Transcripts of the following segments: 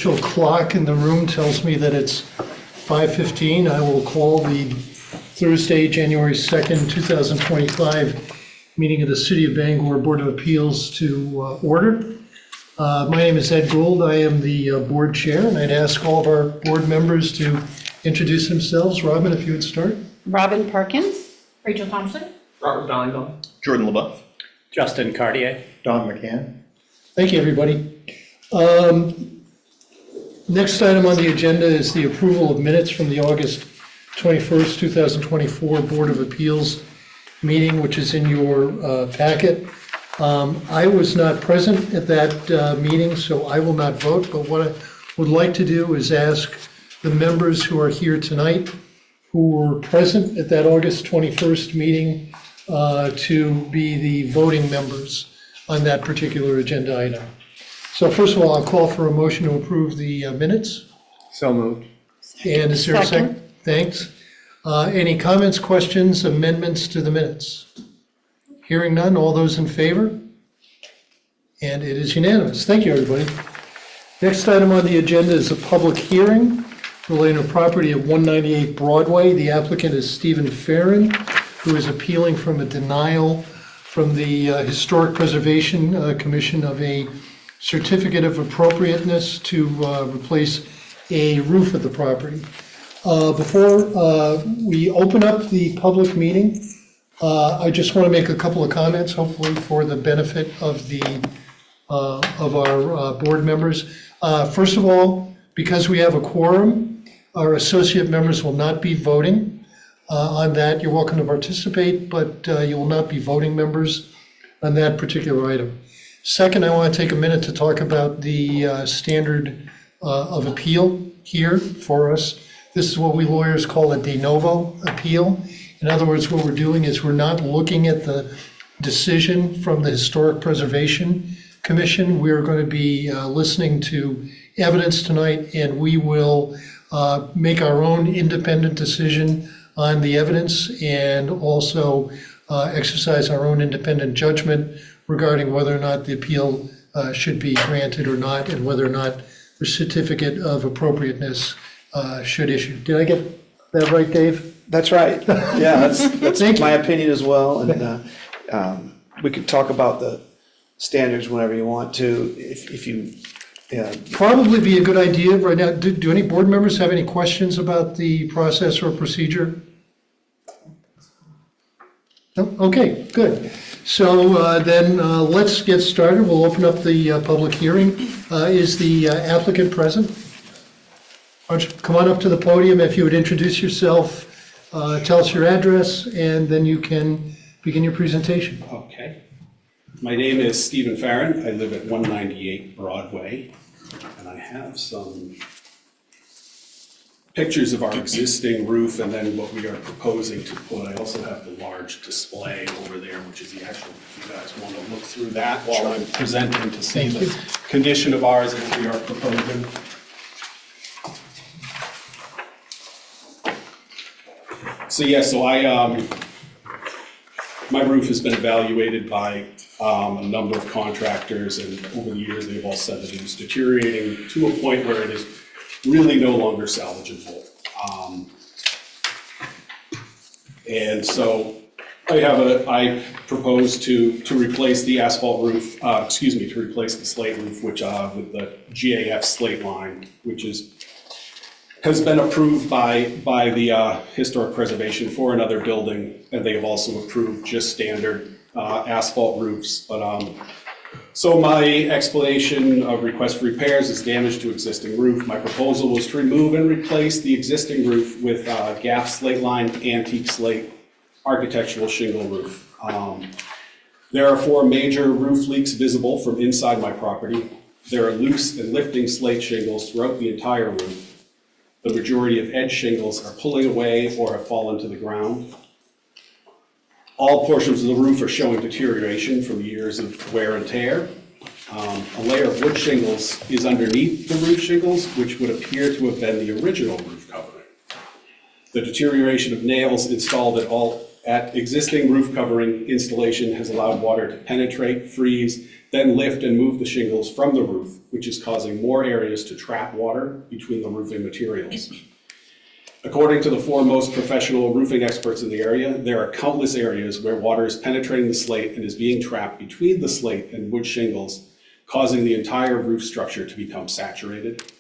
Clock in the room tells me that it's 5:15. I will call the Thursday, January 2nd, 2025 meeting of the City of Bangor Board of Appeals to order. My name is Ed Gould. I am the board chair, and I'd ask all of our board members to introduce themselves. Robin, if you would start. Robin Perkins. Rachel Thompson. Robert Donenbaum. Jordan LaBeouf. Justin Cartier. Don McCann. Thank you, everybody. Next item on the agenda is the approval of minutes from the August 21st, 2024 Board of Appeals meeting, which is in your packet. I was not present at that meeting, so I will not vote, but what I would like to do is ask the members who are here tonight who were present at that August 21st meeting to be the voting members on that particular agenda item. So first of all, I'll call for a motion to approve the minutes. So moved. And is there a second? Thanks. Any comments, questions, amendments to the minutes? Hearing none, all those in favor? And it is unanimous. Thank you, everybody. Next item on the agenda is a public hearing relating to property at 198 Broadway. The applicant is Stephen Farren, who is appealing from a denial from the Historic Preservation Commission of a certificate of appropriateness to replace a roof at the property. Before we open up the public meeting, I just want to make a couple of comments, hopefully for the benefit of our board members. First of all, because we have a quorum, our associate members will not be voting on that. You're welcome to participate, but you will not be voting members on that particular item. Second, I want to take a minute to talk about the standard of appeal here for us. This is what we lawyers call a de novo appeal. In other words, what we're doing is we're not looking at the decision from the Historic Preservation Commission. We're going to be listening to evidence tonight, and we will make our own independent decision on the evidence and also exercise our own independent judgment regarding whether or not the appeal should be granted or not, and whether or not the certificate of appropriateness should issue. Did I get that right, Dave? That's right. Yeah, that's Thank you. my opinion as well. And we could talk about the standards whenever you want to, if you. Yeah. Probably be a good idea right now. Do any board members have any questions about the process or procedure? No? Okay, good. So then let's get started. We'll open up the public hearing. Is the applicant present? Why don't you come on up to the podium if you would introduce yourself, tell us your address, and then you can begin your presentation. Okay. My name is Stephen Farren. I live at 198 Broadway, and I have some pictures of our existing roof and then what we are proposing to put. I also have the large display over there, which is the actual, if you guys want to look through that while I'm presenting to see the condition of ours and what we are proposing. So yeah, my roof has been evaluated by a number of contractors, and over the years they've all said that it is deteriorating to a point where it is really no longer salvageable. And so I propose to replace the asphalt roof, to replace the slate roof, which with the GAF slate line, which has been approved by the Historic Preservation for another building, and they have also approved just standard asphalt roofs. But so my explanation of request for repairs is damage to existing roof. My proposal was to remove and replace the existing roof with GAF slate line, antique slate, architectural shingle roof. There are 4 major roof leaks visible from inside my property. There are loose and lifting slate shingles throughout the entire roof. The majority of edge shingles are pulling away or have fallen to the ground. All portions of the roof are showing deterioration from years of wear and tear. A layer of wood shingles is underneath the roof shingles, which would appear to have been the original roof covering. The deterioration of nails installed at existing roof covering installation has allowed water to penetrate, freeze, then lift and move the shingles from the roof, which is causing more areas to trap water between the roofing materials. According to the foremost professional roofing experts in the area, there are countless areas where water is penetrating the slate and is being trapped between the slate and wood shingles, causing the entire roof structure to become saturated.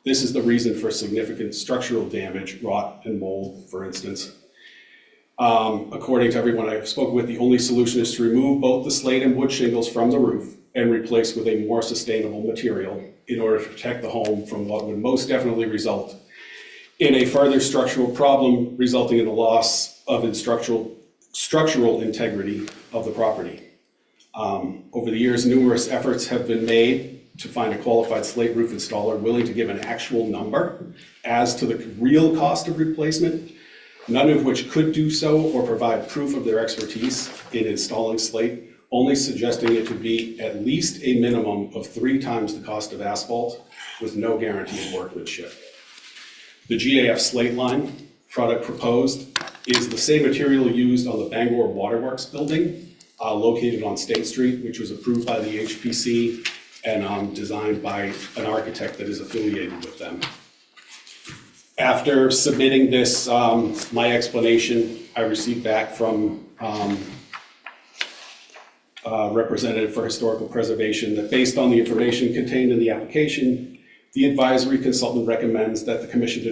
This is the reason for significant structural damage, rot and mold, for instance. According to everyone I've spoken with, the only solution is to remove both the slate and wood shingles from the roof and replace with a more sustainable material in order to protect the home from what would most definitely result in a further structural problem, resulting in the loss of structural integrity of the property. Over the years, numerous efforts have been made to find a qualified slate roof installer willing to give an actual number as to the real cost of replacement, none of which could do so or provide proof of their expertise in installing slate, only suggesting it to be at least a minimum of 3 times the cost of asphalt with no guarantee of workmanship. The GAF slate line product proposed is the same material used on the Bangor Waterworks building located on State Street, which was approved by the HPC and designed by an architect that is affiliated with them. After submitting this, my explanation, I received back from representative for historical preservation that based on the information contained in the application, the advisory consultant recommends that the commission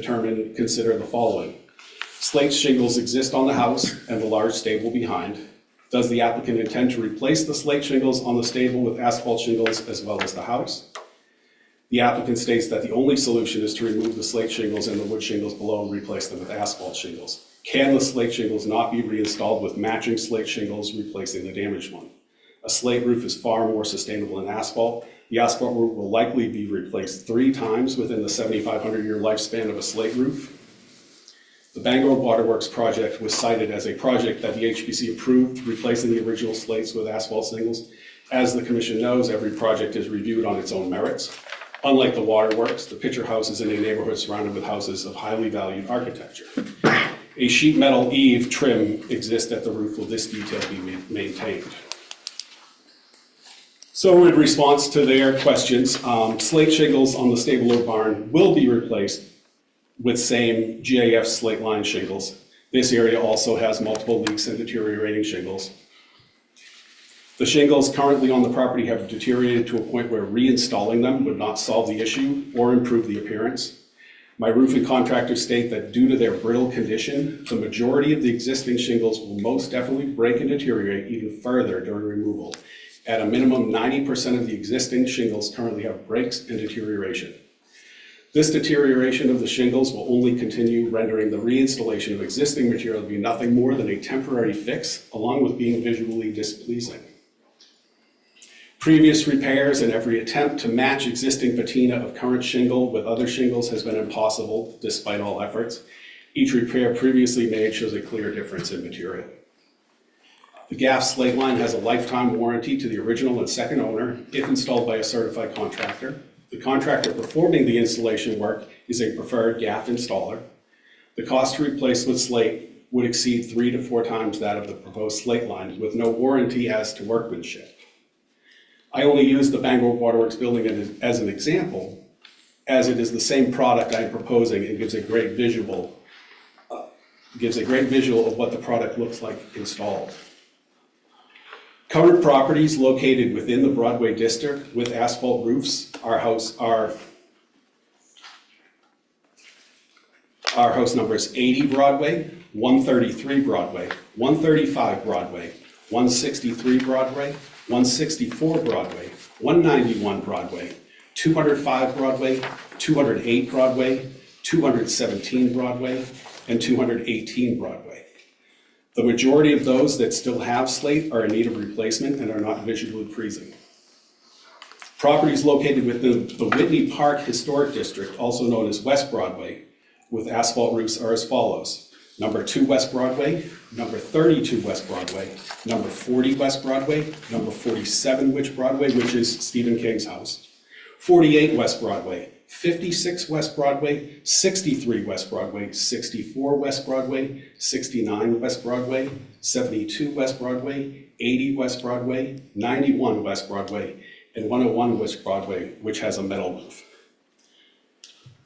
consider the following. Slate shingles exist on the house and the large stable behind. Does the applicant intend to replace the slate shingles on the stable with asphalt shingles as well as the house? The applicant states that the only solution is to remove the slate shingles and the wood shingles below and replace them with asphalt shingles. Can the slate shingles not be reinstalled with matching slate shingles replacing the damaged one? A slate roof is far more sustainable than asphalt. The asphalt roof will likely be replaced 3 times within the 7,500-year lifespan of a slate roof. The Bangor Waterworks project was cited as a project that the HPC approved, replacing the original slates with asphalt shingles. As the commission knows, every project is reviewed on its own merits. Unlike the waterworks, the picture house is in a neighborhood surrounded with houses of highly valued architecture. A sheet metal eave trim exists at the roof. Will this detail be maintained? So in response to their questions, slate shingles on the stable or barn will be replaced with same GAF slate line shingles. This area also has multiple leaks and deteriorating shingles. The shingles currently on the property have deteriorated to a point where reinstalling them would not solve the issue or improve the appearance. My roofing contractors state that due to their brittle condition, the majority of the existing shingles will most definitely break and deteriorate even further during removal. At a minimum, 90% of the existing shingles currently have breaks and deterioration. This deterioration of the shingles will only continue, rendering the reinstallation of existing material to be nothing more than a temporary fix, along with being visually displeasing. Previous repairs and every attempt to match existing patina of current shingle with other shingles has been impossible, despite all efforts. Each repair previously made shows a clear difference in material. The GAF slate line has a lifetime warranty to the original and second owner if installed by a certified contractor. The contractor performing the installation work is a preferred GAF installer. The cost to replace with slate would exceed 3 to 4 times that of the proposed slate line with no warranty as to workmanship. I only use the Bangor Waterworks building as an example, as it is the same product I am proposing and gives a great visual of what the product looks like installed. Current properties located within the Broadway district with asphalt roofs are house numbers 80 Broadway, 133 Broadway, 135 Broadway, 163 Broadway, 164 Broadway, 191 Broadway, 205 Broadway, 208 Broadway, 217 Broadway, and 218 Broadway. The majority of those that still have slate are in need of replacement and are not visually pleasing. Properties located within the Whitney Park Historic District, also known as West Broadway, with asphalt roofs are as follows. Number 2 West Broadway, number 32 West Broadway, number 40 West Broadway, number 47 West Broadway, which is Stephen King's house, 48 West Broadway, 56 West Broadway, 63 West Broadway, 64 West Broadway, 69 West Broadway, 72 West Broadway, 80 West Broadway, 91 West Broadway, and 101 West Broadway, which has a metal roof.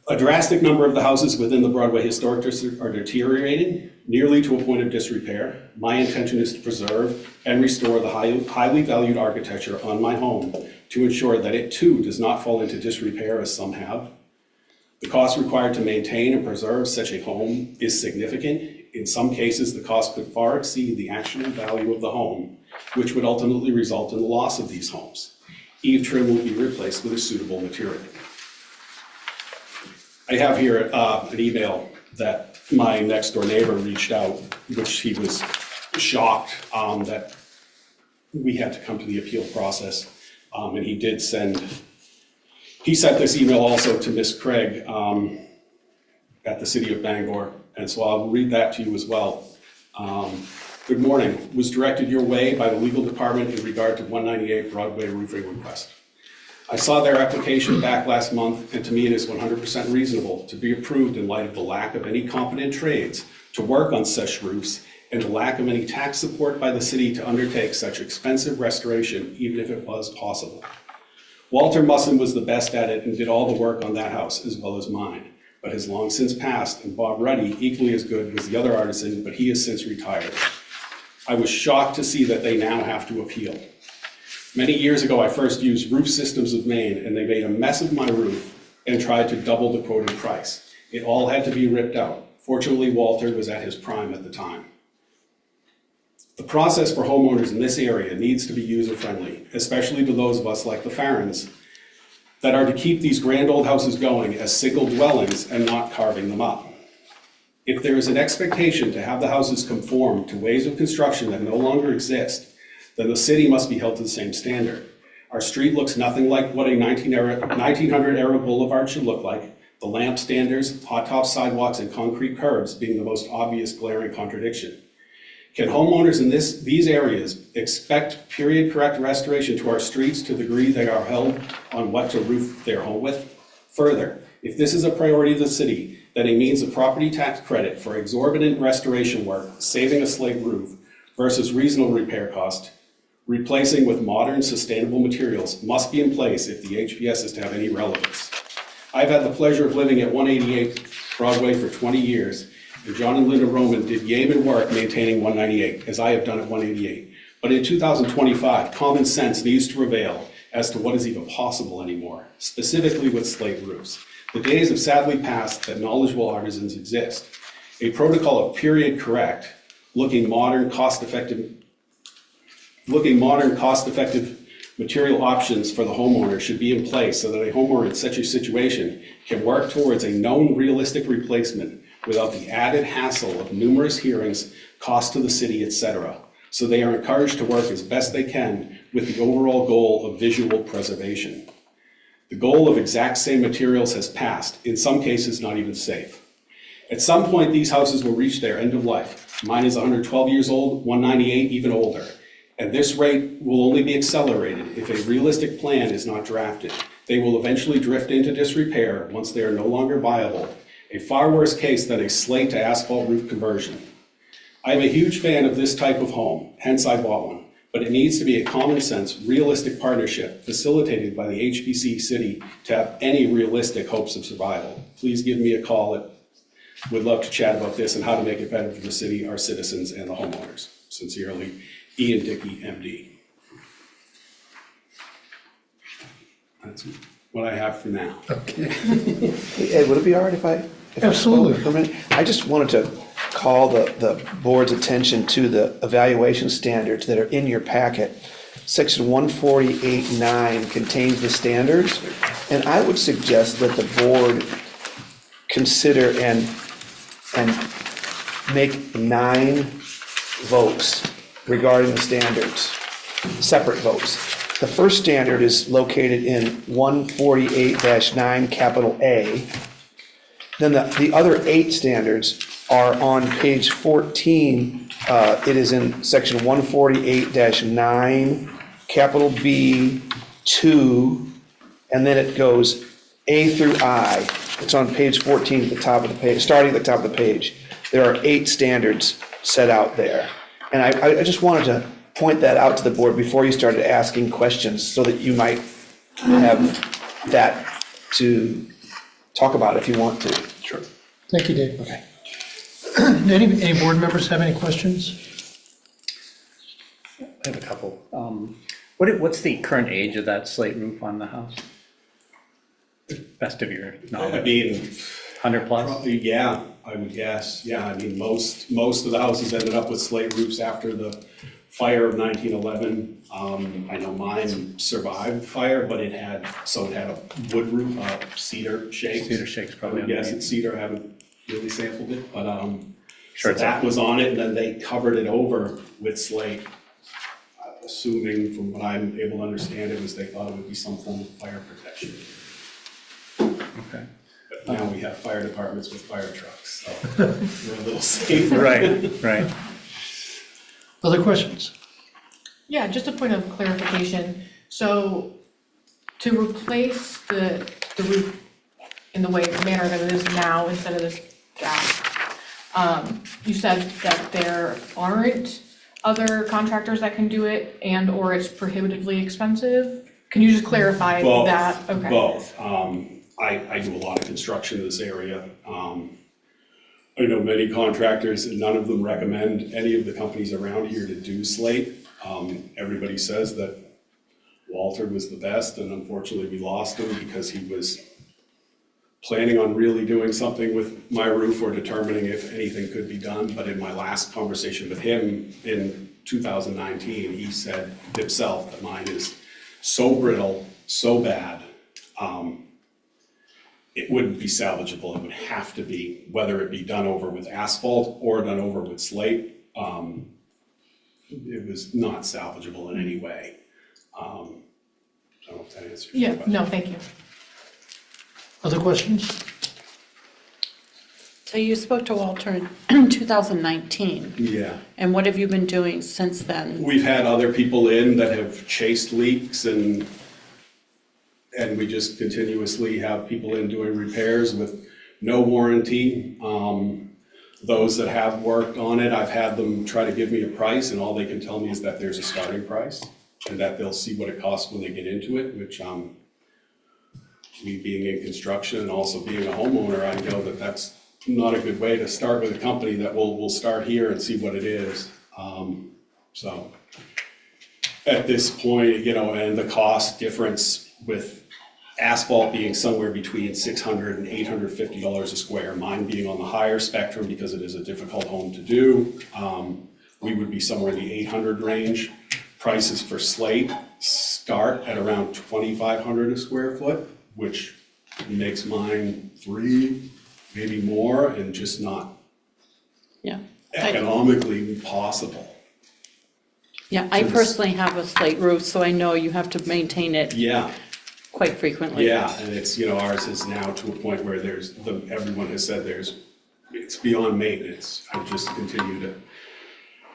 A drastic number of the houses within the Broadway Historic District are deteriorating, nearly to a point of disrepair. My intention is to preserve and restore the highly valued architecture on my home to ensure that it too does not fall into disrepair as some have. The cost required to maintain and preserve such a home is significant. In some cases, the cost could far exceed the actual value of the home, which would ultimately result in the loss of these homes. Eave trim will be replaced with a suitable material. I have here an email that my next door neighbor reached out, which he was shocked that we had to come to the appeal process. And he sent this email also to Miss Craig at the City of Bangor. And so I'll read that to you as well. Good morning. Was directed your way by the legal department in regard to 198 Broadway roofing request. I saw their application back last month, and to me it is 100% reasonable to be approved in light of the lack of any competent trades to work on such roofs and the lack of any tax support by the city to undertake such expensive restoration, even if it was possible. Walter Musson was the best at it and did all the work on that house as well as mine, but has long since passed, and Bob Ruddy, equally as good, was the other artisan, but he has since retired. I was shocked to see that they now have to appeal. Many years ago, I first used Roof Systems of Maine, and they made a mess of my roof and tried to double the quoted price. It all had to be ripped out. Fortunately, Walter was at his prime at the time. The process for homeowners in this area needs to be user-friendly, especially to those of us like the Farrens that are to keep these grand old houses going as single dwellings and not carving them up. If there is an expectation to have the houses conform to ways of construction that no longer exist, then the city must be held to the same standard. Our street looks nothing like what a 1900-era boulevard should look like, the lamp standards, hot-top sidewalks, and concrete curbs being the most obvious glaring contradiction. Can homeowners in these areas expect period-correct restoration to our streets to the degree they are held on what to roof their home with? Further, if this is a priority of the city, then a means of property tax credit for exorbitant restoration work, saving a slate roof, versus reasonable repair cost, replacing with modern sustainable materials must be in place if the HPS is to have any relevance. I've had the pleasure of living at 188 Broadway for 20 years, and John and Linda Roman did yeoman work maintaining 198, as I have done at 188. But in 2025, common sense needs to prevail as to what is even possible anymore, specifically with slate roofs. The days have sadly passed that knowledgeable artisans exist. A protocol of period correct, looking modern, cost-effective material options for the homeowner should be in place so that a homeowner in such a situation can work towards a known realistic replacement without the added hassle of numerous hearings, cost to the city, etc. So they are encouraged to work as best they can with the overall goal of visual preservation. The goal of exact same materials has passed, in some cases not even safe. At some point, these houses will reach their end of life. Mine is 112 years old, 198 even older. And this rate will only be accelerated if a realistic plan is not drafted. They will eventually drift into disrepair once they are no longer viable, a far worse case than a slate to asphalt roof conversion. I am a huge fan of this type of home, hence I bought one, but it needs to be a common sense, realistic partnership facilitated by the HBC City to have any realistic hopes of survival. Please give me a call. Would love to chat about this and how to make it better for the city, our citizens, and the homeowners. Sincerely, Ian Dickey, MD. That's what I have for now. Okay. Hey, Ed, would it be all right if I Absolutely. spoke for a minute? I just wanted to call the board's attention to the evaluation standards that are in your packet. Section 148.9 contains the standards, and I would suggest that the board consider and make 9 votes regarding the standards, separate votes. The first standard is located in 148-9, capital A. Then the other 8 standards are on page 14. It is in section 148-9, capital B, 2, and then it goes A through I. It's on page 14 at the top of the page, starting at the top of the page. There are 8 standards set out there. And I just wanted to point that out to the board before you started asking questions so that you might have that to talk about if you want to. Sure. Thank you, Dave. Okay. Any board members have any questions? I have a couple. What's the current age of that slate roof on the house? Best of your I knowledge, mean, 100 plus? probably, yeah, I would guess, yeah, I mean, most of the houses ended up with slate roofs after the fire of 1911. I know mine survived the fire, but it had a wood roof, cedar shakes. Cedar shakes probably Yes, underneath. it's cedar, I haven't really sampled it, but, Sure, so it's that was on it, and then they covered it over with slate. Assuming from what I'm able to understand, it was they thought it would be some form of fire protection. Okay. But now we have fire departments with fire trucks, so we're a little safer. Right, right. Other questions? Yeah, just a point of clarification. So to replace the roof in the manner that it is now instead of this gap, you said that there aren't other contractors that can do it or it's prohibitively expensive? Can you just clarify Both, that? Okay. both. I do a lot of construction in this area. I know many contractors, and none of them recommend any of the companies around here to do slate. Everybody says that Walter was the best, and unfortunately we lost him because he was planning on really doing something with my roof or determining if anything could be done. But in my last conversation with him in 2019, he said himself that mine is so brittle, so bad, it wouldn't be salvageable. It would have to be, whether it be done over with asphalt or done over with slate. It was not salvageable in any way. I don't know if that answers your Yeah, question. no, thank you. Other questions? So you spoke to Walter in 2019, Yeah. and what have you been doing since then? We've had other people in that have chased leaks and we just continuously have people in doing repairs with no warranty. Those that have worked on it, I've had them try to give me a price, and all they can tell me is that there's a starting price and that they'll see what it costs when they get into it, which me being in construction and also being a homeowner, I know that that's not a good way to start with a company that we'll start here and see what it is. So at this point, and the cost difference with asphalt being somewhere between $600 and $850 a square, mine being on the higher spectrum because it is a difficult home to do, we would be somewhere in the 800 range. Prices for slate start at around 2,500 a square foot, which makes mine 3, maybe more, and just not Yeah. economically possible. Yeah, I personally have a slate roof, so I know you have to maintain it Yeah, quite frequently. yeah, and it's, ours is now to a point where everyone has said it's beyond maintenance. I just continue to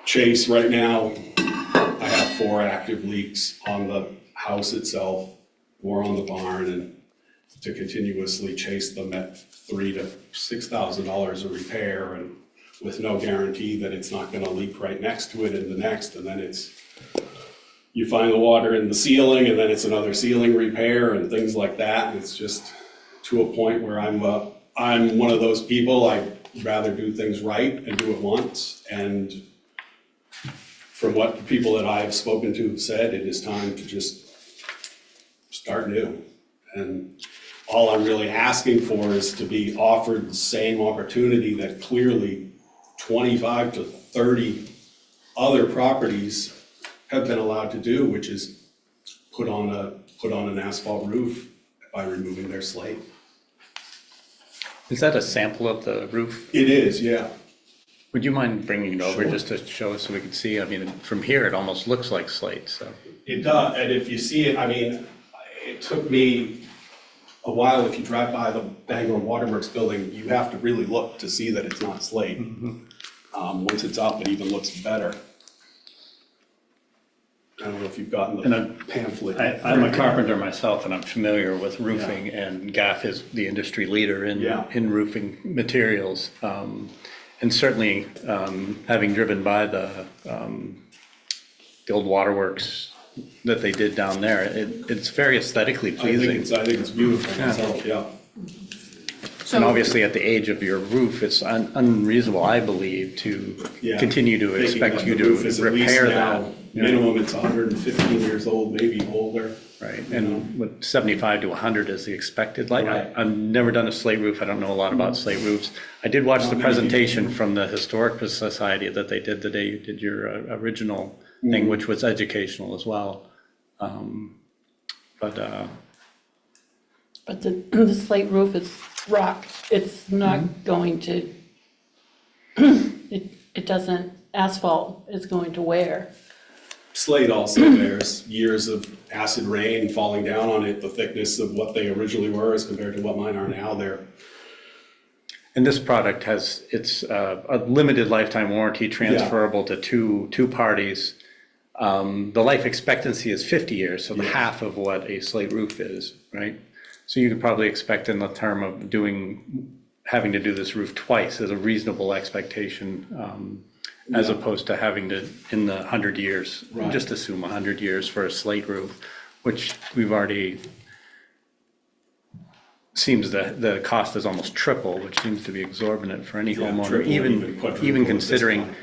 chase. Right now, I have 4 active leaks on the house itself, 4 on the barn, and to continuously chase them at $3,000 to $6,000 a repair, and with no guarantee that it's not gonna leak right next to it and the next, and then you find the water in the ceiling, and then it's another ceiling repair and things like that, and it's just to a point where I'm one of those people, I'd rather do things right and do it once, and from what the people that I've spoken to have said, it is time to just start new. And all I'm really asking for is to be offered the same opportunity that clearly 25 to 30 other properties have been allowed to do, which is put on an asphalt roof by removing their slate. Is that a sample of the roof? It is, yeah. Would you mind bringing it over Sure. just to show us so we can see? I mean, from here, it almost looks like slate, so. It does, and if you see it, I mean, it took me a while. If you drive by the Bangor Waterworks building, you have to really look to see that it's not slate. Once it's up, it even looks better. I don't know if you've gotten And the pamphlet. I'm a carpenter myself, and I'm familiar with roofing, and GAF is the industry leader Yeah. in roofing materials. And certainly, having driven by the old waterworks that they did down there. It's very aesthetically pleasing. I think it's beautiful myself, yeah. And So, obviously, at the age of your roof, it's unreasonable, I believe, to Yeah. continue to Thinking expect that you the to roof is at least repair now, that. Minimum, it's 115 years old, maybe older. Right, and with 75 to 100 is the expected life. Right. I've never done a slate roof, I don't know a lot about slate roofs. I did watch the Not many presentation people. from the Historic Society that they did the day you did your original thing, which was educational as well. But But the slate roof is rock. It's not going to, it doesn't, asphalt is going to wear. Slate also bears years of acid rain falling down on it, the thickness of what they originally were as compared to what mine are now. And this product has, it's a limited lifetime warranty transferable to two parties. The life expectancy is 50 years, so the half of what a slate roof is, right? So you could probably expect in the term of having to do this roof twice as a reasonable expectation, as opposed to having to, in the 100 years, Right. just assume 100 years for a slate roof, which we've already, seems the cost is almost triple, which seems to be exorbitant for any Yeah, homeowner, triple, even quadruple even at this considering. point.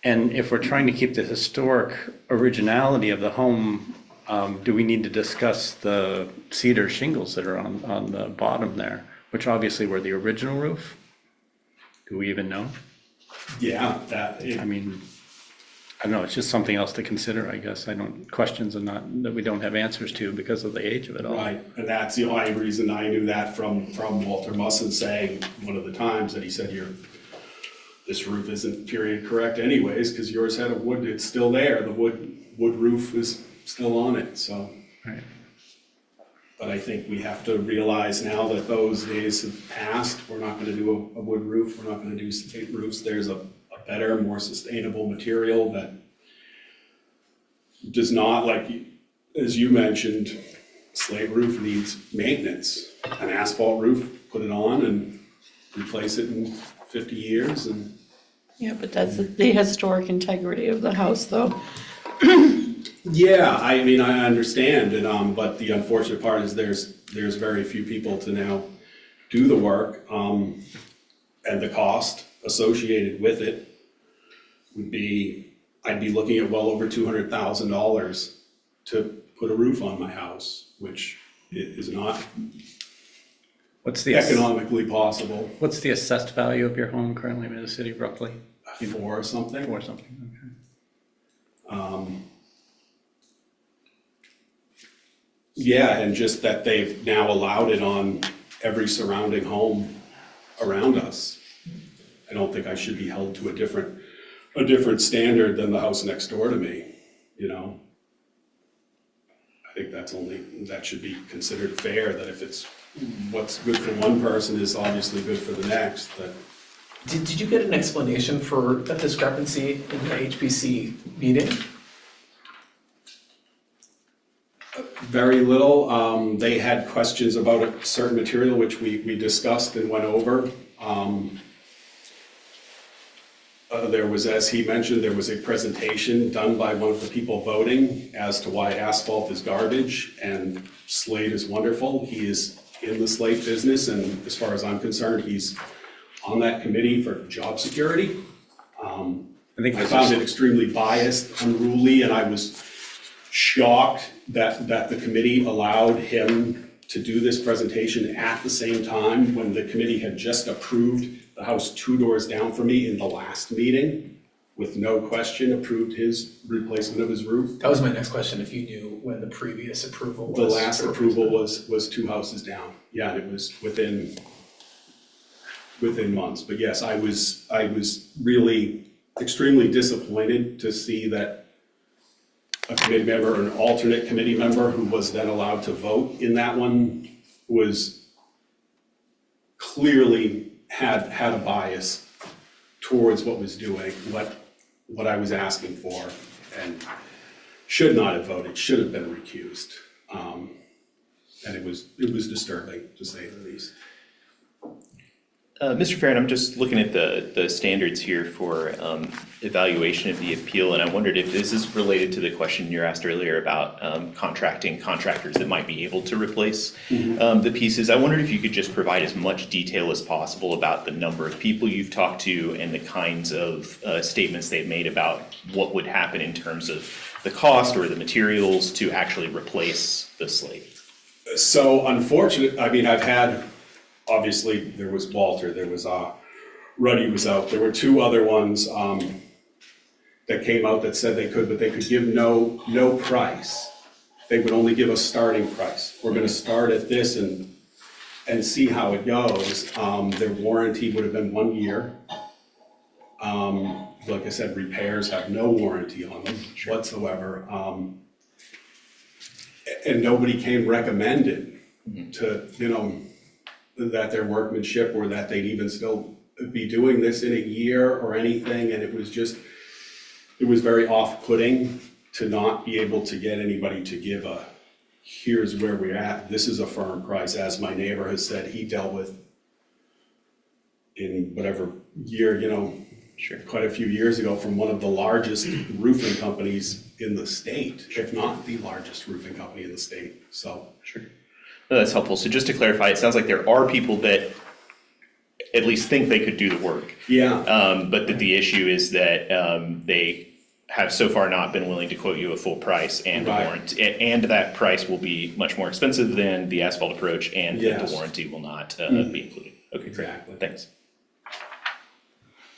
And if we're trying to keep the historic originality of the home, do we need to discuss the cedar shingles that are on the bottom there, which obviously were the original roof? Do we even know? Yeah, I mean, I don't know, it's just something else to consider, I guess. Questions are not, that we don't have answers to because of the age of it all. right, and that's the only reason I knew that from Walter Musson saying one of the times that he said this roof isn't period correct anyways, because yours had a wood, it's still there, the wood roof is still on it, so. Right. But I think we have to realize now that those days have passed, we're not gonna do a wood roof, we're not gonna do slate roofs, there's a better, more sustainable material that does not, like, as you mentioned, slate roof needs maintenance. An asphalt roof, put it on and replace it in 50 years and. Yeah, but that's the historic integrity of the house, though. Yeah, I mean, I understand, and, but the unfortunate part is there's very few people to now do the work, and the cost associated with it would be, I'd be looking at well over $200,000 to put a roof on my house, which is not What's the economically possible. What's the assessed value of your home currently in the city roughly? 4 or something. Or something, okay. Yeah, and just that they've now allowed it on every surrounding home around us. I don't think I should be held to a different standard than the house next door to me, you know? I think that should be considered fair, that if it's, what's good for one person is obviously good for the next, that. Did you get an explanation for that discrepancy in the HPC meeting? Very little. They had questions about a certain material, which we discussed and went over. There was, as he mentioned, there was a presentation done by one of the people voting as to why asphalt is garbage and slate is wonderful. He is in the slate business, and as far as I'm concerned, he's on that committee for job security. I think I this found is, it extremely biased, unruly, and I was shocked that the committee allowed him to do this presentation at the same time when the committee had just approved the house 2 doors down from me in the last meeting, with no question approved his replacement of his roof. That was my next question, if you knew when the previous approval was. The last approval was 2 houses down. Yeah, and it was within months. But yes, I was really extremely disappointed to see that a committee member, or an alternate committee member who was then allowed to vote in that one, was clearly had a bias towards what was doing, what I was asking for, and should not have voted, should have been recused. And it was disturbing, to say the least. Mr. Farren, I'm just looking at the standards here for evaluation of the appeal, and I wondered if this is related to the question you asked earlier about contracting contractors that might be able to replace the pieces. I wondered if you could just provide as much detail as possible about the number of people you've talked to and the kinds of statements they've made about what would happen in terms of the cost or the materials to actually replace the slate. So unfortunate, I mean, I've had, obviously, there was Walter, there was, Ruddy was out, there were two other ones, that came out that said they could, but they could give no price. They would only give a starting price. We're gonna start at this and see how it goes. Their warranty would have been 1 year. Like I said, repairs have no warranty on them whatsoever. And nobody came recommended to, that their workmanship or that they'd even still be doing this in a year or anything. And it was very off-putting to not be able to get anybody to give here's where we're at, this is a firm price, as my neighbor has said he dealt with in whatever year, quite a few years ago from one of the largest roofing companies in the state, if not the largest roofing company in the state, so. Sure. No, that's helpful. So just to clarify, it sounds like there are people that at least think they could do the work. Yeah. But that the issue is that they have so far not been willing to quote you a full price and the Right. warranty, and that price will be much more expensive than the asphalt approach, and that Yes. the warranty will not be included. Okay, great. Exactly. Thanks.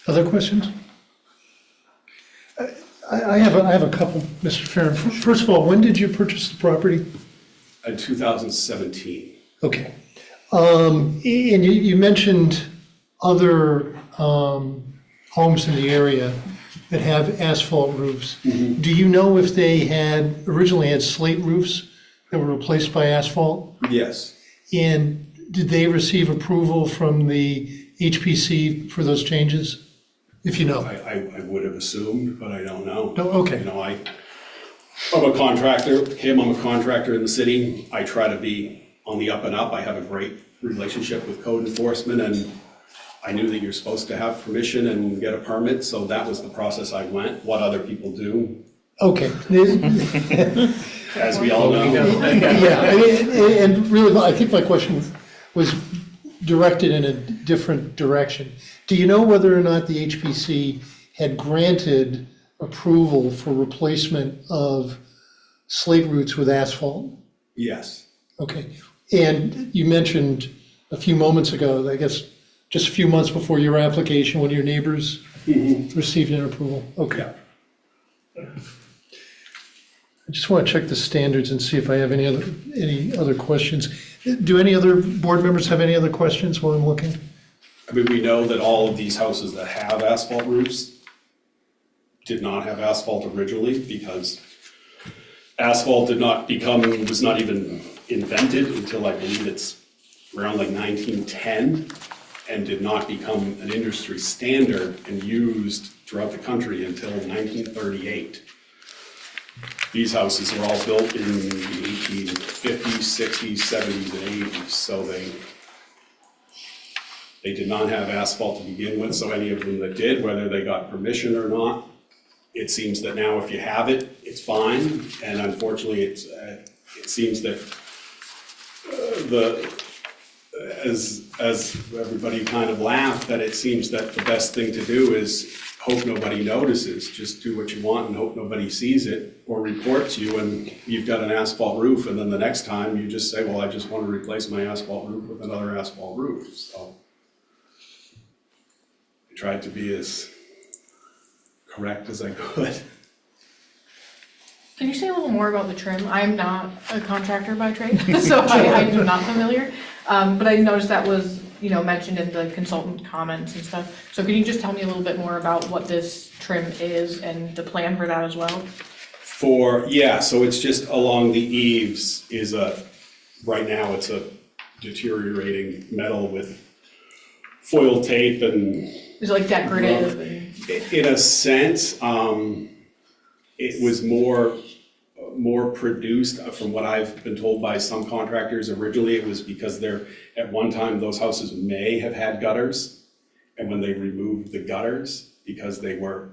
Other questions? I have a couple, Mr. Farren. First of all, when did you purchase the property? In 2017. Okay. And you mentioned other homes in the area that have asphalt roofs. Do you know if they originally had slate roofs that were replaced by asphalt? Yes. And did they receive approval from the HPC for those changes? If you know. I would have assumed, but I don't know. No, okay. I'm a contractor, I'm a contractor in the city. I try to be on the up and up. I have a great relationship with code enforcement, and I knew that you're supposed to have permission and get a permit, so that was the process I went. What other people do, Okay. as we all know. Yeah, and really, I think my question was directed in a different direction. Do you know whether or not the HPC had granted approval for replacement of slate routes with asphalt? Yes. Okay, and you mentioned a few moments ago, I guess, just a few months before your application, one of your neighbors received an approval? Okay. Yeah. I just want to check the standards and see if I have any other questions. Do any other board members have any other questions while I'm looking? I mean, we know that all of these houses that have asphalt roofs did not have asphalt originally because asphalt was not even invented until I believe it's around like 1910 and did not become an industry standard and used throughout the country until 1938. These houses were all built in the 1850s, 60s, 70s, and 80s, so they did not have asphalt to begin with, so any of them that did, whether they got permission or not, it seems that now if you have it, it's fine, and unfortunately, it seems that as everybody kind of laughed, that it seems that the best thing to do is hope nobody notices, just do what you want and hope nobody sees it or reports you, and you've got an asphalt roof, and then the next time you just say, well, I just want to replace my asphalt roof with another asphalt roof, so. I tried to be as correct as I could. Can you say a little more about the trim? I'm not a contractor by trade, so I'm not familiar. But I noticed that was, mentioned in the consultant comments and stuff. So can you just tell me a little bit more about what this trim is and the plan for that as well? So it's just along the eaves right now it's a deteriorating metal with foil tape and. Is it like decorative? In a sense, it was more more produced, from what I've been told by some contractors. Originally, it was because at one time, those houses may have had gutters, and when they removed the gutters, because they were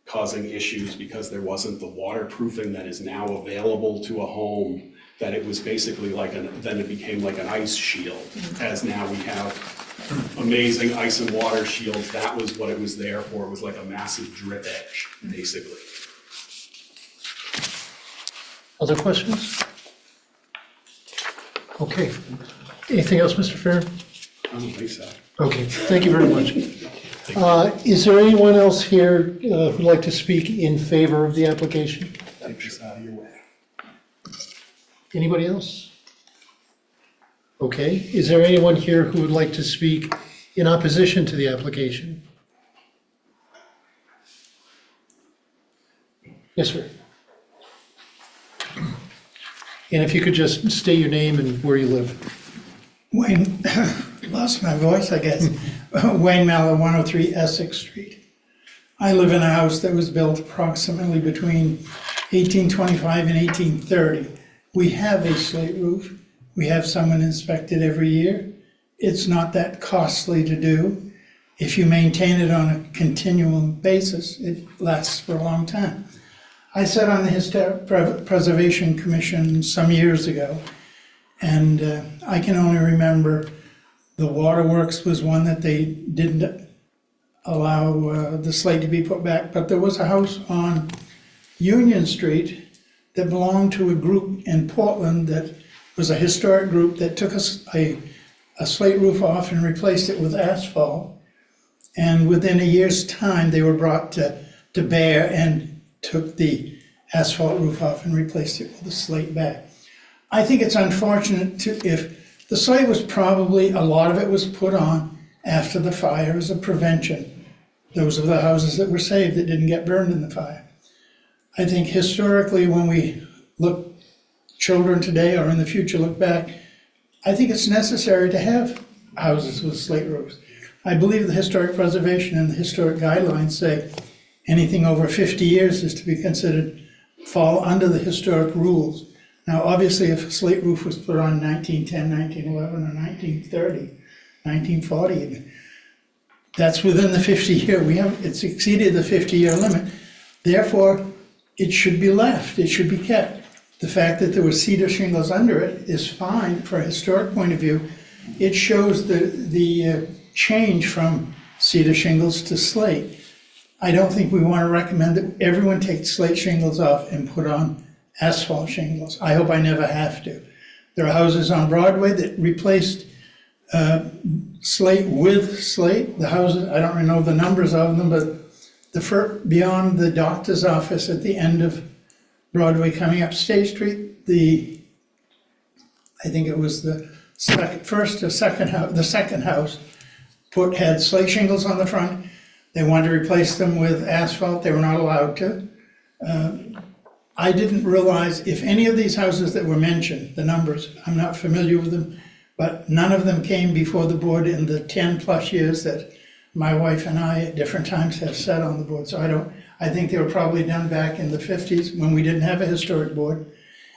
causing issues, because there wasn't the waterproofing that is now available to a home, that it was basically then it became like an ice shield, as now we have amazing ice and water shields. That was what it was there for. It was like a massive drip edge, basically. Other questions? Okay. Anything else, Mr. Farren? I don't think so. Okay, thank you very much. Is there anyone else here who'd like to speak in favor of the application? Take this out of your way. Anybody else? Okay, is there anyone here who would like to speak in opposition to the application? Yes, sir. And if you could just state your name and where you live. Wayne, lost my voice, I guess. Wayne Mallow, 103 Essex Street. I live in a house that was built approximately between 1825 and 1830. We have a slate roof. We have someone inspected every year. It's not that costly to do. If you maintain it on a continual basis, it lasts for a long time. I sat on the Historic Preservation Commission some years ago, and I can only remember the waterworks was one that they didn't allow the slate to be put back, but there was a house on Union Street that belonged to a group in Portland that was a historic group that took a slate roof off and replaced it with asphalt. And within a year's time, they were brought to bear and took the asphalt roof off and replaced it with a slate back. I think it's unfortunate if the slate was probably, a lot of it was put on after the fire as a prevention. Those are the houses that were saved that didn't get burned in the fire. I think historically, when we look, children today or in the future look back, I think it's necessary to have houses with slate roofs. I believe the historic preservation and the historic guidelines say anything over 50 years is to be considered fall under the historic rules. Now, obviously, if a slate roof was put on in 1910, 1911, or 1930, 1940, even, that's within the 50-year. It's exceeded the 50-year limit. Therefore, it should be left. It should be kept. The fact that there were cedar shingles under it is fine for a historic point of view. It shows the change from cedar shingles to slate. I don't think we want to recommend that everyone take slate shingles off and put on asphalt shingles. I hope I never have to. There are houses on Broadway that replaced slate with slate. The houses, I don't know the numbers of them, but beyond the doctor's office at the end of Broadway coming up State Street, I think it was the second house had slate shingles on the front. They wanted to replace them with asphalt. They were not allowed to. I didn't realize if any of these houses that were mentioned, the numbers, I'm not familiar with them, but none of them came before the board in the 10+ years that my wife and I at different times have sat on the board. So I think they were probably done back in the 50s when we didn't have a historic board.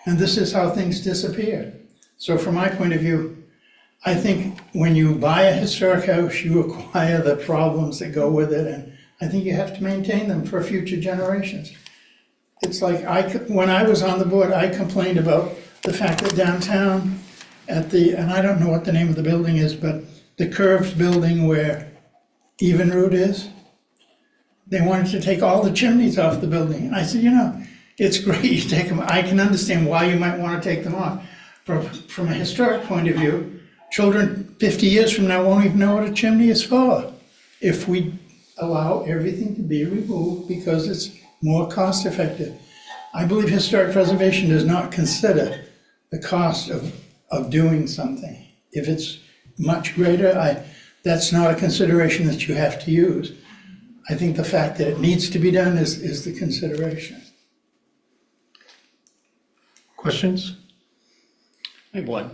And this is how things disappeared. So from my point of view, I think when you buy a historic house, you acquire the problems that go with it, and I think you have to maintain them for future generations. It's like, when I was on the board, I complained about the fact that downtown and I don't know what the name of the building is, but the curved building where Evenroot is, they wanted to take all the chimneys off the building. And I said, it's great you take them. I can understand why you might want to take them off. From a historic point of view, children 50 years from now won't even know what a chimney is for if we allow everything to be removed because it's more cost effective. I believe historic preservation does not consider the cost of doing something. If it's much greater, that's not a consideration that you have to use. I think the fact that it needs to be done is the consideration. Questions? I have one.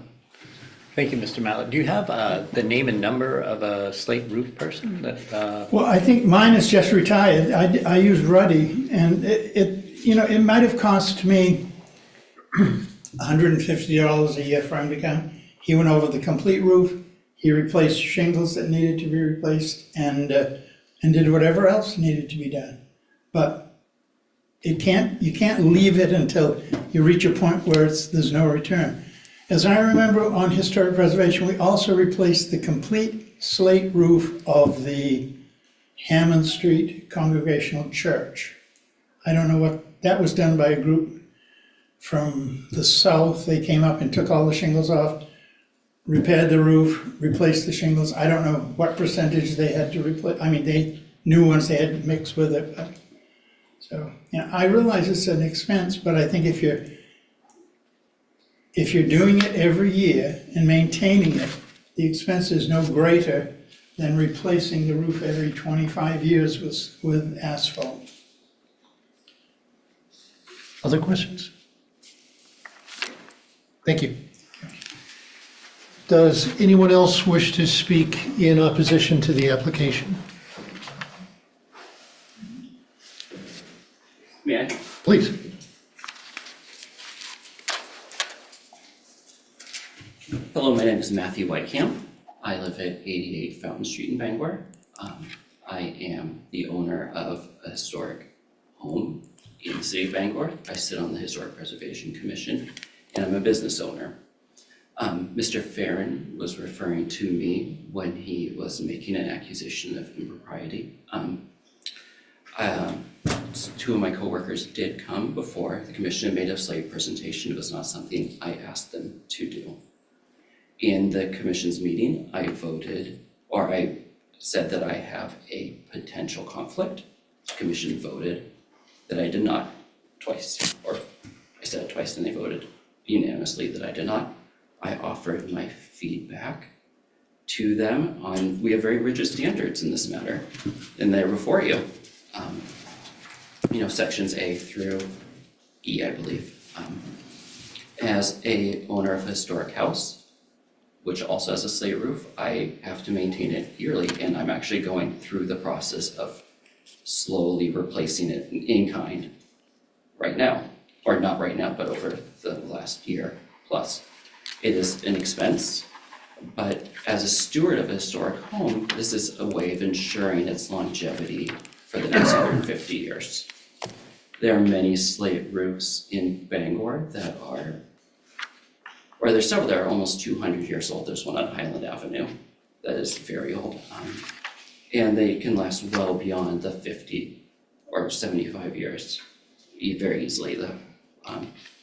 Thank you, Mr. Mallett. Do you have the name and number of a slate roof person that? Well, I think mine is just retired. I use Ruddy, and you know, it might have cost me $150 a year for him to come. He went over the complete roof, he replaced shingles that needed to be replaced, and did whatever else needed to be done. But you can't leave it until you reach a point where there's no return. As I remember on historic preservation, we also replaced the complete slate roof of the Hammond Street Congregational Church. I don't know what, that was done by a group from the south. They came up and took all the shingles off, repaired the roof, replaced the shingles. I don't know what percentage they had to replace. I mean, they knew once they had to mix with it, but, so, yeah, I realize it's an expense, but I think if you're doing it every year and maintaining it, the expense is no greater than replacing the roof every 25 years with asphalt. Other questions? Thank you. Does anyone else wish to speak in opposition to the application? May I? Please. Hello, my name is Matthew Whitecamp. I live at 88 Fountain Street in Bangor. I am the owner of a historic home in the city of Bangor. I sit on the Historic Preservation Commission, and I'm a business owner. Mr. Farren was referring to me when he was making an accusation of impropriety. Two of my coworkers did come before the commission and made a slight presentation. It was not something I asked them to do. In the commission's meeting, I said that I have a potential conflict. The commission voted that I did not twice, or I said it twice and they voted unanimously that I did not. I offered my feedback to them on, we have very rigid standards in this matter, and they're before you. Sections A through E, I believe. As a owner of a historic house, which also has a slate roof, I have to maintain it yearly, and I'm actually going through the process of slowly replacing it in kind right now, or not right now, but over the last year plus. It is an expense, but as a steward of a historic home, this is a way of ensuring its longevity for the next 150 years. There are many slate roofs in Bangor that are, or there's several that are almost 200 years old. There's one on Highland Avenue that is very old. And they can last well beyond the 50 or 75 years very easily.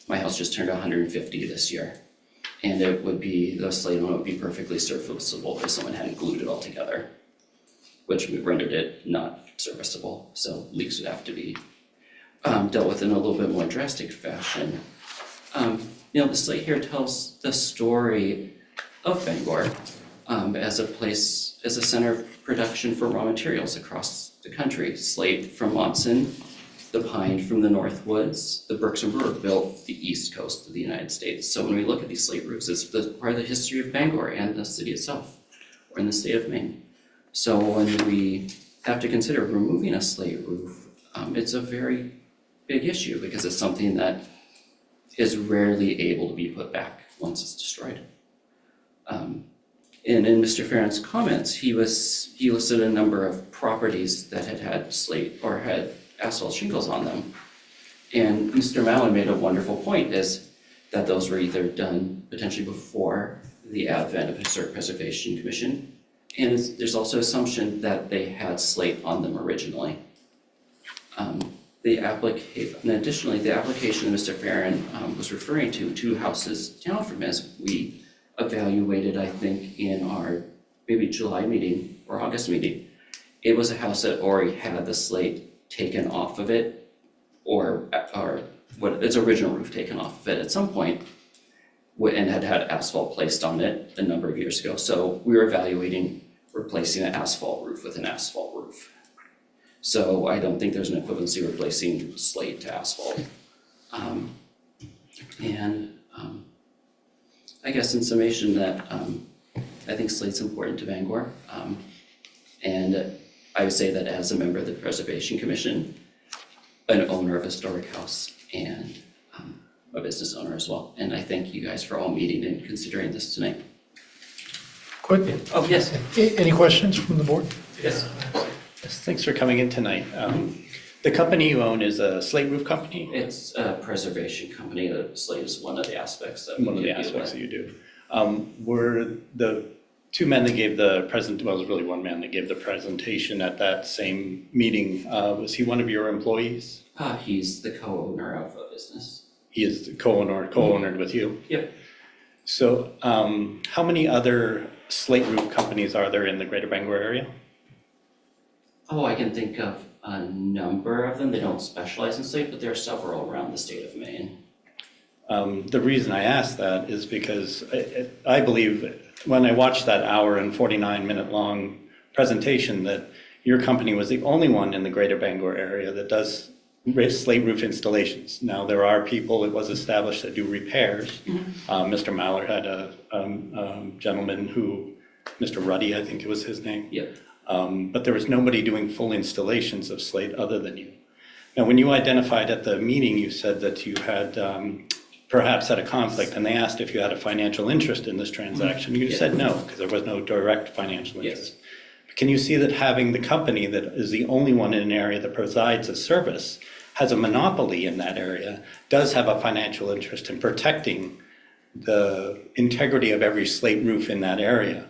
My house just turned 150 this year. And it would be, the slate on it would be perfectly serviceable if someone hadn't glued it all together, which rendered it not serviceable. So leaks would have to be dealt with in a little bit more drastic fashion. The slate here tells the story of Bangor as a place, as a center of production for raw materials across the country. Slate from Monson, the pine from the Northwoods, the Berks and Brewer built the east coast of the United States. So when we look at these slate roofs, it's part of the history of Bangor and the city itself, or in the state of Maine. So when we have to consider removing a slate roof, it's a very big issue because it's something that is rarely able to be put back once it's destroyed. And in Mr. Farren's comments, he listed a number of properties that had slate or had asphalt shingles on them. And Mr. Mallon made a wonderful point, is that those were either done potentially before the advent of the Historic Preservation Commission, and there's also assumption that they had slate on them originally. And additionally, the application that Mr. Farren was referring to, 2 houses down from his, we evaluated, I think, in our maybe July meeting or August meeting. It was a house that already had the slate taken off of it, or what its original roof taken off of it at some point, and had asphalt placed on it a number of years ago. So we were evaluating replacing an asphalt roof with an asphalt roof. So I don't think there's an equivalency replacing slate to asphalt. I guess in summation that I think slate's important to Bangor. And I would say that as a member of the Preservation Commission, an owner of a historic house and a business owner as well. And I thank you guys for all meeting and considering this tonight. Quick, Oh, yes, any questions from the board? yes. Yes, thanks for coming in tonight. The company you own is a slate roof company? It's a preservation company. The slate is one of the aspects that One of the we deal aspects with. that you do. Were the two men that gave the present, well, it was really one man that gave the presentation at that same meeting, was he one of your employees? He's the co-owner of a business. He is the co-owner with you? Yep. So how many other slate roof companies are there in the greater Bangor area? Oh, I can think of a number of them. They don't specialize in slate, but there are several around the state of Maine. The reason I ask that is because I believe when I watched that hour and 49-minute long presentation that your company was the only one in the greater Bangor area that does slate roof installations. Now, there are people, it was established, that do repairs. Mr. Mallard had a gentleman who, Mr. Ruddy, I think it was his name. Yep. But there was nobody doing full installations of slate other than you. Now, when you identified at the meeting, you said that you had perhaps had a conflict, and they asked if you had a financial interest in this transaction. You said no, because there was no direct financial interest. Yes. Can you see that having the company that is the only one in an area that provides a service, has a monopoly in that area, does have a financial interest in protecting the integrity of every slate roof in that area?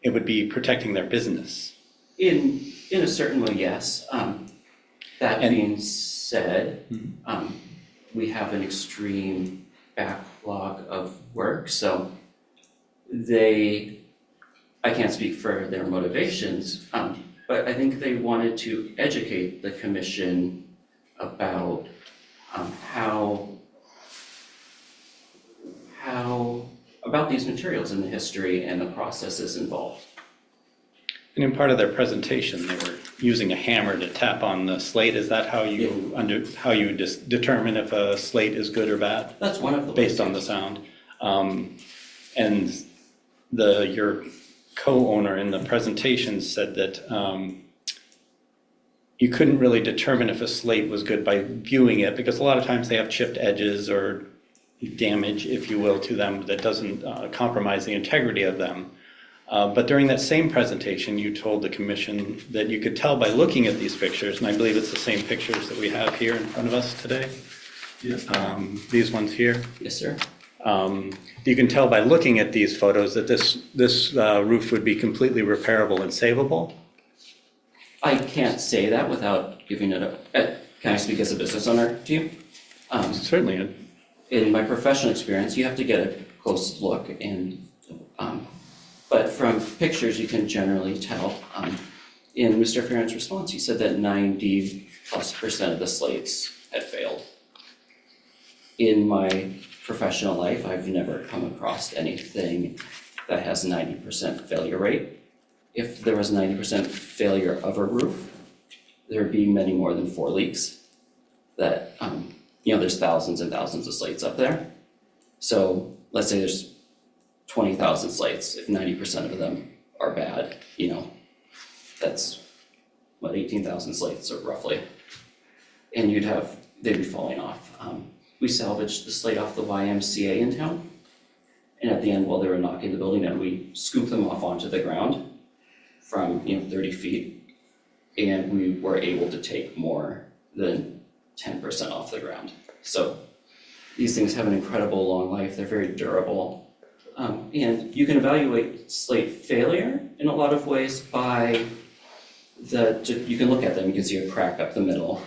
It would be protecting their business. In a certain way, yes. That being said, we have an extreme backlog of work, so I can't speak for their motivations, but I think they wanted to educate the commission about how about these materials and the history and the processes involved. And in part of their presentation, they were using a hammer to tap on the slate. Is that how you determine if a slate is good or bad? That's one of the based on the sound. And your co-owner in the presentation said that you couldn't really determine if a slate was good by viewing it, because a lot of times they have chipped edges or damage, if you will, to them that doesn't compromise the integrity of them. But during that same presentation, you told the commission that you could tell by looking at these pictures, and I believe it's the same pictures that we have here in front of us today. Yes. These ones here. Yes, sir. You can tell by looking at these photos that this roof would be completely repairable and savable. I can't say that without giving it can I speak as a business owner to you? Certainly. In my professional experience, you have to get a close look but from pictures, you can generally tell. In Mr. Farron's response, he said that 90+% of the slates had failed. In my professional life, I've never come across anything that has 90% failure rate. If there was 90% failure of a roof, there would be many more than 4 leaks. That, there's thousands and thousands of slates up there. So let's say there's 20,000 slates. If 90% of them are bad, that's 18,000 slates or roughly. And they'd be falling off. We salvaged the slate off the YMCA in town. And at the end, while they were knocking the building down, we scooped them off onto the ground from 30 feet. And we were able to take more than 10% off the ground. So these things have an incredible long life. They're very durable. And you can evaluate slate failure in a lot of ways by you can look at them, you can see a crack up the middle.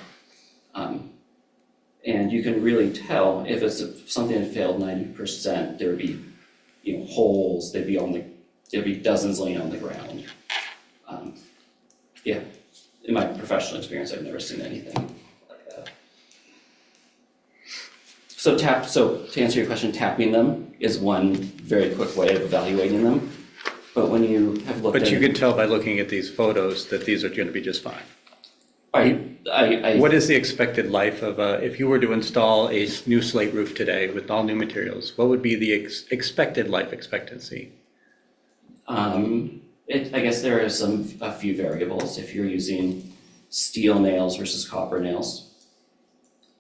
And you can really tell if it's something that failed 90%, there would be, holes, there'd be dozens laying on the ground. In my professional experience, I've never seen anything like that. So to answer your question, tapping them is one very quick way of evaluating them. But when you have looked at But you could tell by looking at these photos that these are going to be just fine. What is the expected life of if you were to install a new slate roof today with all new materials, what would be the expected life expectancy? I guess there are a few variables. If you're using steel nails versus copper nails.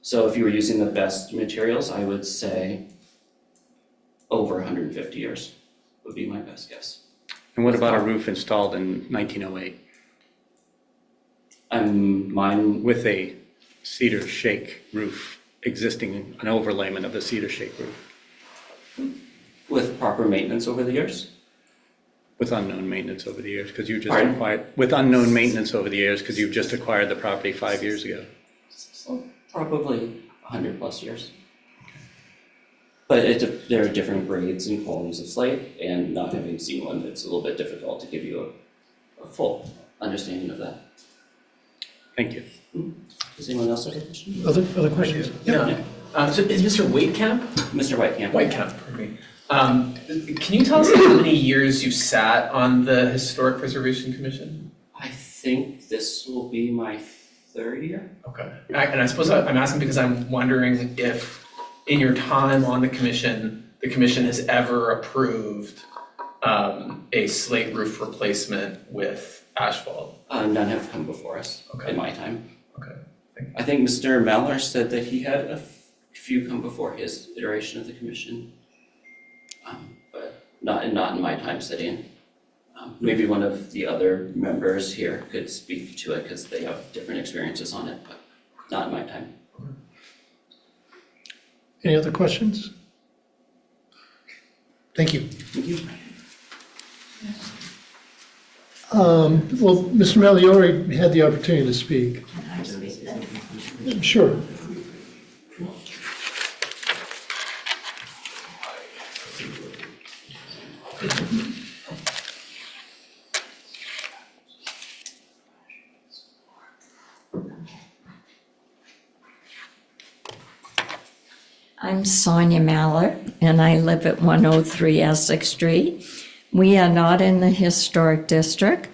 So if you were using the best materials, I would say over 150 years would be my best guess. And what about a roof installed in 1908 Mine, with a cedar shake roof existing, an overlayment of the cedar shake roof with proper maintenance over the years? with unknown maintenance over the years because you just Pardon? acquired, with unknown maintenance over the years because you've just acquired the property 5 years ago. So probably 100 plus years. But there are different grades and qualities of slate, and not having seen one, it's a little bit difficult to give you a full understanding of that. Thank you. Does anyone else have a question? Other questions? Yeah. So is Mr. Waitkamp? Mr. Whitecamp? Whitecamp, pardon me. Can you tell us how many years you've sat on the Historic Preservation Commission? I think this will be my third year. Okay. And I suppose I'm asking because I'm wondering if in your time on the commission has ever approved a slate roof replacement with asphalt. None have come before us Okay. in my time. Okay. I think Mr. Mellor said that he had a few come before his iteration of the commission. But not in my time sitting. Maybe one of the other members here could speak to it because they have different experiences on it, but not in my time. Any other questions? Thank you. Thank you. Well, Mr. Malley, you already had the opportunity to speak. Sure. I'm Sonia Mallard, and I live at 103 Essex Street. We are not in the historic district.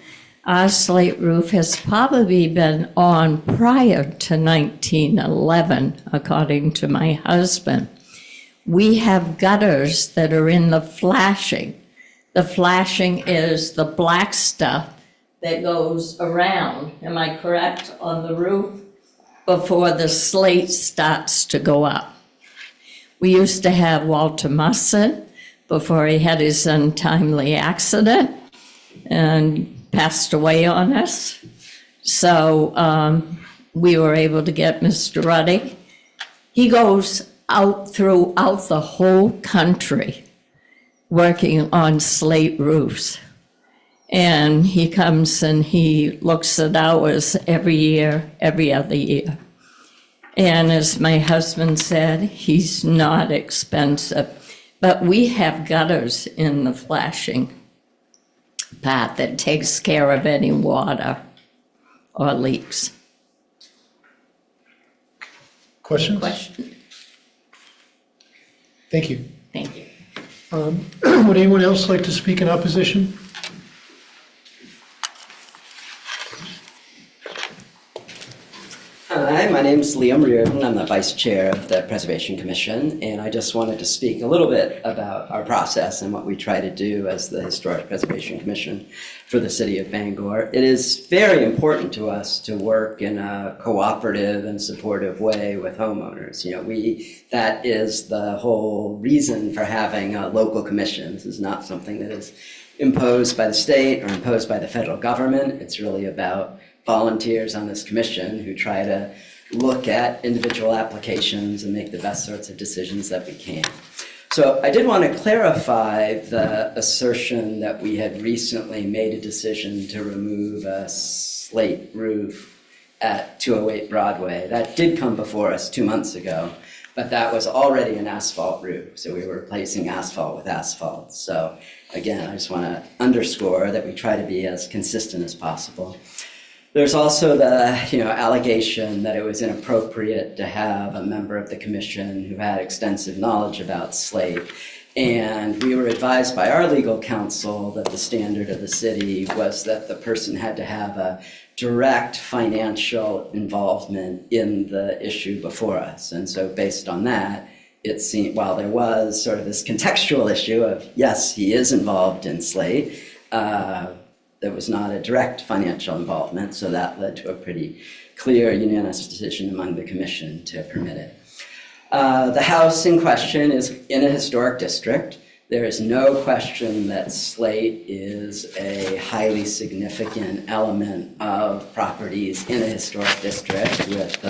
Our slate roof has probably been on prior to 1911, according to my husband. We have gutters that are in the flashing. The flashing is the black stuff that goes around, am I correct, on the roof before the slate starts to go up. We used to have Walter Musson before he had his untimely accident and passed away on us. So we were able to get Mr. Ruddick. He goes out throughout the whole country working on slate roofs. And he comes and he looks at ours every year, every other year. And as my husband said, he's not expensive. But we have gutters in the flashing part that takes care of any water or leaks. Questions? Question? Thank you. Thank you. Would anyone else like to speak in opposition? Hi, my name is Liam Reardon. I'm the Vice Chair of the Preservation Commission, and I just wanted to speak a little bit about our process and what we try to do as the Historic Preservation Commission for the City of Bangor. It is very important to us to work in a cooperative and supportive way with homeowners. You know, that is the whole reason for having a local commission. This is not something that is imposed by the state or imposed by the federal government. It's really about volunteers on this commission who try to look at individual applications and make the best sorts of decisions that we can. So I did want to clarify the assertion that we had recently made a decision to remove a slate roof at 208 Broadway. That did come before us 2 months ago, but that was already an asphalt roof. So we were replacing asphalt with asphalt. So again, I just want to underscore that we try to be as consistent as possible. There's also the allegation that it was inappropriate to have a member of the commission who had extensive knowledge about slate. And we were advised by our legal counsel that the standard of the city was that the person had to have a direct financial involvement in the issue before us. And so based on that, it seemed, while there was sort of this contextual issue of, yes, he is involved in slate, there was not a direct financial involvement, so that led to a pretty clear unanimous decision among the commission to permit it. The house in question is in a historic district. There is no question that slate is a highly significant element of properties in a historic district with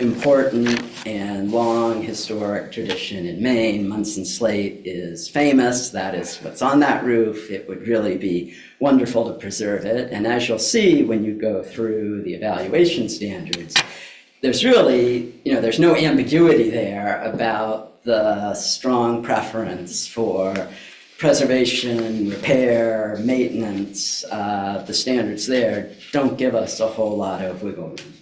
important and long historic tradition in Maine. Munson slate is famous. That is what's on that roof. It would really be wonderful to preserve it. And as you'll see when you go through the evaluation standards, there's really, there's no ambiguity there about the strong preference for preservation, repair, maintenance. The standards there don't give us a whole lot of wiggle room.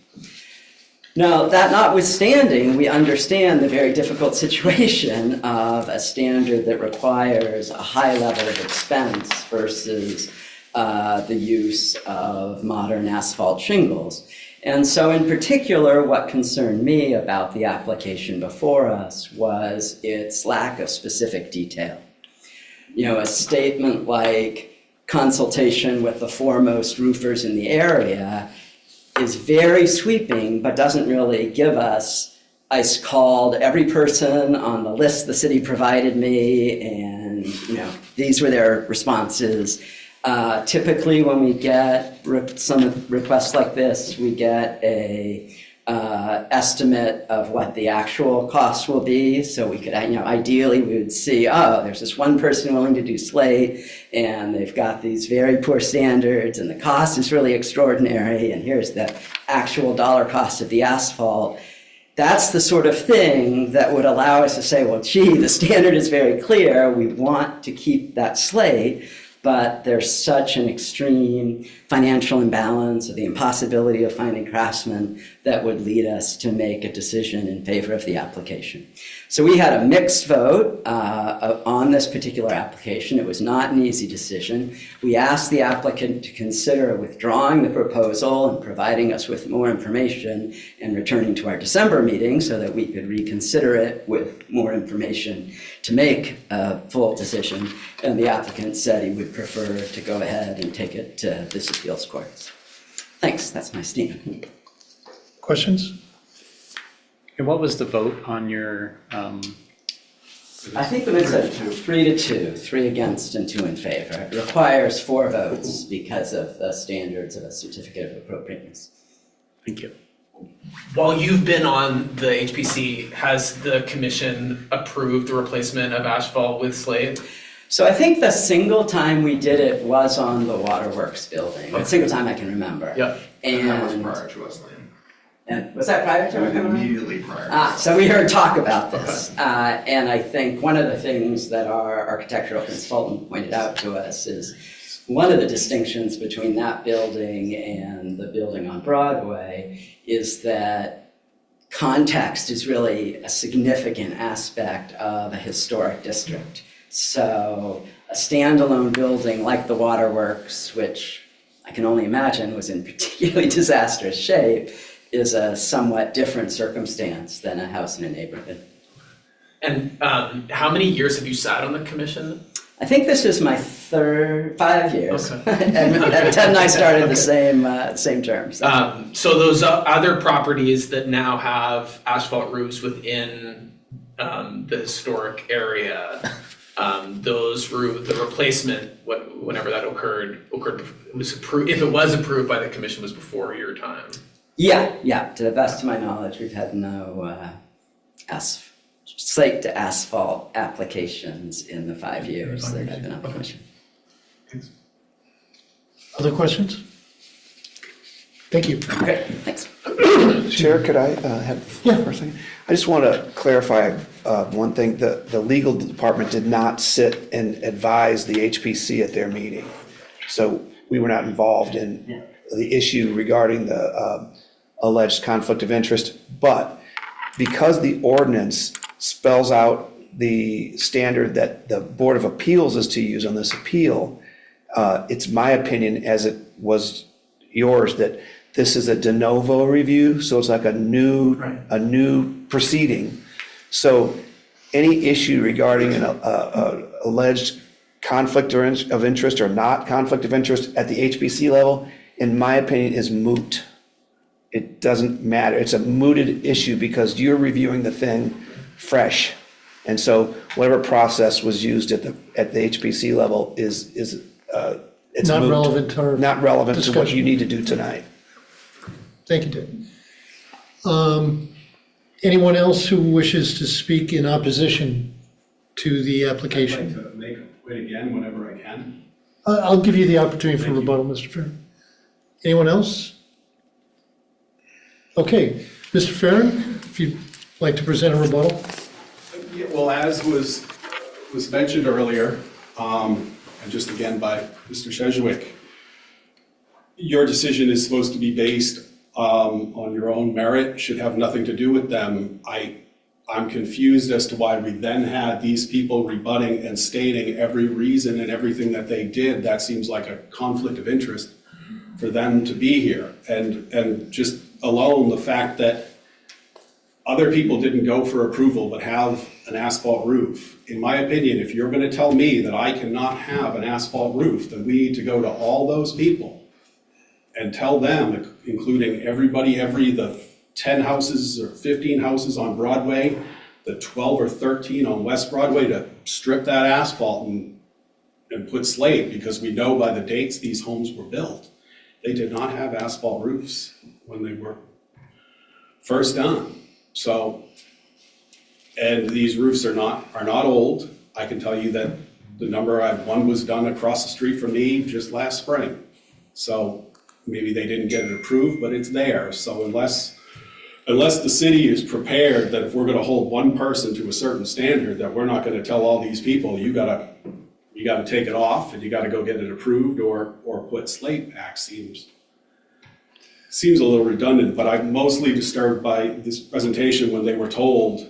Now, that notwithstanding, we understand the very difficult situation of a standard that requires a high level of expense versus the use of modern asphalt shingles. And so in particular, what concerned me about the application before us was its lack of specific detail. A statement like consultation with the foremost roofers in the area is very sweeping, but doesn't really give us, I called every person on the list the city provided me, and these were their responses. Typically, when we get some requests like this, we get a estimate of what the actual cost will be. So we could, ideally, we would see, there's this one person willing to do slate, and they've got these very poor standards, and the cost is really extraordinary, and here's the actual dollar cost of the asphalt. That's the sort of thing that would allow us to say, well, gee, the standard is very clear. We want to keep that slate. But there's such an extreme financial imbalance or the impossibility of finding craftsmen that would lead us to make a decision in favor of the application. So we had a mixed vote on this particular application. It was not an easy decision. We asked the applicant to consider withdrawing the proposal and providing us with more information and returning to our December meeting so that we could reconsider it with more information to make a full decision. And the applicant said he would prefer to go ahead and take it to this appeals court. Thanks, that's my statement. Questions? And what was the vote on your, I think it was 3-2, 3 against and 2 in favor. It requires 4 votes because of the standards of a certificate of appropriateness. thank you. While you've been on the HPC, has the commission approved the replacement of asphalt with slate? So I think the single time we did it was on the Waterworks building, the single time I can remember. Yep. And That was prior to us, Lane. And was that prior to It our was coming on? immediately prior. So we heard talk about this. And I think one of the things that our architectural consultant pointed out to us is one of the distinctions between that building and the building on Broadway is that context is really a significant aspect of a historic district. So a standalone building like the Waterworks, which I can only imagine was in particularly disastrous shape, is a somewhat different circumstance than a house in a neighborhood. And how many years have you sat on the commission? I think this is my 5 years. Okay. And Ted and I started the same term. So those other properties that now have asphalt roofs within the historic area, the replacement, whenever that occurred was approved. If it was approved by the commission, was before your time. Yeah. To the best of my knowledge, we've had no slate to asphalt applications in the 5 years that I've been on the commission. Other questions? Thank you. Okay, thanks. Chair, could I have for a second? I just want to clarify one thing. The legal department did not sit and advise the HPC at their meeting. So we were not involved in the issue regarding the alleged conflict of interest. But because the ordinance spells out the standard that the Board of Appeals is to use on this appeal, it's my opinion, as it was yours, that this is a de novo review, so it's like a new proceeding. So any issue regarding an alleged conflict of interest or not conflict of interest at the HPC level, in my opinion, is moot. It doesn't matter. It's a mooted issue because you're reviewing the thing fresh. And so whatever process was used at the HPC level is it's Not moot. relevant to our Not relevant to what discussion. you need to do tonight. Thank you, Dave. Anyone else who wishes to speak in opposition to the I'd application? like to make a point again whenever I can. I'll give you the opportunity for Thank you. rebuttal, Mr. Farren. Anyone else? Okay, Mr. Farren, if you'd like to present a rebuttal. Yeah, well, as was mentioned earlier, and just again by Mr. Sedgwick, your decision is supposed to be based on your own merit, should have nothing to do with them. I'm confused as to why we then had these people rebutting and stating every reason and everything that they did. That seems like a conflict of interest for them to be here. And just alone, the fact that other people didn't go for approval but have an asphalt roof. In my opinion, if you're gonna tell me that I cannot have an asphalt roof, then we need to go to all those people and tell them, including everybody, the 10 houses or 15 houses on Broadway, the 12 or 13 on West Broadway, to strip that asphalt and put slate, because we know by the dates these homes were built, they did not have asphalt roofs when they were first done. So, and these roofs are not old. I can tell you that one was done across the street from me just last spring. So maybe they didn't get it approved, but it's there. So unless the city is prepared that if we're gonna hold one person to a certain standard, that we're not gonna tell all these people, you gotta take it off and you gotta go get it approved or put slate back, seems a little redundant. But I'm mostly disturbed by this presentation when they were told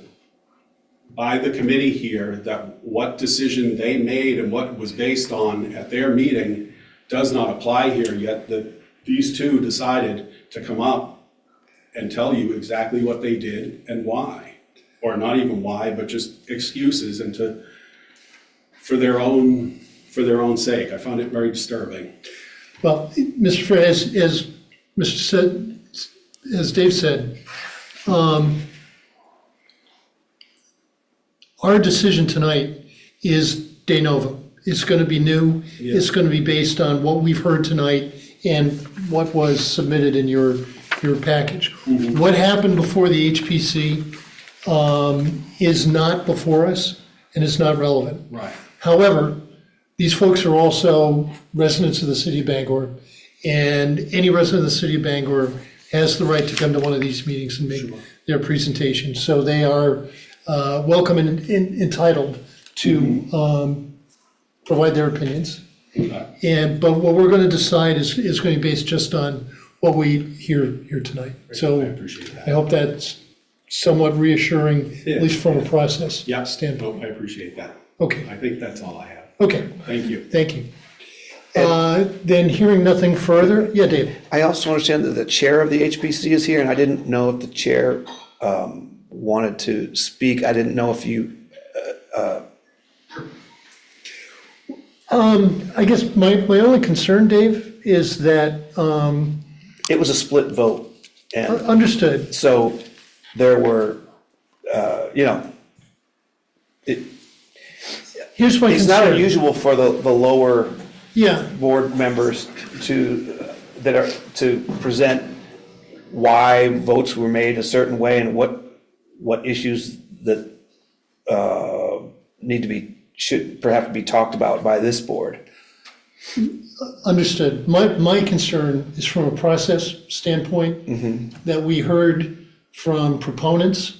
by the committee here that what decision they made and what was based on at their meeting does not apply here, yet that these two decided to come up and tell you exactly what they did and why. Or not even why, but just excuses and for their own sake. I found it very disturbing. Well, Mr. Farren, as Dave said, our decision tonight is de novo. It's going to be new. It's going to be based on what we've heard tonight and what was submitted in your package. Mm-hmm. What happened before the HPC is not before us and is not relevant. Right. However, these folks are also residents of the city of Bangor, and any resident of the city of Bangor has the right to come to one of these meetings and make their presentation. So they are welcome and entitled to provide their opinions. But what we're going to decide is going to be based just on what we hear here tonight. So I appreciate that. I hope that's somewhat reassuring, at least from a process Yeah, standpoint. no, I appreciate that. Okay, I think that's all I have. okay, Thank you. thank you. Then hearing nothing further, yeah, Dave. I also understand that the chair of the HPC is here, and I didn't know if the chair wanted to speak. I didn't know if you, I guess my only concern, Dave, is that, it was a split vote. And understood, so there were, here's my concern. it's not unusual for the lower Yeah, board members to present why votes were made a certain way and what issues that should perhaps be talked about by this board. understood. My concern is from a process standpoint, that we heard from proponents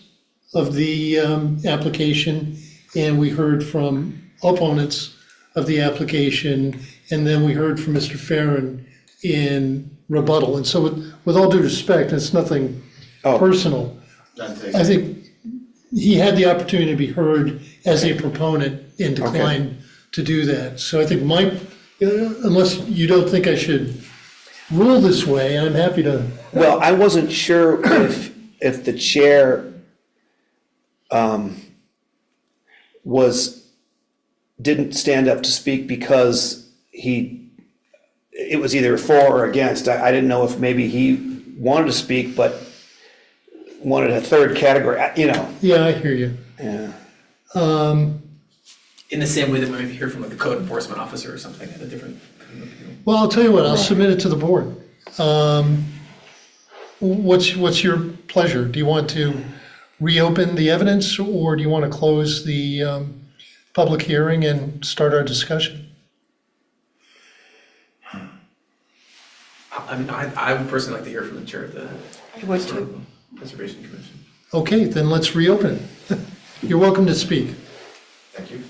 of the application, and we heard from opponents of the application, and then we heard from Mr. Farren in rebuttal. And so with all due respect, it's nothing personal. I think he had the opportunity to be heard as a proponent and declined to do that. So I think unless you don't think I should rule this way, I'm happy to. Well, I wasn't sure if the chair was didn't stand up to speak because it was either for or against. I didn't know if maybe he wanted to speak, but wanted a third category, Yeah, I hear you. Yeah. In the same way that we might hear from like a code enforcement officer or something at a different. Well, I'll tell you what, I'll submit it to the board. What's your pleasure? Do you want to reopen the evidence, or do you want to close the public hearing and start our discussion? I mean, I would personally like to hear from the chair of the would too. Preservation Commission. Okay, then let's reopen it. You're welcome to speak. Thank you.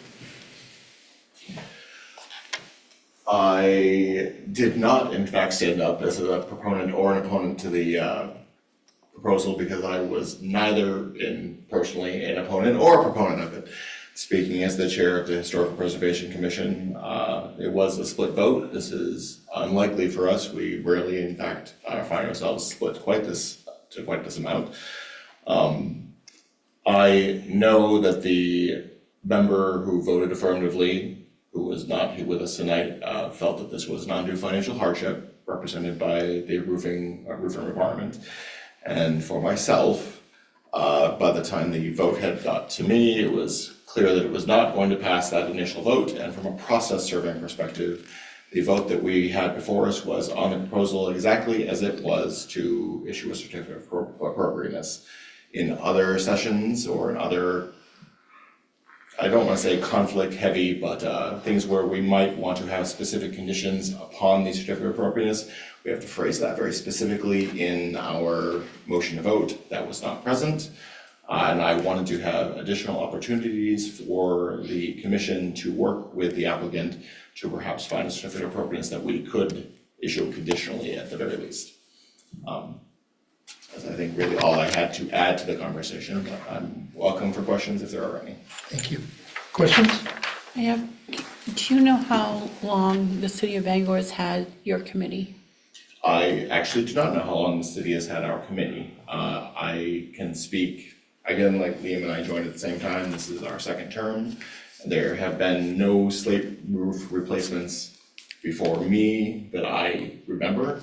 I did not, in fact, stand up as a proponent or an opponent to the proposal because I was neither personally an opponent or a proponent of it. Speaking as the chair of the Historical Preservation Commission, it was a split vote. This is unlikely for us. We rarely, in fact, find ourselves split to quite this amount. I know that the member who voted affirmatively, who was not here with us tonight, felt that this was an undue financial hardship represented by the roofing requirement. And for myself, by the time the vote had got to me, it was clear that it was not going to pass that initial vote. And from a process serving perspective, the vote that we had before us was on the proposal exactly as it was to issue a certificate of appropriateness. In other sessions or in other, I don't want to say conflict heavy, but things where we might want to have specific conditions upon the certificate of appropriateness, we have to phrase that very specifically in our motion to vote. That was not present. And I wanted to have additional opportunities for the commission to work with the applicant to perhaps find a certificate of appropriateness that we could issue conditionally at the very least. That's, I think, really all I had to add to the conversation, but I'm welcome for questions if there are any. Thank you. Questions? Do you know how long the city of Bangor has had your committee? I actually do not know how long the city has had our committee. I can speak, again, like Liam and I joined at the same time. This is our second term. There have been no slate roof replacements before me that I remember.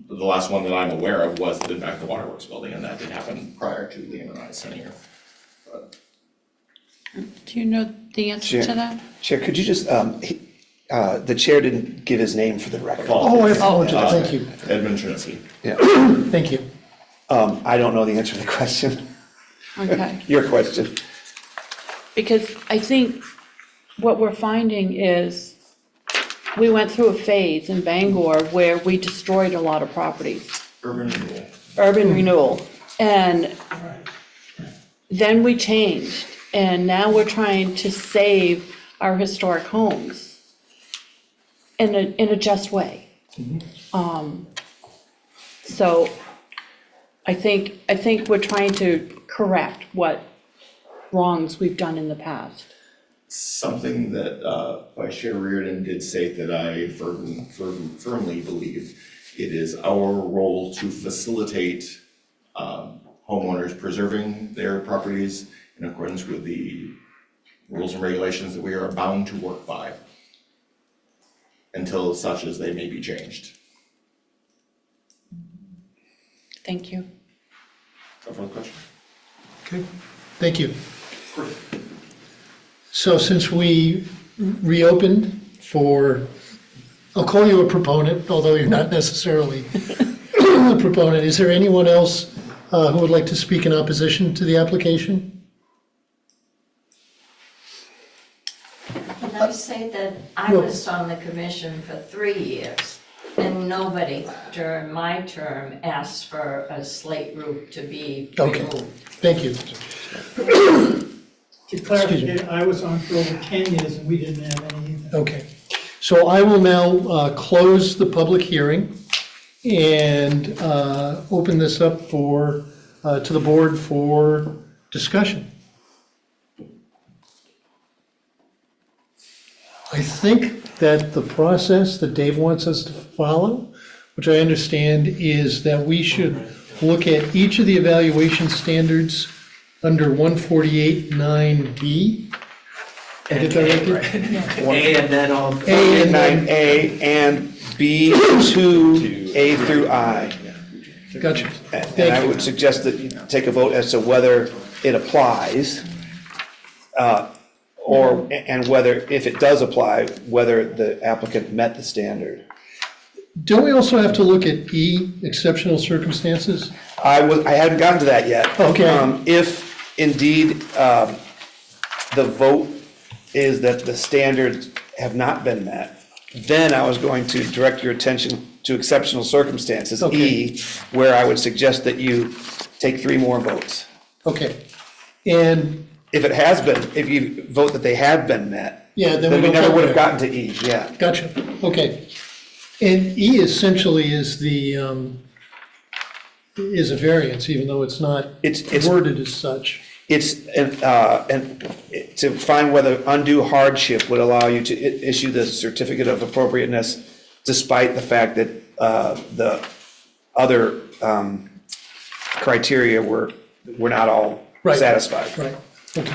The last one that I'm aware of was in fact the Waterworks building, and that did happen prior to Liam and I's tenure. But Do you know the answer to that? Chair, could you just, the chair didn't give his name for the record. Oh, I apologize. Thank you. Edmund Trinsky. Yeah. Thank you. I don't know the answer to the question. Okay. Your question. Because I think what we're finding is we went through a phase in Bangor where we destroyed a lot of properties. Urban renewal. And then we changed, and now we're trying to save our historic homes in a just way. So I think we're trying to correct what wrongs we've done in the past. Something that Vice Chair Reardon did say that I firmly believe, it is our role to facilitate homeowners preserving their properties in accordance with the rules and regulations that we are bound to work by until such as they may be changed. Thank you. No further question? Okay, thank you. So since we reopened I'll call you a proponent, although you're not necessarily a proponent. Is there anyone else who would like to speak in opposition to the application? Can I say that I was on the commission for 3 years, and nobody during my term asked for a slate roof to be removed. Okay, thank you. To clarify, I was on for over 10 years and we didn't have any either. Okay, so I will now close the public hearing and open this up to the board for discussion. I think that the process that Dave wants us to follow, which I understand, is that we should look at each of the evaluation standards under 148.9B I get that right? Right. A and then all. A and then- 9A and B2, A through I. Gotcha. And Thank I you. would suggest that you take a vote as to whether it applies, and whether, if it does apply, whether the applicant met the standard. Don't we also have to look at E, exceptional circumstances? I hadn't gotten to that yet. Okay. If indeed, the vote is that the standards have not been met, then I was going to direct your attention to exceptional circumstances, Okay. E, where I would suggest that you take 3 more votes. Okay. And, If it has been, if you vote that they have been met, yeah, then then we we don't never come would have there. gotten to E, yeah. Gotcha, okay. And E essentially is is a variance, even though it's not It's worded as such. to find whether undue hardship would allow you to issue the certificate of appropriateness despite the fact that the other criteria were not all Right. satisfied. Right, okay.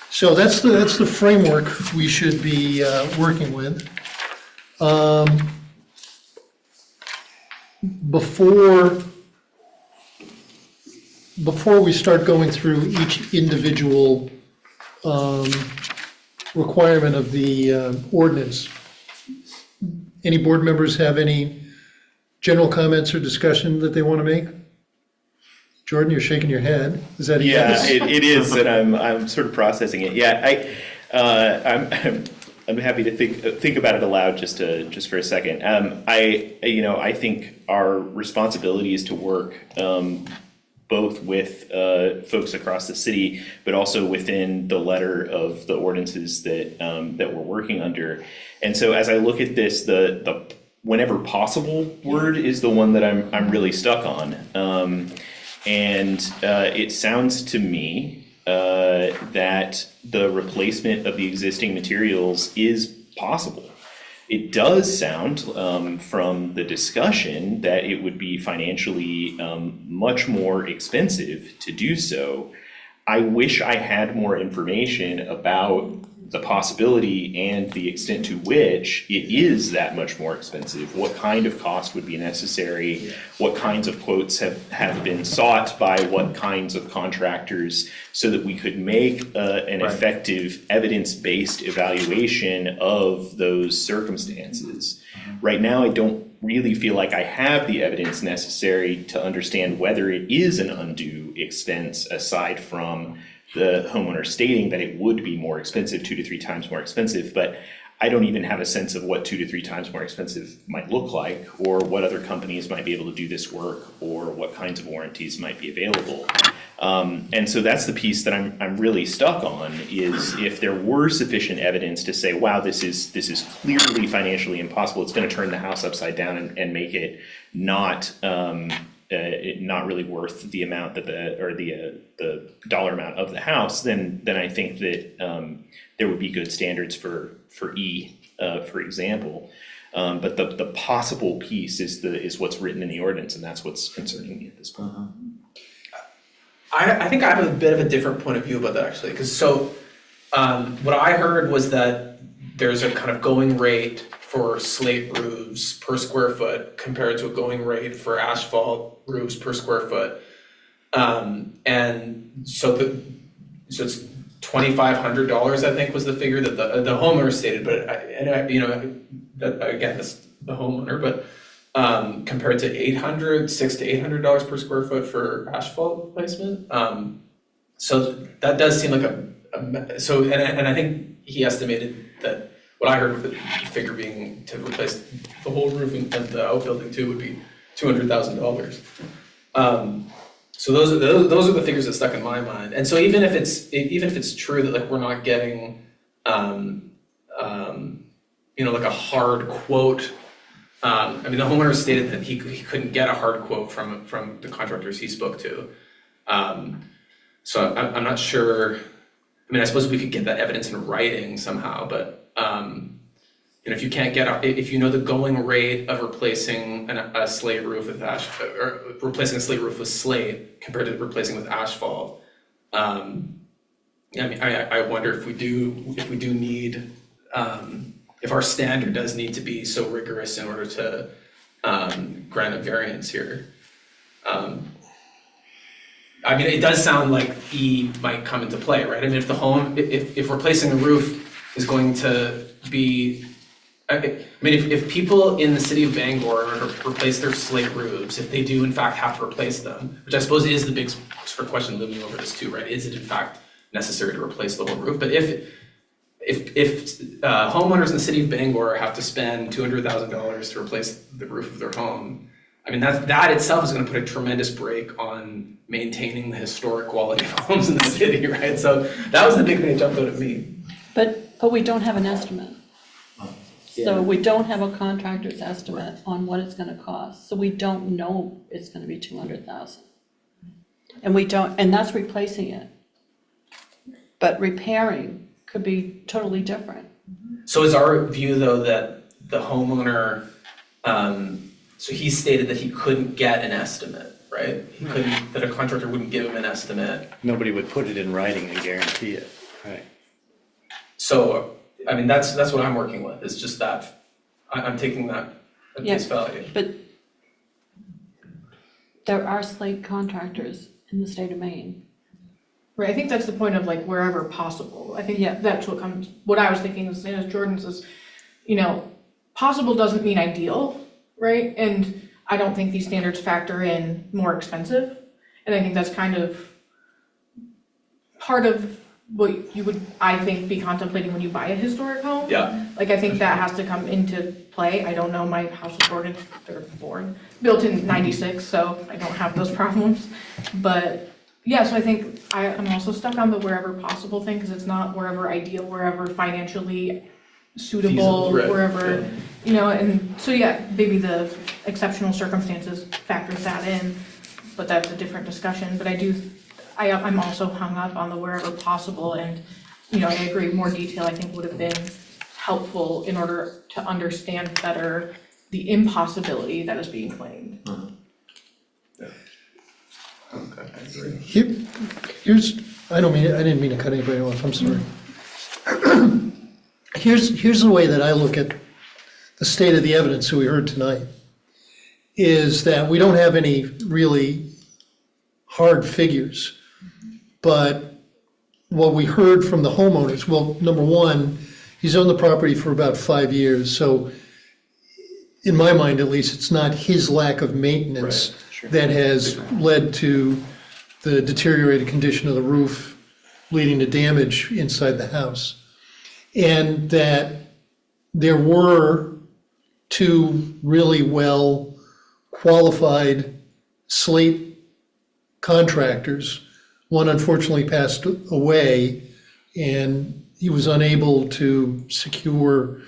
So that's the framework we should be working with. Before we start going through each individual requirement of the ordinance, any board members have any general comments or discussion that they want to make? Jordan, you're shaking your head. Is that a yes? Yeah, it is, and I'm sort of processing it. Yeah, I'm happy to think about it aloud just for a second. I think our responsibility is to work both with folks across the city, but also within the letter of the ordinances that we're working under. And so as I look at this, the whenever possible word is the one that I'm really stuck on. And it sounds to me that the replacement of the existing materials is possible. It does sound from the discussion that it would be financially much more expensive to do so. I wish I had more information about the possibility and the extent to which it is that much more expensive. What kind of cost would be necessary? What kinds of quotes have been sought by what kinds of contractors so that we could make an effective evidence-based evaluation of those circumstances. Right now, I don't really feel like I have the evidence necessary to understand whether it is an undue expense aside from the homeowner stating that it would be more expensive, 2 to 3 times more expensive, but I don't even have a sense of what 2 to 3 times more expensive might look like, or what other companies might be able to do this work, or what kinds of warranties might be available. And so that's the piece that I'm really stuck on, is if there were sufficient evidence to say, wow, this is clearly financially impossible, it's gonna turn the house upside down and make it not really worth the amount that the dollar amount of the house, then I think that there would be good standards for E, for example. But the possible piece is what's written in the ordinance, and that's what's concerning me at this point. I think I have a bit of a different point of view about that, actually, because what I heard was that there's a kind of going rate for slate roofs per square foot compared to a going rate for asphalt roofs per square foot. And so it's $2,500, I think, was the figure that the homeowner stated, but again, that's the homeowner, but compared to $600 to $800 per square foot for asphalt replacement. So that does seem like and I think he estimated that, what I heard, the figure being to replace the whole roof and the outbuilding too would be $200,000. So those are the figures that stuck in my mind. And so even if it's true that, like, we're not getting like a hard quote. I mean, the homeowner stated that he couldn't get a hard quote from the contractors he spoke to. So I'm not sure. I mean, I suppose we could get that evidence in writing somehow, but if you can't if you know the going rate of replacing a slate roof with replacing a slate roof with slate compared to replacing with asphalt, I mean, I wonder if we do need, if our standard does need to be so rigorous in order to grant a variance here. I mean, it does sound like E might come into play, right? I mean, if replacing a roof is going to be, I mean, if people in the city of Bangor replace their slate roofs, if they do in fact have to replace them, which I suppose is the big sort of question looming over this too, right? Is it in fact necessary to replace the whole roof? But if homeowners in the city of Bangor have to spend $200,000 to replace the roof of their home, I mean, that itself is going to put a tremendous brake on maintaining the historic quality of homes in the city, right? So that was the big thing that jumped out at me. But we don't have an estimate. So we don't have a contractor's estimate on what it's gonna cost, so we don't know it's gonna be 200,000. And that's replacing it. But repairing could be totally different. So is our view though that the homeowner, so he stated that he couldn't get an estimate, right? He couldn't, that a contractor wouldn't give him an estimate. Nobody would put it in writing and guarantee it, right? So, I mean, that's what I'm working with, is just that, I'm taking that at face value. But there are slate contractors in the state of Maine. Right, I think that's the point of like wherever possible. I think that's what I was thinking, the same as Jordan's is, possible doesn't mean ideal, right? And I don't think these standards factor in more expensive. And I think that's kind of part of what you would, I think, be contemplating when you buy a historic home. Yeah. Like, I think that has to come into play. I don't know, my house was built in 96, so I don't have those problems. But yeah, so I think I'm also stuck on the wherever possible thing, because it's not wherever ideal, wherever financially suitable, Feasible, right, wherever, and so yeah, maybe the exceptional circumstances factors that in, but that's a different discussion. But I'm also hung up on the wherever possible, and, I agree, more detail I think would have been helpful in order to understand better the impossibility that is being claimed. Okay, I agree. I didn't mean to cut anybody off, I'm sorry. Here's the way that I look at the state of the evidence that we heard tonight, is that we don't have any really hard figures. But what we heard from the homeowners, well, number one, he's owned the property for about 5 years, so in my mind at least, it's not his lack of maintenance that has led to the deteriorated condition of the roof, leading to damage inside the house. And that there were two really well qualified slate contractors. One unfortunately passed away, and he was unable to secure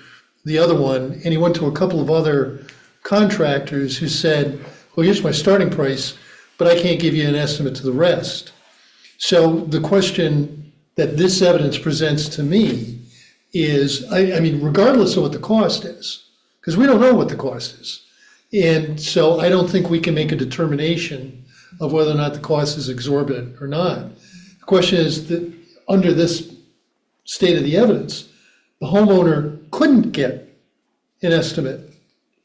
the other one. And he went to a couple of other contractors who said, well, here's my starting price, but I can't give you an estimate to the rest. So the question that this evidence presents to me is, I mean, regardless of what the cost is, because we don't know what the cost is. And so I don't think we can make a determination of whether or not the cost is exorbitant or not. The question is that under this state of the evidence, the homeowner couldn't get an estimate,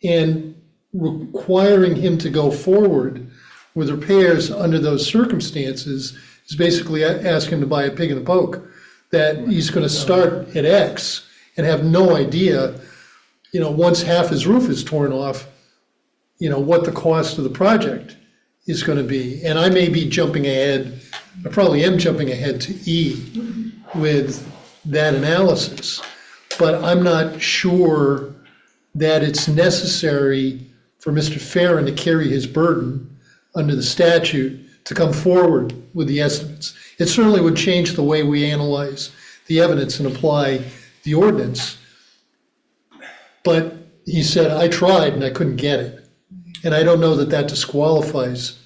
and requiring him to go forward with repairs under those circumstances is basically asking him to buy a pig in the poke, that he's going to start at X and have no idea, once half his roof is torn off, what the cost of the project is going to be. And I may be jumping ahead, I probably am jumping ahead to E with that analysis, but I'm not sure that it's necessary for Mr. Farren to carry his burden under the statute to come forward with the estimates. It certainly would change the way we analyze the evidence and apply the ordinance. But he said, I tried and I couldn't get it. And I don't know that that disqualifies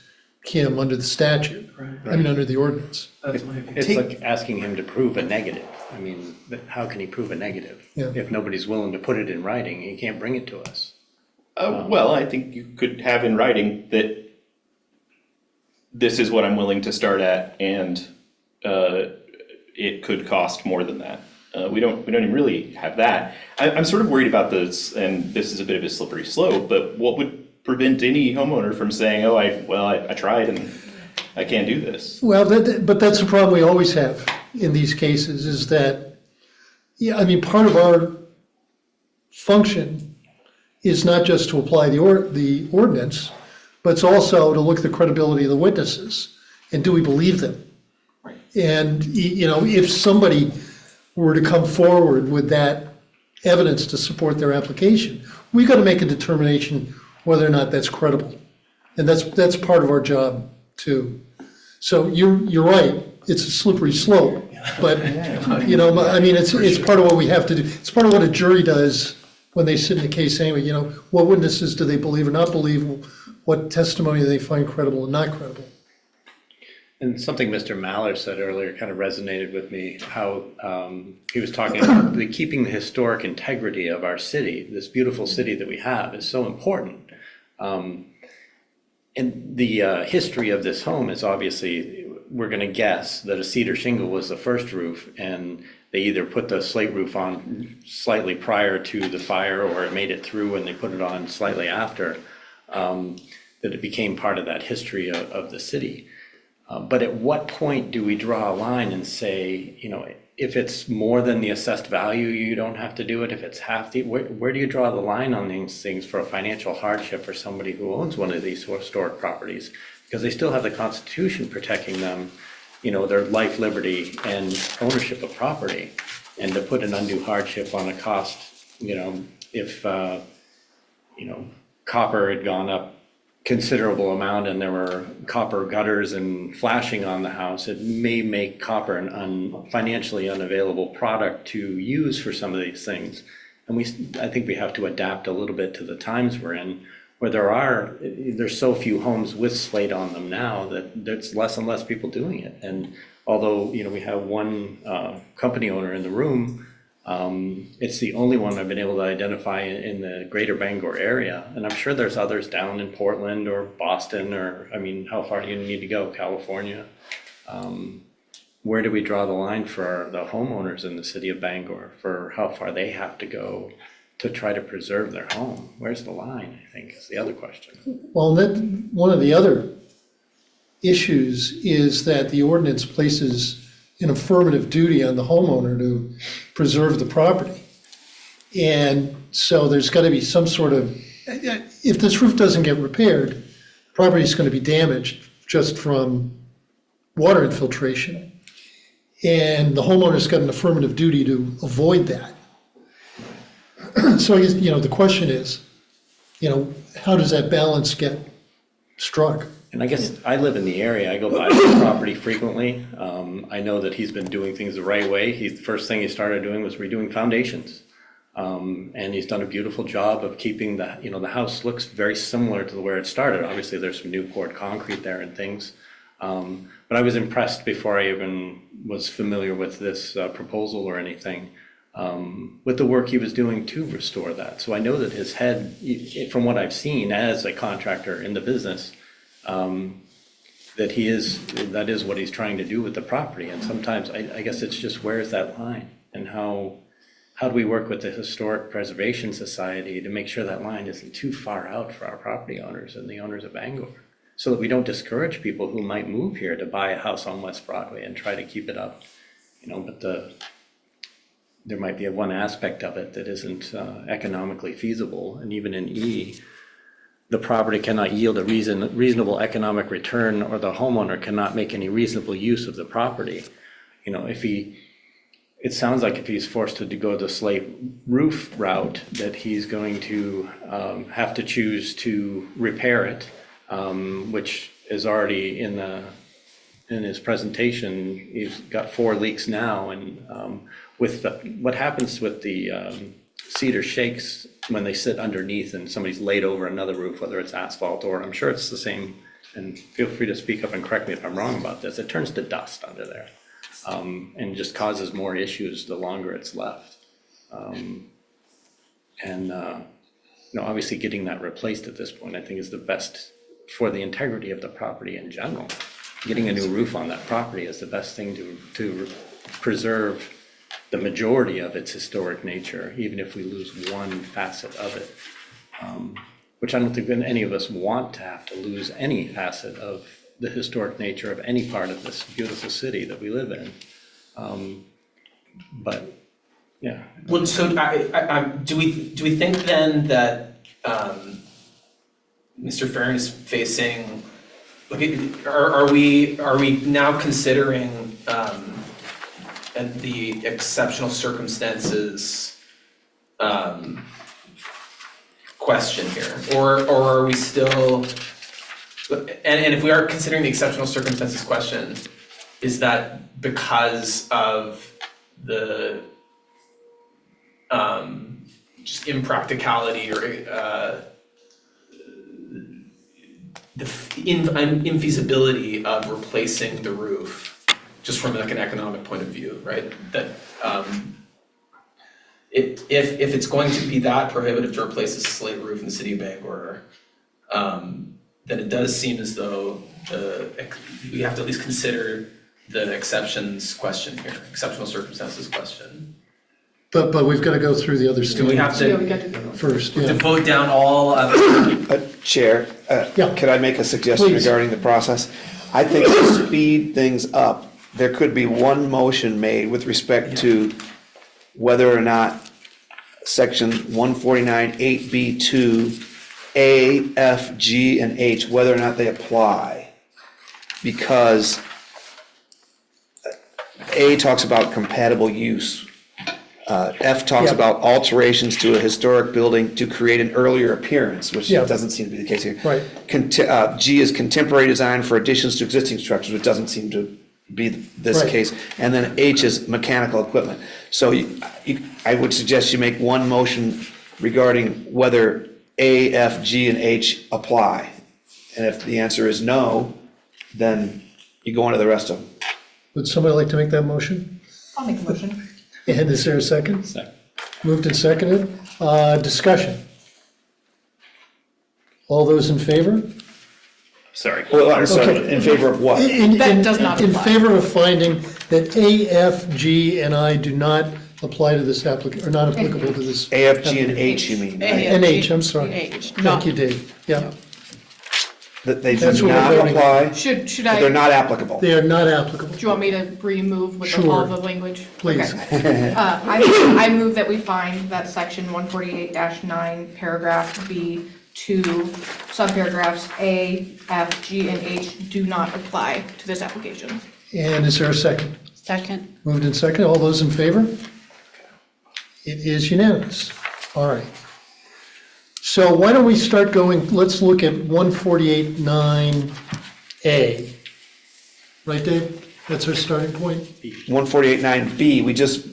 him under the statute, I mean, under the ordinance. That's my opinion. It's like asking him to prove a negative. I mean, how can he prove a negative? Yeah. If nobody's willing to put it in writing, he can't bring it to us. Well, I think you could have in writing that this is what I'm willing to start at, and it could cost more than that. We don't even really have that. I'm sort of worried about this, and this is a bit of a slippery slope, but what would prevent any homeowner from saying, oh, I tried and I can't do this? Well, but that's the problem we always have in these cases, is that, yeah, I mean, part of our function is not just to apply the ordinance, but it's also to look at the credibility of the witnesses, and do we believe them? And, you know, if somebody were to come forward with that evidence to support their application, we've got to make a determination whether or not that's credible. And that's part of our job too. So you're right, it's a slippery slope, but, you know, I mean, it's part of what we have to do. It's part of what a jury does when they sit in a case anyway, you know, what witnesses do they believe or not believe? What testimony do they find credible and not credible? And something Mr. Mallard said earlier kind of resonated with me, how he was talking about keeping the historic integrity of our city, this beautiful city that we have, is so important. And the history of this home is obviously, we're going to guess that a cedar shingle was the first roof, and they either put the slate roof on slightly prior to the fire, or it made it through and they put it on slightly after, that it became part of that history of the city. But at what point do we draw a line and say, you know, if it's more than the assessed value, you don't have to do it? If it's half the, where do you draw the line on these things for a financial hardship for somebody who owns one of these historic properties? Because they still have the Constitution protecting them, you know, their life, liberty, and ownership of property. And to put an undue hardship on a cost, you know, if, you know, copper had gone up considerable amount and there were copper gutters and flashing on the house, it may make copper an financially unavailable product to use for some of these things. And I think we have to adapt a little bit to the times we're in, where there's so few homes with slate on them now that there's less and less people doing it. And although, you know, we have one company owner in the room, it's the only one I've been able to identify in the greater Bangor area. And I'm sure there's others down in Portland or Boston, or, I mean, how far do you need to go? California? Where do we draw the line for the homeowners in the city of Bangor, for how far they have to go to try to preserve their home? Where's the line, I think, is the other question. Well, one of the other issues is that the ordinance places an affirmative duty on the homeowner to preserve the property. And so there's got to be some sort of, if this roof doesn't get repaired, the property is going to be damaged just from water infiltration. And the homeowner's got an affirmative duty to avoid that. So, you know, the question is, you know, how does that balance get struck? And I guess I live in the area, I go by the property frequently. I know that he's been doing things the right way. The first thing he started doing was redoing foundations. And he's done a beautiful job of keeping the house looks very similar to where it started. Obviously, there's some new poured concrete there and things. But I was impressed before I even was familiar with this proposal or anything, with the work he was doing to restore that. So I know that his head, from what I've seen as a contractor in the business, that is what he's trying to do with the property. And sometimes I guess it's just, where is that line? And how do we work with the Historic Preservation Society to make sure that line isn't too far out for our property owners and the owners of Bangor, so that we don't discourage people who might move here to buy a house on West Broadway and try to keep it up, you know, but there might be one aspect of it that isn't economically feasible. And even in E, the property cannot yield a reasonable economic return, or the homeowner cannot make any reasonable use of the property. You know, it sounds like if he's forced to go the slate roof route, that he's going to have to choose to repair it, which is already in his presentation. He's got 4 leaks now, and with what happens with the cedar shakes when they sit underneath and somebody's laid over another roof, whether it's asphalt or, I'm sure it's the same, and feel free to speak up and correct me if I'm wrong about this, it turns to dust under there, and just causes more issues the longer it's left. Obviously getting that replaced at this point, I think, is the best for the integrity of the property in general. Getting a new roof on that property is the best thing to preserve the majority of its historic nature, even if we lose one facet of it. Which I don't think that any of us want to have to lose any facet of the historic nature of any part of this beautiful city that we live in. But, yeah. Well, so do we think then that Mr. Farren is facing, are we now considering the exceptional circumstances question here, or are we still, and if we are considering the exceptional circumstances question, is that because of the just impracticality or the infeasibility of replacing the roof, just from like an economic point of view, right? That if it's going to be that prohibitive to replace a slate roof in the city of Bangor, then it does seem as though we have to at least consider the exceptions question here, exceptional circumstances question. But we've got to go through the other Do we have standards to first, to yeah. vote down all of Chair, Yeah. could I make a suggestion Please. regarding the process? I think to speed things up, there could be one motion made with respect to whether or not section 149(8)(b)(2), A, F, G, and H, whether or not they apply. Because A talks about compatible use. F talks Yeah. about alterations to a historic building to create an earlier appearance, which Yeah. doesn't seem to be the case here. Right. G is contemporary design for additions to existing structures, which doesn't seem to be this Right. case. And then H is mechanical equipment. So I would suggest you make one motion regarding whether A, F, G, and H apply. And if the answer is no, then you go on to the rest of them. Would somebody like to make that motion? I'll make a motion. And is there a second? Second. Moved and seconded. Discussion. All those in favor? Sorry. Well, I'm sorry, Okay. in favor of what? That does not In apply. favor of finding that A, F, G, and I do not apply to this are not applicable to this. A, F, G, and H, you mean, right? And H, I'm sorry. H, Thank not- you, Dave. Yeah, That they That's do what we're not voting on. apply, Should that they're I, not applicable. they are not applicable. do you want me to remove with Sure. all the language? Please. Okay. I move that we find that section 148-9, paragraph B, 2, subparagraphs A, F, G, and H do not apply to this application. And is there a second? Second. Moved and seconded. All those in favor? It is unanimous. All right. So why don't we start going, let's look at 148.9A. Right, Dave? That's our starting point? 148.9B, you just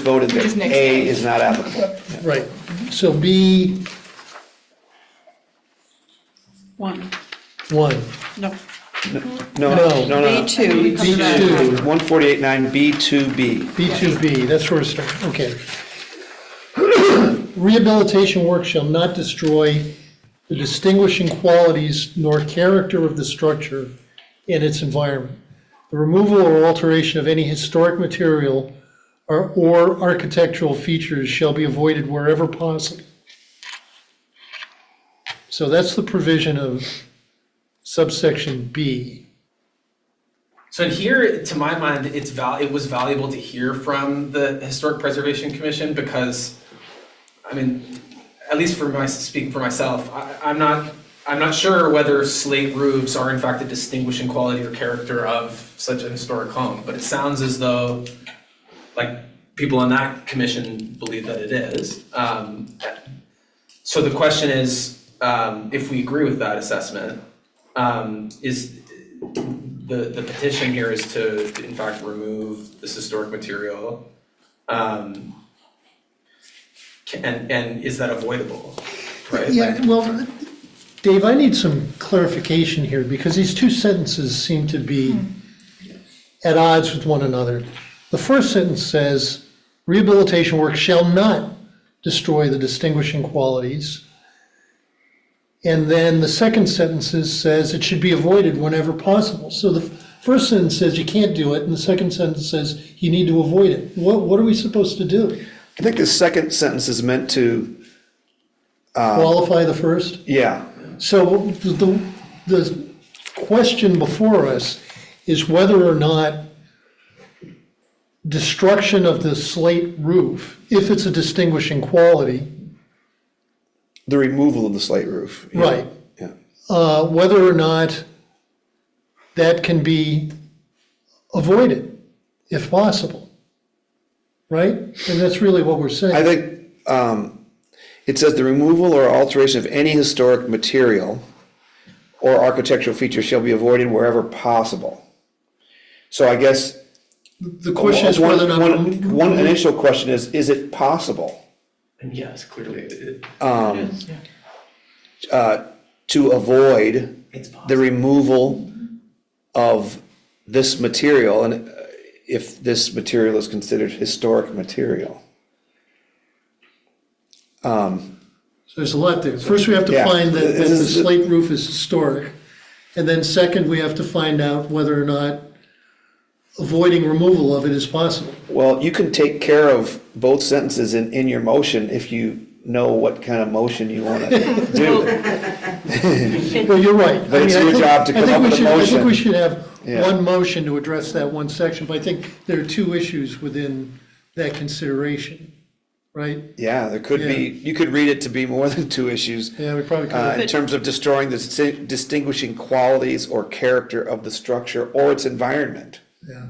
voted We just that nixed A A. is not applicable. Right. So B, 1. 1. No. No, No. B2. B2, 148.9B2B. B2B, that's where we're starting, okay. Rehabilitation work shall not destroy the distinguishing qualities nor character of the structure and its environment. The removal or alteration of any historic material or architectural features shall be avoided wherever possible. So that's the provision of subsection B. So in here, to my mind, it was valuable to hear from the Historic Preservation Commission because, I mean, at least speaking for myself, I'm not sure whether slate roofs are in fact a distinguishing quality or character of such a historic home, but it sounds as though, like, people on that commission believe that it is. So the question is, if we agree with that assessment, is the petition here is to in fact remove this historic material, and is that avoidable, right? Yeah, well, Dave, I need some clarification here because these two sentences seem to be at odds with one another. The first sentence says, rehabilitation work shall not destroy the distinguishing qualities. And then the second sentence says it should be avoided whenever possible. So the first sentence says you can't do it, and the second sentence says you need to avoid it. What are we supposed to do? I think the second sentence is meant to, Qualify the first? yeah, So the question before us is whether or not destruction of the slate roof, if it's a distinguishing quality, the removal of the slate roof. Yeah. right, Yeah. whether or not that can be avoided, if possible, right? And that's really what we're saying. I think it says the removal or alteration of any historic material or architectural feature shall be avoided wherever possible. So I guess The question is whether or not. one initial question is it possible And yes, clearly to avoid it's possible. the removal of this material, and if this material is considered historic material? So there's a lot there. First, we have to Yeah. find that This the is- slate roof is historic. And then second, we have to find out whether or not avoiding removal of it is possible. Well, you can take care of both sentences in your motion if you know what kind of motion you want to do. Well, you're right. But it's I mean, your job to I think come up we with a should- I think motion. we should have Yeah. one motion to address that one section, but I think there are two issues within that consideration, right? Yeah, there could be, you could read it to be more than two issues. Yeah, we probably could. In terms of destroying the distinguishing qualities or character of the structure or its environment. Yeah.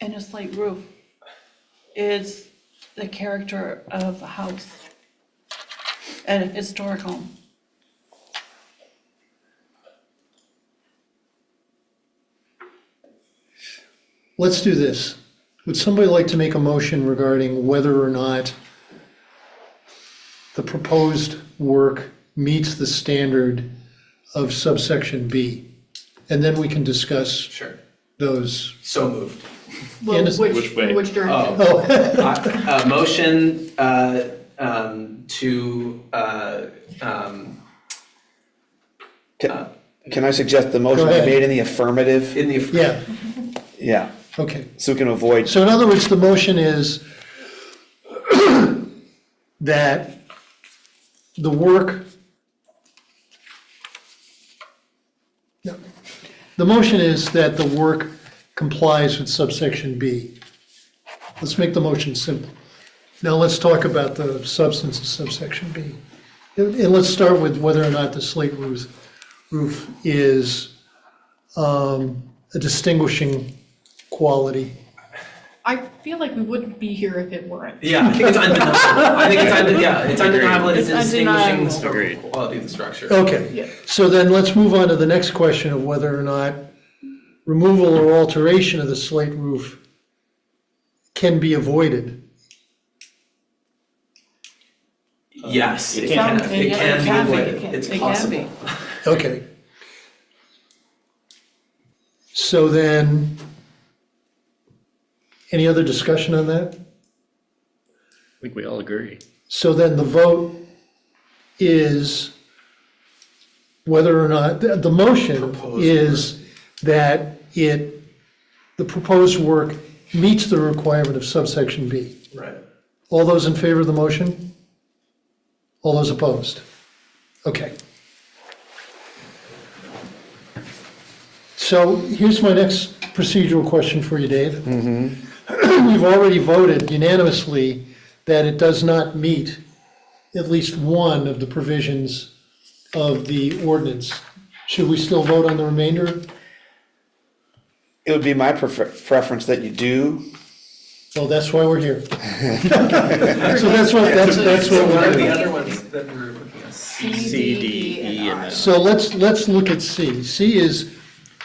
And a slate roof is the character of a house and a historic home. Let's do this. Would somebody like to make a motion regarding whether or not the proposed work meets the standard of subsection B? And then we can discuss Sure. those. So moved. Well, Anderson. which direction? Oh, Motion Can I suggest the motion Go be ahead. made in the affirmative? in the. yeah, Yeah, okay. so we can avoid, So in other words, the motion is that the work, no, the motion is that the work complies with subsection B. Let's make the motion simple. Now let's talk about the substance of subsection B. And let's start with whether or not the slate roof is a distinguishing quality. I feel like we wouldn't be here if it weren't. Yeah, I think it's undeniable. I think it's undeniable. It's a It's distinguishing undeniable. historical quality of the structure. Okay, Yeah. so then let's move on to the next question of whether or not removal or alteration of the slate roof can be avoided. Yes, it Some- can. yeah, It can be it avoided. can- It's it can possible. be. Okay. So then, any other discussion on that? I think we all agree. So then the vote is whether or not, the motion Proposed is that the proposed work meets the requirement of subsection B. Right. All those in favor of the motion? All those opposed? Okay. So here's my next procedural question for you, Dave. We've already voted unanimously that it does not meet at least one of the provisions of the ordinance. Should we still vote on the remainder? it would be my preference that you do. Well, that's why we're here. So that's what What are the we're, other ones that we're looking at? C, D, E, and F. so let's look at C. C is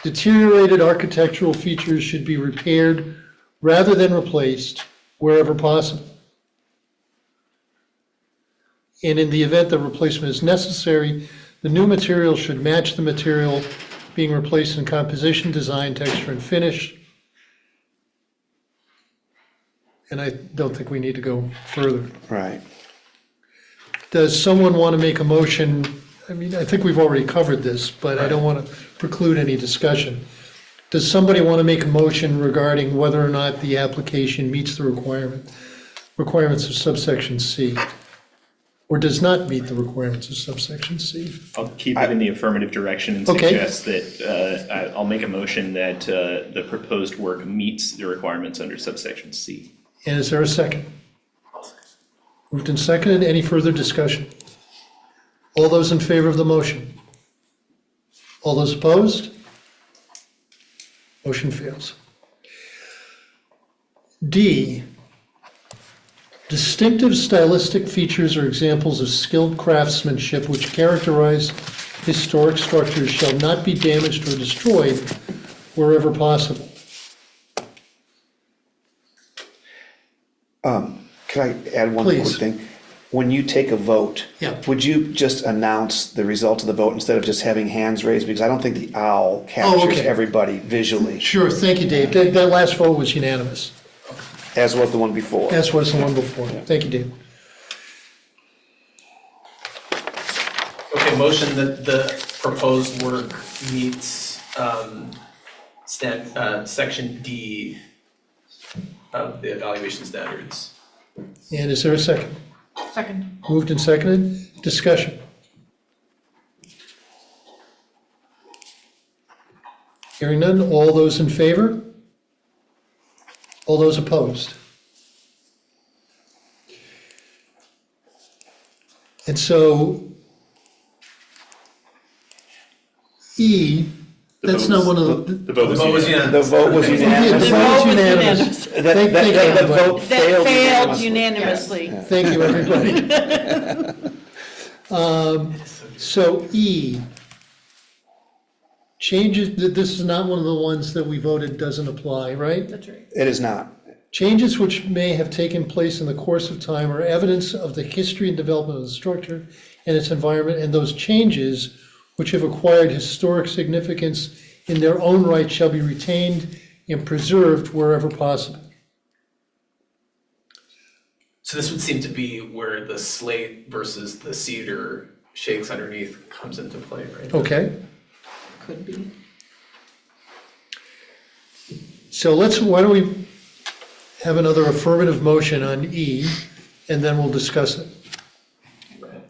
deteriorated architectural features should be repaired rather than replaced wherever possible. And in the event that replacement is necessary, the new material should match the material being replaced in composition, design, texture, and finish. And I don't think we need to go further. Right. Does someone want to make a motion? I mean, I think we've already covered this, but I don't want to preclude any discussion. Does somebody want to make a motion regarding whether or not the application meets the requirements of subsection C? Or does not meet the requirements of subsection C? I'll keep it in the affirmative direction and Okay. suggest that I'll make a motion that the proposed work meets the requirements under subsection C. And is there a second? Moved and seconded. Any further discussion? All those in favor of the motion? All those opposed? Motion fails. D, distinctive stylistic features or examples of skilled craftsmanship which characterize historic structures shall not be damaged or destroyed wherever possible. Could I add one Please. quick thing? When you take a vote, Yeah. would you just announce the result of the vote instead of just having hands raised? Because I don't think the owl captures okay. everybody visually, Sure, thank you, Dave. That last vote was unanimous, as was the one before. as was the one before. Thank you, Dave. Okay, motion that the proposed work meets section D of the evaluation standards. And is there a second? Second. Moved and seconded. Discussion. Hearing none. All those in favor? All those opposed? And so E, that's not one of the. The vote was Vote was unanimous. The vote was The unanimous. vote was unanimous. unanimous. That Thank you, the everybody. vote That failed unanimously. unanimously. Thank you, everybody. So E, changes, this is not one of the ones that we voted doesn't apply, right? That's right. It is not. Changes which may have taken place in the course of time are evidence of the history and development of the structure and its environment, and those changes which have acquired historic significance in their own right shall be retained and preserved wherever possible. So this would seem to be where the slate versus the cedar shakes underneath comes into play, right? Okay, Could be. so why don't we have another affirmative motion on E, and then we'll discuss it. Right.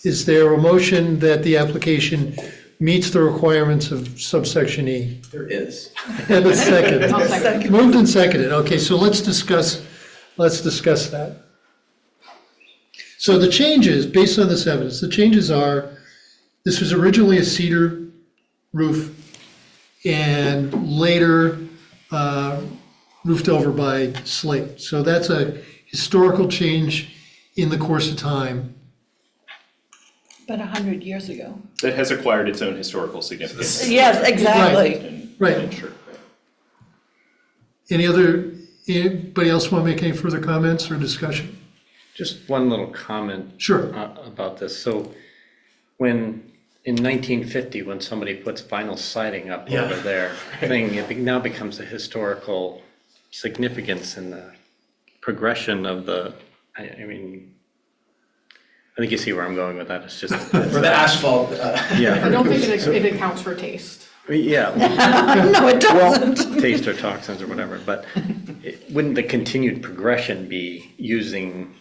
Is there a motion that the application meets the requirements of subsection E? There is. And a second. I'll second. Moved and seconded. Okay, so let's discuss that. So the changes, based on this evidence, the changes are, this was originally a cedar roof and later roofed over by slate. So that's a historical change in the course of time. But 100 years ago. That has acquired its own historical significance. Yes, exactly. And- Right. and sure, right. Anybody else want to make any further comments or discussion? Just one little comment. Sure. About this. So in 1950, when somebody puts vinyl siding up Yeah. over their thing, it now becomes a historical significance in the progression of I mean, I think you see where I'm going with that. It's just. For the asphalt, I Yeah, don't think it accounts for taste. yeah, No, it doesn't. taste or toxins or whatever, but wouldn't the continued progression be using,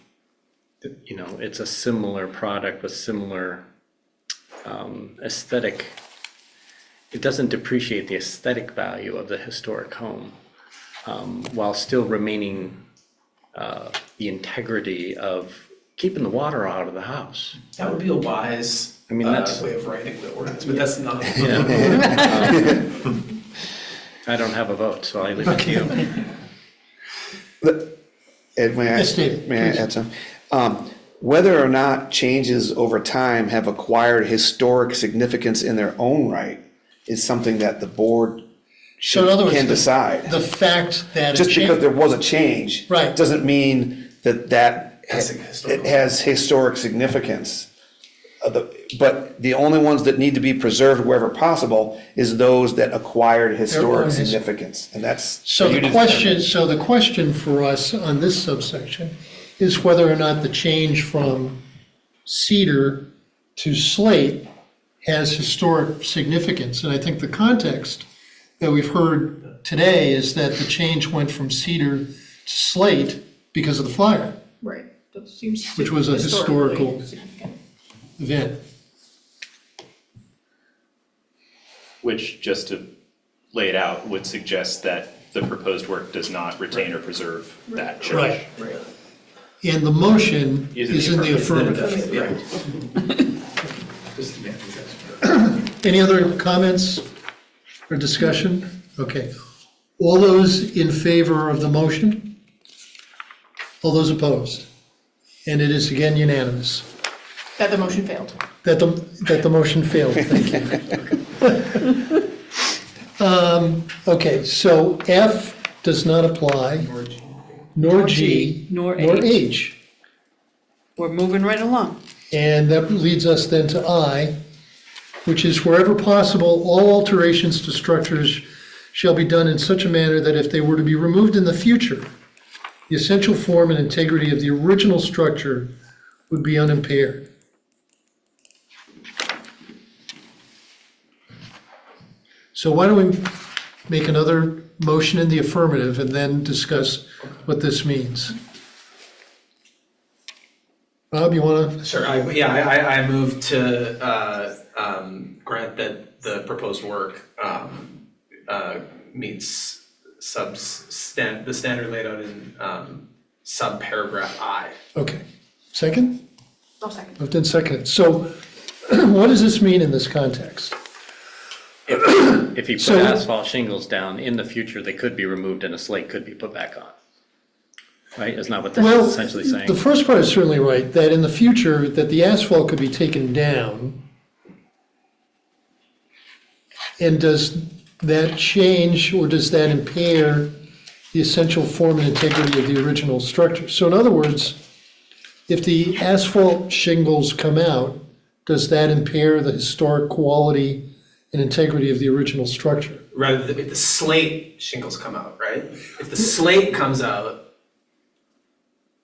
it's a similar product with similar aesthetic. It doesn't depreciate the aesthetic value of the historic home, while still remaining the integrity of keeping the water out of the house. that would be a wise I mean, that's- way of writing the ordinance, but that's not. I don't have a vote, so I leave it to you. Ed, may I, Yes, Dave, may I please. add some? Whether or not changes over time have acquired historic significance in their own right is something that the board So in other words, can decide. The fact that. Just because there was a change. Right. Doesn't mean that Has it historical- has historic significance. But the only ones that need to be preserved wherever possible is those that acquired historic his- significance, and that's. So you the question for us on this subsection is whether or not the change from cedar to slate has historic significance. And I think the context that we've heard today is that the change went from cedar to slate because of the fire Right, that seems. Which was a historical- significant. event. Which, just to lay it out, would suggest that the proposed work does not retain or preserve that change. Right. Right. And the motion is in the affirmative. Right. Just, yeah, exactly. Any other comments or discussion? Okay. All those in favor of the motion? All those opposed? And it is again unanimous. That the motion failed. That the motion failed, thank you. Okay, so F does not apply, nor G, nor nor H. H. We're moving right along. And that leads us then to I, which is wherever possible, all alterations to structures shall be done in such a manner that if they were to be removed in the future, the essential form and integrity of the original structure would be unimpaired. So why don't we make another motion in the affirmative and then discuss what this means? Bob, you wanna? Sure, I move to grant that the proposed work meets the standard laid out in subparagraph I. Okay. Second? I'll second. Moved and seconded. So what does this mean in this context? If you put So- asphalt shingles down, in the future, they could be removed and a slate could be put back on. Right? Isn't that what this Well, is essentially saying? the first part is certainly right, that in the future, that the asphalt could be taken down. And does that change or does that impair the essential form and integrity of the original structure? So in other words, if the asphalt shingles come out, does that impair the historic quality and integrity of the original structure? Rather than if the slate shingles come out, right? If the slate comes out,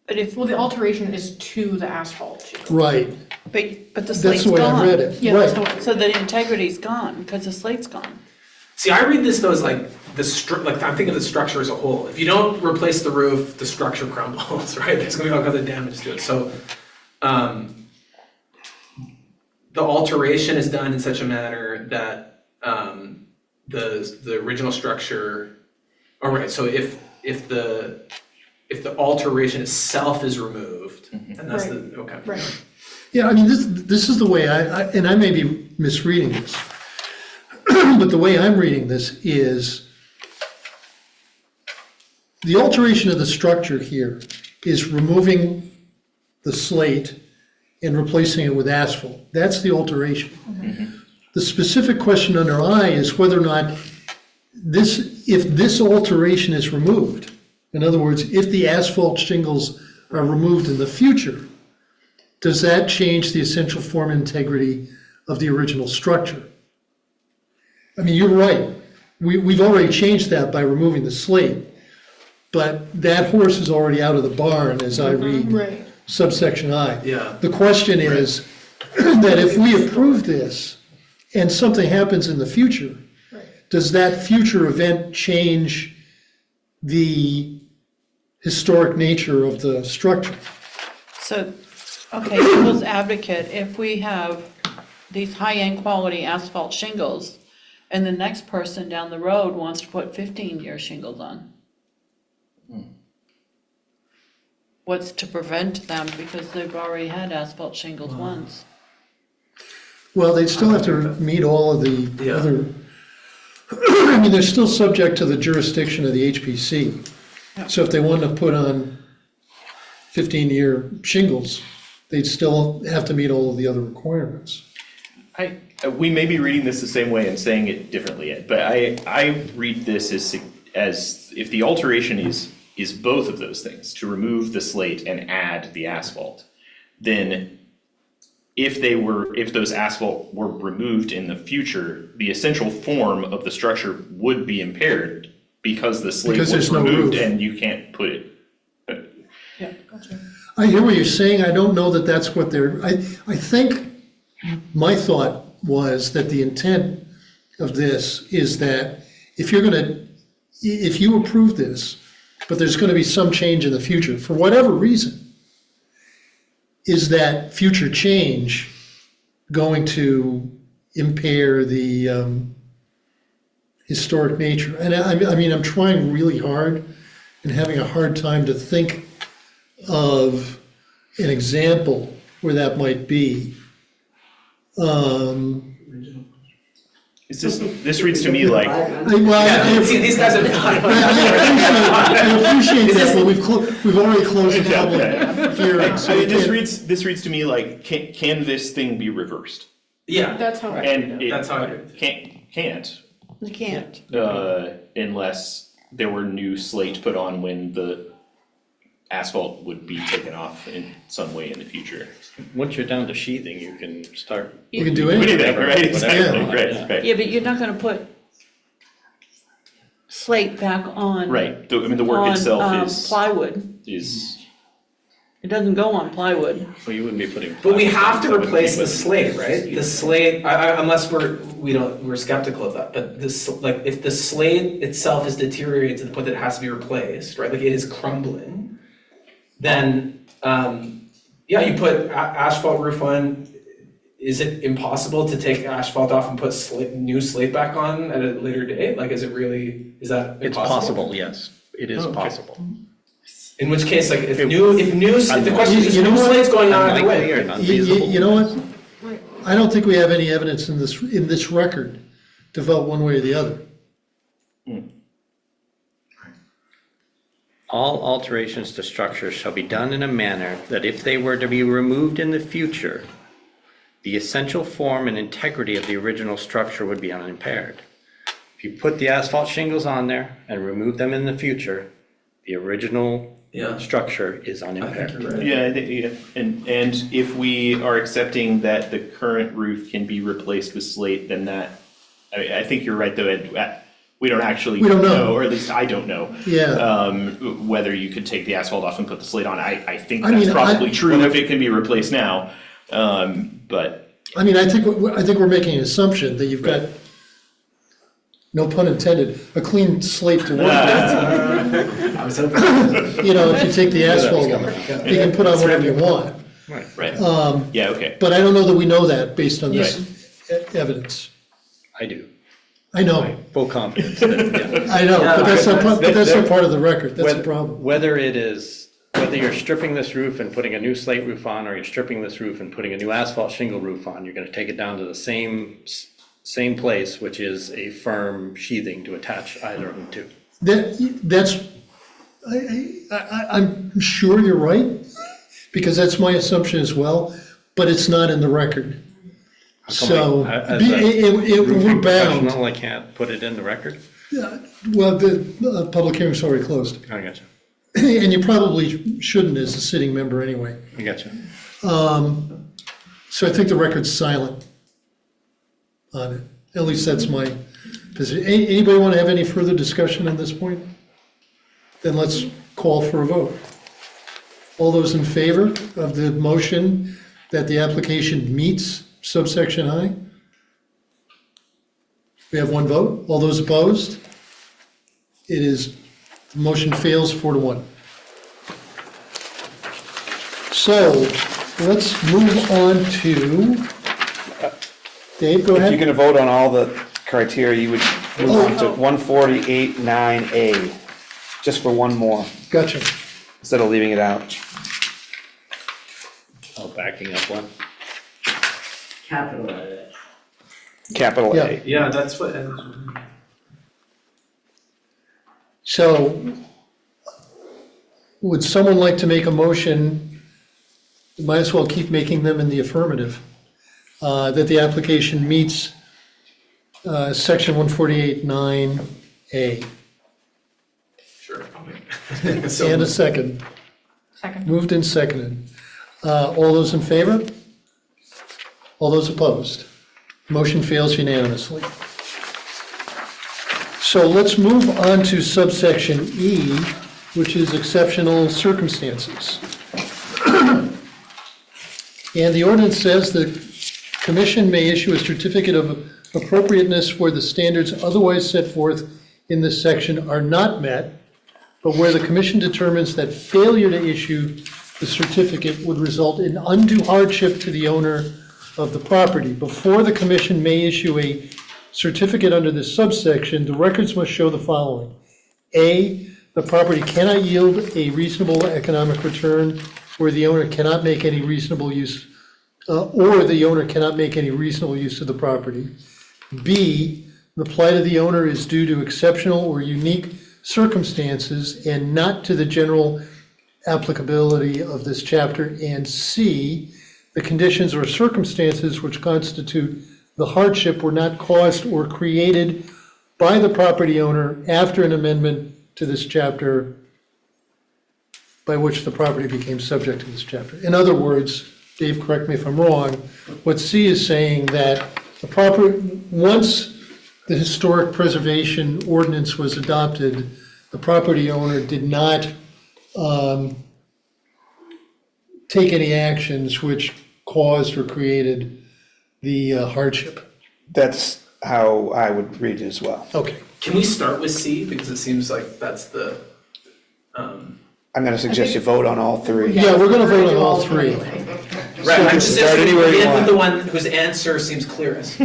But if, Well, the alteration is to the asphalt sheet. Right, but the that's slate's the way I read gone. it, Yeah, that's right. the way. So the integrity's gone, because the slate's gone. see, I read this though as like like I'm thinking of the structure as a whole. If you don't replace the roof, the structure crumbles, right? There's gonna be all kinds of damage to it. So, the alteration is done in such a manner that the original structure, all right. So if the alteration itself is removed, and that's the okay. Right. Yeah, I mean, this is the way and I may be misreading this, but the way I'm reading this is the alteration of the structure here is removing the slate and replacing it with asphalt. That's the alteration. The specific question under I is whether or not if this alteration is removed, in other words, if the asphalt shingles are removed in the future, does that change the essential form and integrity of the original structure? I mean, you're right. We've already changed that by removing the slate, but that horse is already out of the barn as I read Right. subsection I. Yeah. The question is that if we approve this and something happens in the future, does that future event change the historic nature of the structure? So, okay, devil's advocate, if we have these high-end quality asphalt shingles, and the next person down the road wants to put 15-year shingles on, what's to prevent them because they've already had asphalt shingles once? Well, they'd still have to meet all of the Yeah. other, I mean, they're still subject to the jurisdiction of the HPC. So if they wanted to put on 15-year shingles, they'd still have to meet all of the other requirements. We may be reading this the same way and saying it differently, Ed, but I read this as if the alteration is both of those things, to remove the slate and add the asphalt, then if those asphalt were removed in the future, the essential form of the structure would be impaired because the slate Because was there's no removed roof. and you can't put it. Yeah, gotcha. I hear what you're saying, I don't know that that's what I think my thought was that the intent of this is that if you approve this, but there's gonna be some change in the future, for whatever reason, is that future change going to impair the historic nature? And I mean, I'm trying really hard and having a hard time to think of an example where that might be. This reads to me like, See, these guys have not. I appreciate that, but we've already closed the public hearing, so I we mean, this can't- reads to me like, can this thing be reversed? Yeah, That's how I. And that's how I do. it can't, You can't. unless there were new slate put on when the asphalt would be taken off in some way in the future. Once you're down to sheathing, you can start. We can do anything. Anything, right, exactly, Yeah. right. Yeah, but you're not gonna put slate back on. Right, I mean, the work on, itself is, plywood. It doesn't go on plywood. Well, you wouldn't be putting. But we have to that would replace be the with- slate, right? The slate, unless we're skeptical of that, but this, like, if the slate itself is deteriorated to the point that it has to be replaced, right, like it is crumbling, then, yeah, you put asphalt roof on. Is it impossible to take asphalt off and put new slate back on at a later date? Like, is that impossible? It's possible, yes, it is possible. In which case, like, if the question is, You know new what? slate's going on either Unlikely or way. unfeasible. You know what? I don't think we have any evidence in this record to vote one way or the other. All alterations to structures shall be done in a manner that if they were to be removed in the future, the essential form and integrity of the original structure would be unimpaired. If you put the asphalt shingles on there and remove them in the future, the original Yeah. structure is I think unimpaired. you're right. yeah, and if we are accepting that the current roof can be replaced with slate, then I think you're right, though, Ed, we don't actually We don't know. or at least I don't know. Yeah. Whether you could take the asphalt off and put the slate on, I think I that's mean, probably true if it can be replaced now, but. I mean, I think we're making an assumption that you've got, no pun intended, a clean slate to work with. I was hoping. You know, if you take the asphalt off, you can put on whatever you want. Right, Um, yeah, okay. But I don't know that we know that based on this evidence. I do. I know, Full confidence that, yeah. I know, but that's not part of the record, that's the Whether- problem. Whether you're stripping this roof and putting a new slate roof on, or you're stripping this roof and putting a new asphalt shingle roof on, you're gonna take it down to the same place, which is a firm sheathing to attach either of them to. I'm sure you're right, because that's my assumption as well, but it's not in the record. So, As a we're roofing bound. professional, I can't put it in the record? Well, the public hearing's already closed, I gotcha, and you probably shouldn't as a sitting member anyway. I gotcha. So I think the record's silent on it. At least that's my position. Anybody want to have any further discussion on this point? Then let's call for a vote. All those in favor of the motion that the application meets subsection I? We have one vote. All those opposed? It is, motion fails 4-1. So let's move on to, Dave, go If you're ahead. gonna vote on all the criteria, you would move on to 148.9A, just for one more, Gotcha. instead of leaving it out. Oh, backing up one. Capital Yeah. A. Yeah, that's what. So would someone like to make a motion, might as well keep making them in the affirmative, that the application meets section 148.9A? Sure. And a second. Second. Moved and seconded. All those in favor? All those opposed? Motion fails unanimously. So let's move on to subsection E, which is exceptional circumstances. And the ordinance says the commission may issue a certificate of appropriateness where the standards otherwise set forth in this section are not met, but where the commission determines that failure to issue the certificate would result in undue hardship to the owner of the property. Before the commission may issue a certificate under this subsection, the records must show the following. A, the property cannot yield a reasonable economic return, or the owner cannot make any reasonable use, of the property. B, the plight of the owner is due to exceptional or unique circumstances and not to the general applicability of this chapter. And C, the conditions or circumstances which constitute the hardship were not caused or created by the property owner after an amendment to this chapter by which the property became subject to this chapter. In other words, Dave, correct me if I'm wrong, what C is saying that once the historic preservation ordinance was adopted, the property owner did not take any actions which caused or created the hardship. That's how I would read it as well. Okay. Can we start with C, because it seems like that's the, I'm gonna suggest you vote on all three. Yeah, we're gonna vote on all three. right, I'm just start anywhere you begin with want. the one whose answer seems clearest.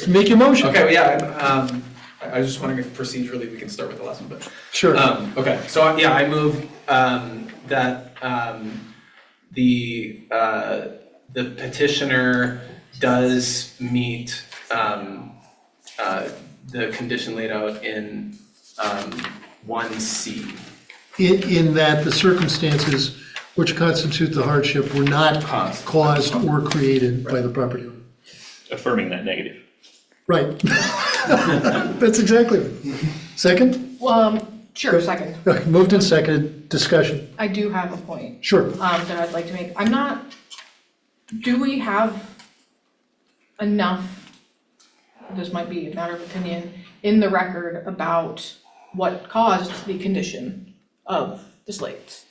Make your motion. Okay, well, yeah, I was just wondering if procedurally we can start with the last one, but. Sure. Okay, so, yeah, I move, that, the petitioner does meet, the condition laid out in, 1C. In that the circumstances which constitute the hardship were not caused or created by the property owner. Affirming that negative. Right. That's exactly it. Second? Sure, second. Okay, moved and seconded, discussion. I do have a point. Sure. That I'd like to make. Do we have enough, this might be a matter of opinion, in the record about what caused the condition of the slates?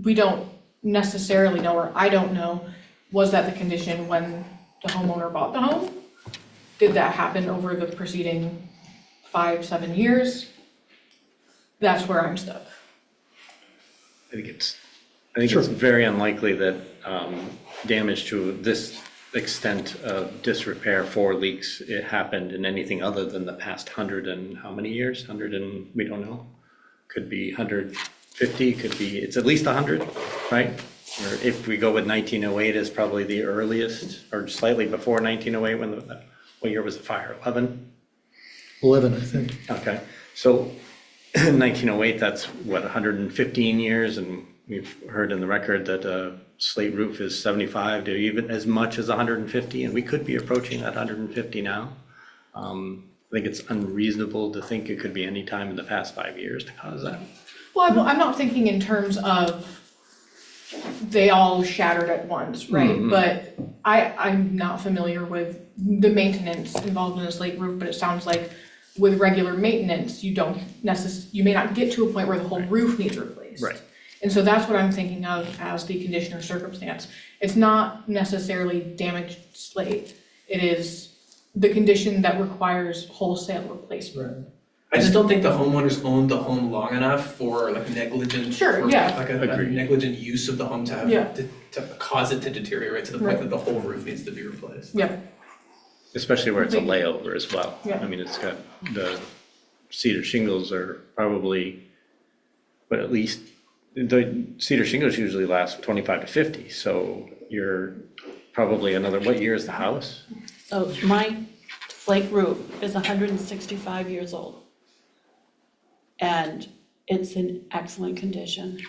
We don't necessarily know, or I don't know, was that the condition when the homeowner bought the home? Did that happen over the preceding 5-7 years? That's where I'm stuck. I think it's very unlikely that damage to this extent of disrepair for leaks, it happened in anything other than the past 100 and how many years? 100 and we don't know. Could be 150, could be, it's at least 100, right? Or if we go with 1908 as probably the earliest, or slightly before 1908, when what year was the fire? 11? 11, I think. Okay, so 1908, that's what, 115 years, and we've heard in the record that a slate roof is 75 to even as much as 150, and we could be approaching that 150 now. I think it's unreasonable to think it could be any time in the past 5 years to cause that. Well, I'm not thinking in terms of they all shattered at once, right? Mhm. But I'm not familiar with the maintenance involved in a slate roof, but it sounds like with regular maintenance, you may not get to a point where the whole roof needs replaced. Right. And so that's what I'm thinking of as the condition or circumstance. It's not necessarily damaged slate. It is the condition that requires wholesale replacement. I just don't think the homeowners owned the home long enough for like negligent. Sure, or yeah. Like a Agreed. negligent use of the home to have, Yeah. to cause it to deteriorate to the point Right. that the whole roof needs to be replaced. Yep, Especially where it's a Completely. layover as well. Yeah. I mean, it's got, the cedar shingles are probably, but at least, the cedar shingles usually last 25 to 50, so you're probably another, what year is the house? So my slate roof is 165 years old. And it's in excellent condition.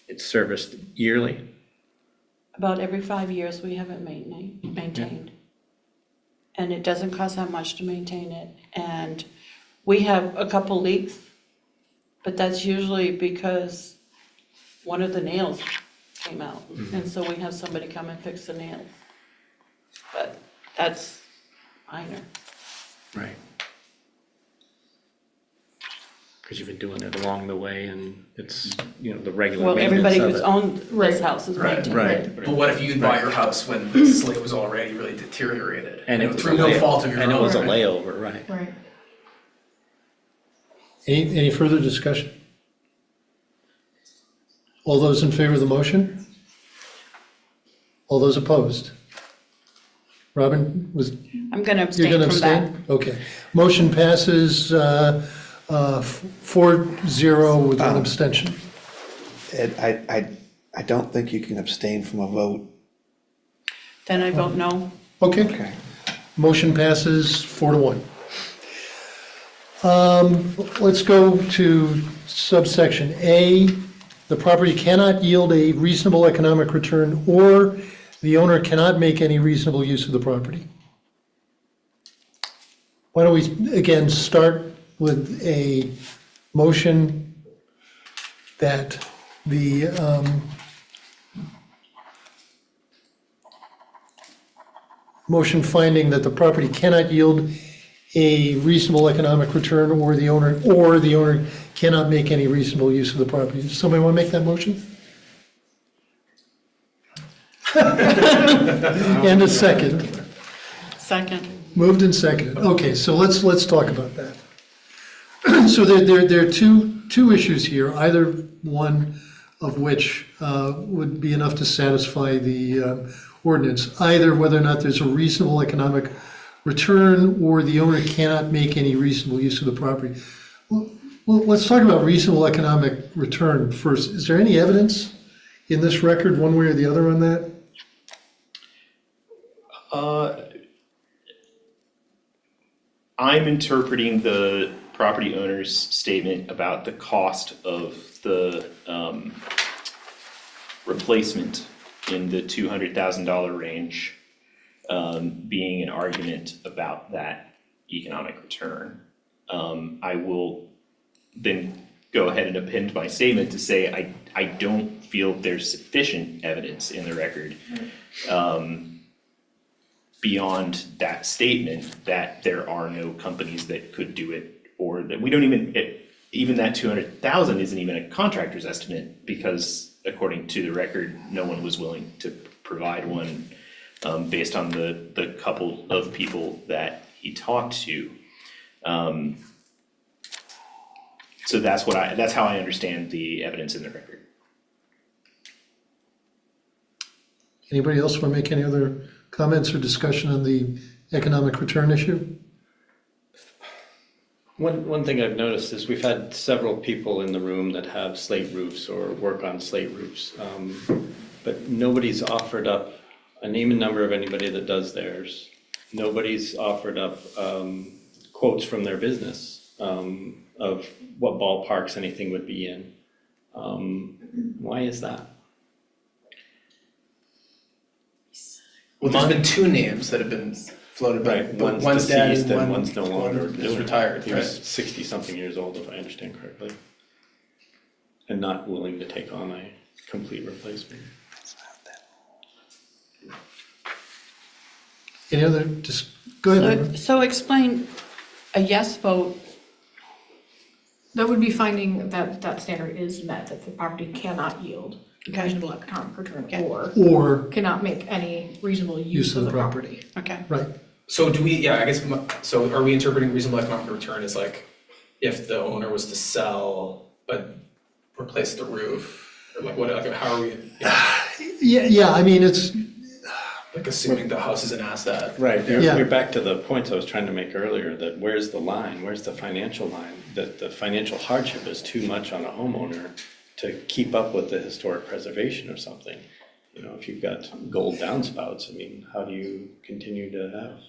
It's serviced yearly? About every 5 years, we have it maintained. And it doesn't cost that much to maintain it. And we have a couple leaks, but that's usually because one of the nails came out. And so we have somebody come and fix the nails. But that's minor. Right. Because you've been doing it along the way and it's, the regular Well, maintenance everybody of who's it. owned this house is Right, maintained. Right. But what if you bought your house when the slate was already really deteriorated? And it was through no fault of your own? And it was a right? layover, right. right. Any further discussion? All those in favor of the motion? All those opposed? Robin, I'm going to you're abstain going to from that. abstain? Okay. Motion passes 4-0 with one abstention. Ed, I don't think you can abstain from a vote. Then I vote no. Okay. Okay. Motion passes 4-1. Let's go to subsection A. The property cannot yield a reasonable economic return, or the owner cannot make any reasonable use of the property. Why don't we, again, start with a motion that the motion finding that the property cannot yield a reasonable economic return, or the owner cannot make any reasonable use of the property. Does somebody want to make that motion? And a second. Second. Moved and seconded. Okay, so let's talk about that. So there are two issues here, either one of which would be enough to satisfy the ordinance, either whether or not there's a reasonable economic return or the owner cannot make any reasonable use of the property. Well, let's talk about reasonable economic return first. Is there any evidence in this record, one way or the other, on that? I'm interpreting the property owner's statement about the cost of the replacement in the $200,000 range being an argument about that economic return. I will then go ahead and append my statement to say I don't feel there's sufficient evidence in the record beyond that statement that there are no companies that could do it, or that we don't even that 200,000 isn't even a contractor's estimate, because according to the record, no one was willing to provide one based on the couple of people that he talked to. So that's how I understand the evidence in the record. Anybody else want to make any other comments or discussion on the economic return issue? One thing I've noticed is we've had several people in the room that have slate roofs or work on slate roofs, but nobody's offered up a name and number of anybody that does theirs. Nobody's offered up quotes from their business of what ballparks anything would be in. Why is that? Well, there's been two names that have been floated, Right, but one's one's dead deceased and and one's no longer is doing it. retired, He right? was 60-something years old, if I understand correctly, and not willing to take on a complete replacement. Any other, just, go ahead. Laura. So explain a yes vote. That would be finding that that standard is met, that the property cannot yield reasonable economic return, Or cannot make any reasonable use of the property. Okay. Right. So do we, yeah, I guess, so are we interpreting reasonable economic return as like, if the owner was to sell, but replace the roof? Or like, what, like, how are we, Yeah, I mean, it's, like, assuming the house is an asset? Right, Yeah. we're back to the points I was trying to make earlier, that where's the line, where's the financial line? That the financial hardship is too much on a homeowner to keep up with the historic preservation of something. You know, if you've got gold downspouts, I mean, how do you continue to have?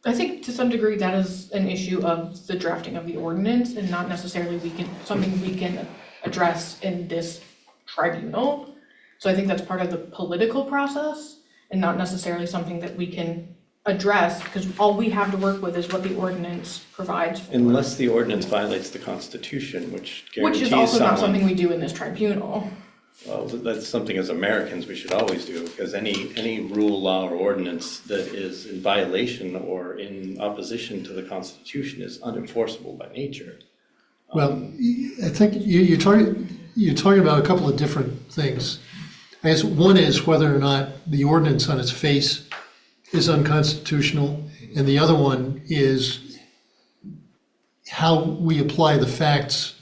I think to some degree that is an issue of the drafting of the ordinance and not necessarily something we can address in this tribunal. So I think that's part of the political process and not necessarily something that we can address, because all we have to work with is what the ordinance provides for. Unless the ordinance violates the Constitution, which guarantees Which is also not someone- something we do in this tribunal. Well, that's something as Americans we should always do, because any rule, law, or ordinance that is in violation or in opposition to the Constitution is unenforceable by nature. well, I think you're talking about a couple of different things. I guess one is whether or not the ordinance on its face is unconstitutional, and the other one is how we apply the facts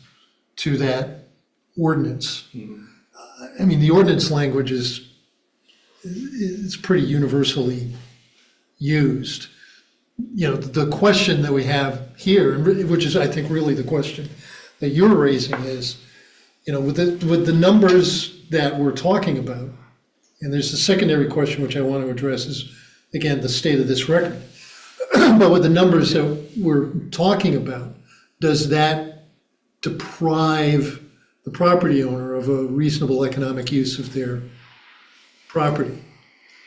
to that ordinance. I mean, the ordinance language is pretty universally used. You know, the question that we have here, and which is, I think, really the question that you're raising is, you know, with the numbers that we're talking about, and there's a secondary question which I want to address is, again, the state of this record. But with the numbers that we're talking about, does that deprive the property owner of a reasonable economic use of their property?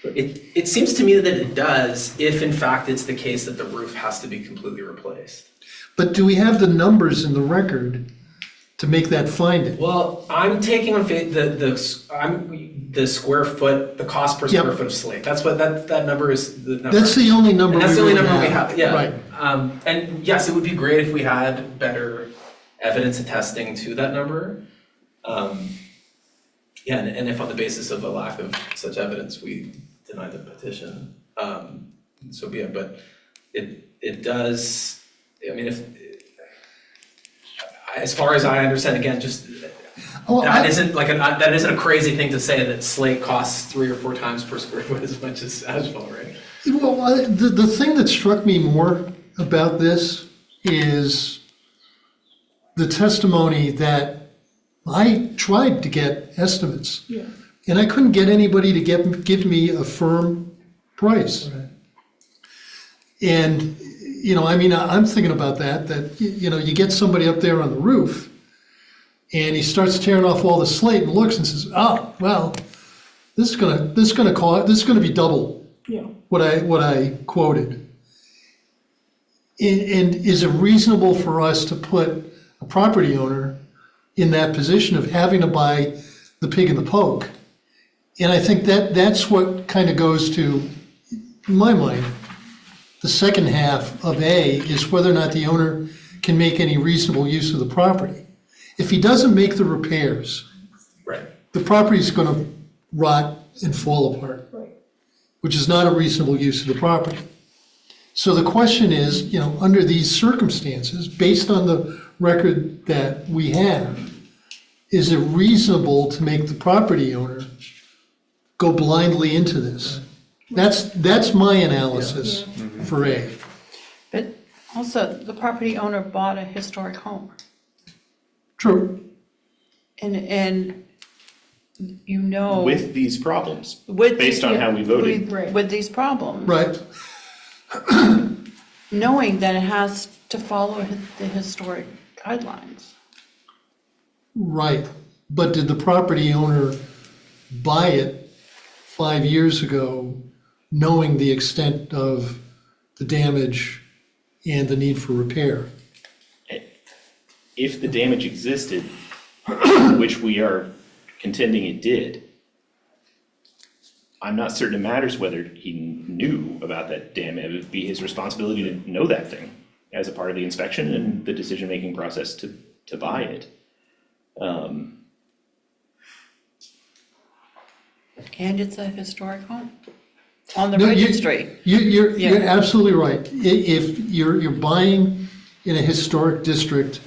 It seems to me that it does, if in fact it's the case that the roof has to be completely replaced. But do we have the numbers in the record to make that finding? Well, I'm taking on faith the square foot, the cost per square Yep. foot of slate. That's what that number is. The number. That's the only number And that's we the only really number we have. Yeah. Right. And yes, it would be great if we had better evidence attesting to that number. Yeah, and if on the basis of a lack of such evidence, we deny the petition, so be it. But it does. I mean, if as far as I understand, again, just that isn't a crazy thing to say that slate costs 3 or 4 times per square foot as much as asphalt, right? Well, the thing that struck me more about this is the testimony that I tried to get estimates. Yeah. And I couldn't get anybody to give me a firm price. Right. And, you know, I mean, I'm thinking about that, you know, you get somebody up there on the roof and he starts tearing off all the slate and looks and says, oh, well, this is gonna be double Yeah. what I quoted. And is it reasonable for us to put a property owner in that position of having to buy the pig in the poke? And I think that's what kind of goes to, in my mind, the second half of A is whether or not the owner can make any reasonable use of the property. If he doesn't make the repairs, Right. the property's gonna rot and fall apart, Right. which is not a reasonable use of the property. So the question is, you know, under these circumstances, based on the record that we have, is it reasonable to make the property owner go blindly into this? That's my analysis for A. But also, the property owner bought a historic home. True. And you know. With these problems, with based on how we voted. With these problems. Right. Knowing that it has to follow the historic guidelines. Right. But did the property owner buy it 5 years ago, knowing the extent of the damage and the need for repair? If the damage existed, which we are contending it did, I'm not certain it matters whether he knew about that damage. It would be his responsibility to know that thing as a part of the inspection and the decision-making process to buy it. And it's a historic home on the No, registry. You're Yeah. absolutely right. If you're buying in a historic district,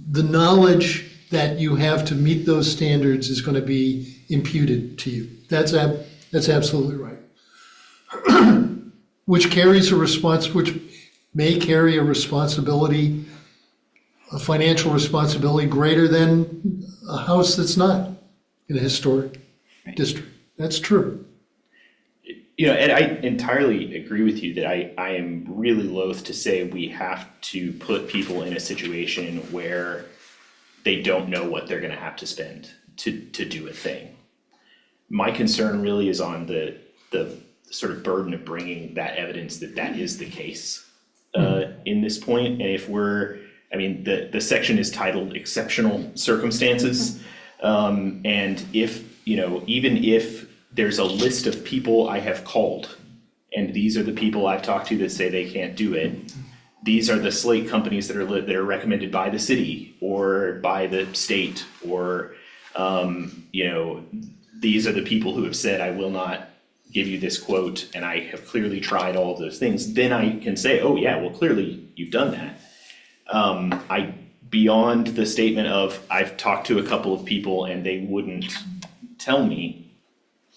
the knowledge that you have to meet those standards is going to be imputed to you. That's absolutely right. Which may carry a responsibility, a financial responsibility greater than a house that's not in a historic district. That's true. You know, and I entirely agree with you that I am really loath to say we have to put people in a situation where they don't know what they're gonna have to spend to do a thing. My concern really is on the sort of burden of bringing that evidence that is the case in this point. And if the section is titled exceptional circumstances. And if, you know, even if there's a list of people I have called, and these are the people I've talked to that say they can't do it, these are the slate companies that are recommended by the city or by the state, or you know, these are the people who have said I will not give you this quote, and I have clearly tried all of those things, then I can say, oh yeah, well clearly you've done that. Beyond the statement of, I've talked to a couple of people and they wouldn't tell me,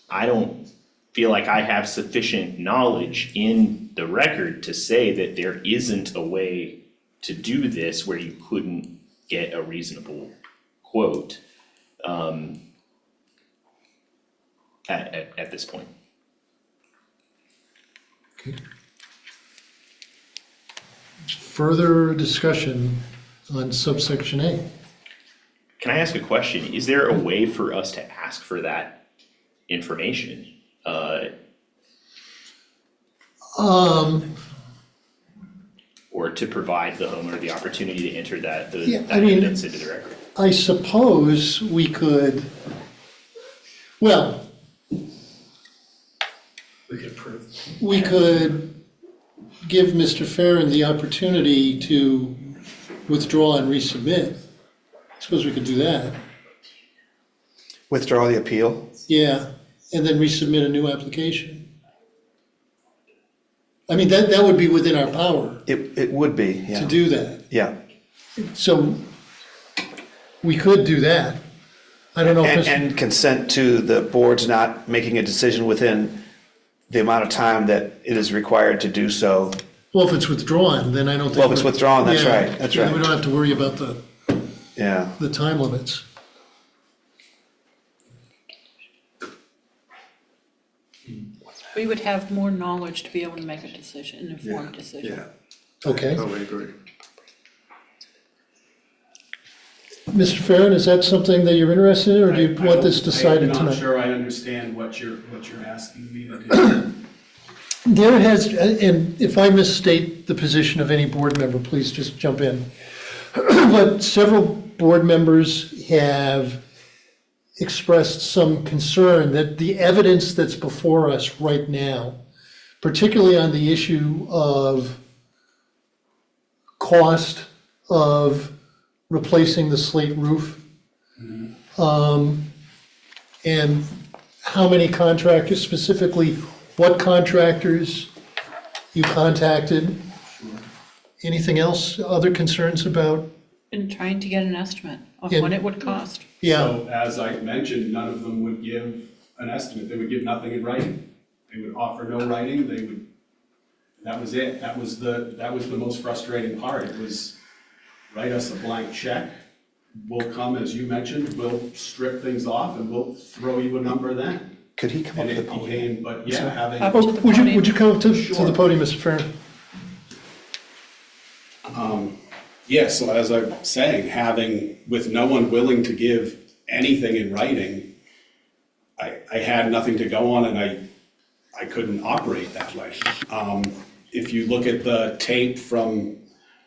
I don't feel like I have sufficient knowledge in the record to say that there isn't a way to do this where you couldn't get a reasonable quote at this point. Further discussion on subsection A. Can I ask a question? Is there a way for us to ask for that information? Or to provide the homeowner the opportunity to enter that evidence into the record? I suppose we could, well, We could approve. we could give Mr. Farren the opportunity to withdraw and resubmit. I suppose we could do that. Withdraw the appeal? Yeah, and then resubmit a new application. I mean, that would be within our power It would be, yeah. to do that. Yeah. So we could do that. I don't know if And consent to the board's not making a decision within the amount of time that it is required to do so. well, if it's withdrawn, then I don't think. Well, if it's withdrawn, that's Yeah, right, that's then right. We don't have to worry about Yeah. the time limits. We would have more knowledge to be able to make a decision, an informed decision. Okay. Totally agree. Mr. Farren, is that something that you're interested in, or do you want this decided I'm not tonight? sure I understand what you're asking me to do. There has, and if I misstate the position of any board member, please just jump in. But several board members have expressed some concern that the evidence that's before us right now, particularly on the issue of cost of replacing the slate roof, and how many contractors, specifically what contractors you contacted? Anything else, other concerns about? Been trying to get an estimate of Yeah. what it would cost. Yeah, So as I mentioned, none of them would give an estimate. They would give nothing in writing. They would offer no writing. They would, that was it. That was the most frustrating part. It was write us a blank check. We'll come, as you mentioned, we'll strip things off and we'll throw you a number then. Could he come up And to it the podium? became, but yeah, having. Up oh, to the would you podium. come up to the Sure. podium, Mr. Farren? Yeah, so as I'm saying, with no one willing to give anything in writing, I had nothing to go on and I couldn't operate that way. If you look at the tape from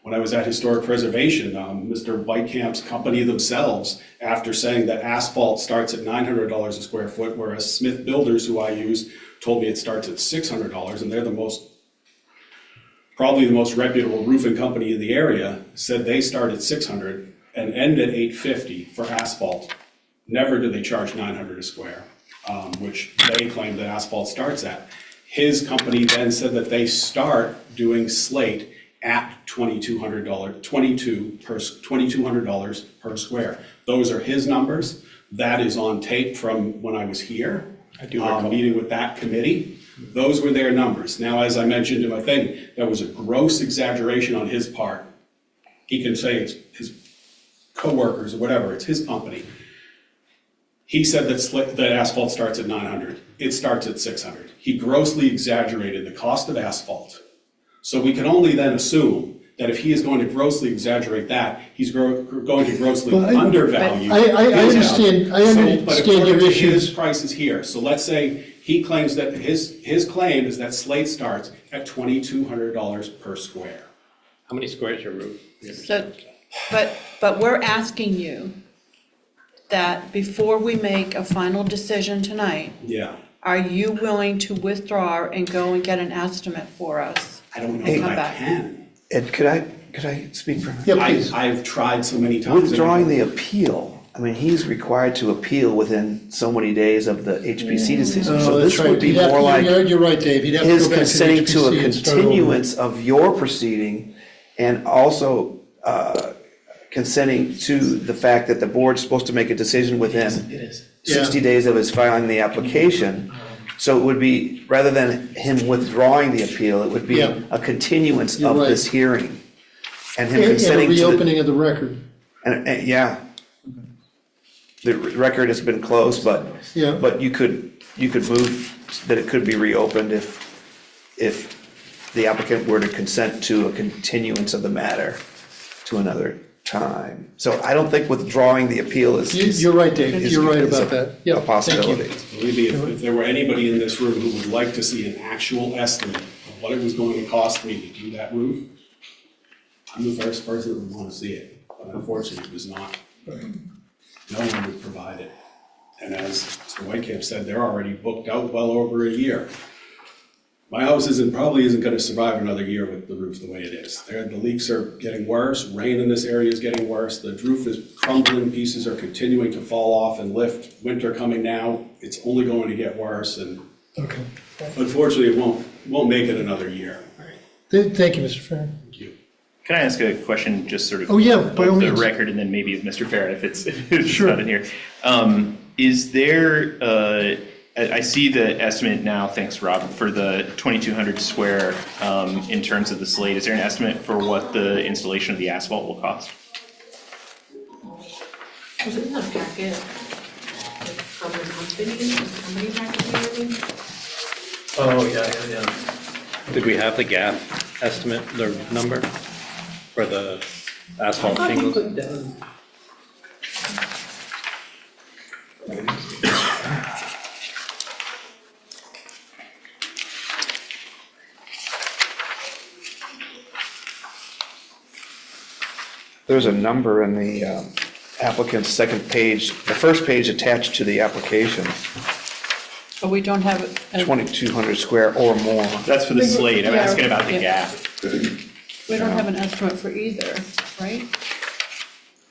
when I was at Historic Preservation, Mr. Whitecamp's company themselves, after saying that asphalt starts at $900 a square foot, whereas Smith Builders, who I use, told me it starts at $600, and they're probably the most reputable roofing company in the area, said they start at $600 and end at $850 for asphalt. Never do they charge $900 a square, which they claim that asphalt starts at. His company then said that they start doing slate at $2,200 per square. Those are his numbers. That is on tape from when I was here, meeting with that committee. Those were their numbers. Now, as I mentioned in my thing, that was a gross exaggeration on his part. He can say it's his coworkers or whatever, it's his company. He said that asphalt starts at $900. It starts at $600. He grossly exaggerated the cost of asphalt. So we can only then assume that if he is going to grossly exaggerate that, he's going to grossly Well, undervalue. I understand But your according to issues. his prices here, so let's say he claims that his claim is that slate starts at $2,200 per square. How many squares are roof? So, but we're asking you that before we make a final decision tonight, Yeah, are you willing to withdraw and go and get an estimate for us? I don't know And if come I back. can. Ed, could I speak for a minute? Yeah, please. I've tried so many times. Withdrawing the appeal, I mean, he's required to appeal within so many days of the HPC decision. Oh, So that's this right. would be You'd have more to- like You're right, Dave. You'd have to his go back to the consenting to a HPC and start over. continuance of your proceeding and also consenting to the fact that the board's supposed to make a decision within It is. 60 days of his filing the application. So it would be, rather than him withdrawing the appeal, it would be Yeah. a continuance You're of right. this hearing. And him And a consenting to the, reopening of the record. and, yeah. The record has been closed, but, Yeah. but you could move that it could be reopened if the applicant were to consent to a continuance of the matter to another time. So I don't think withdrawing the appeal is. You're right, Dave, is- you're right is about that. Yeah, A possibility. Believe me, if there were anybody in this room who would like to see an actual estimate of what it was going to cost me to do that roof, I'm the first person who would want to see it, but unfortunately, it was not. No one would provide it. And as Mr. Whitecamp said, they're already booked out well over a year. My house probably isn't gonna survive another year with the roof the way it is. The leaks are getting worse, rain in this area is getting worse, the roof is crumbling, pieces are continuing to fall off and lift. Winter coming now, it's only going to get worse, and Okay. unfortunately, it won't make it another year. Thank you, Mr. Farren. Thank you. Can I ask a question, just sort of? Oh, yeah, by all of means. the record, and then maybe of Mr. Farren, if it's Sure. not in here. Is there, I see the estimate now, thanks Rob, for the 2,200 square in terms of the slate. Is there an estimate for what the installation of the asphalt will cost? Was it in the packet from the company packet, maybe? Oh, yeah. Did we have the gap estimate, the number for the asphalt I thought you shingles? put down. There's a number in the applicant's second page, the first page attached to the application, But we don't have it. 2,200 square or more. That's for the slate, I'm Yeah, asking about the yeah. gap. We don't have an estimate for either, right?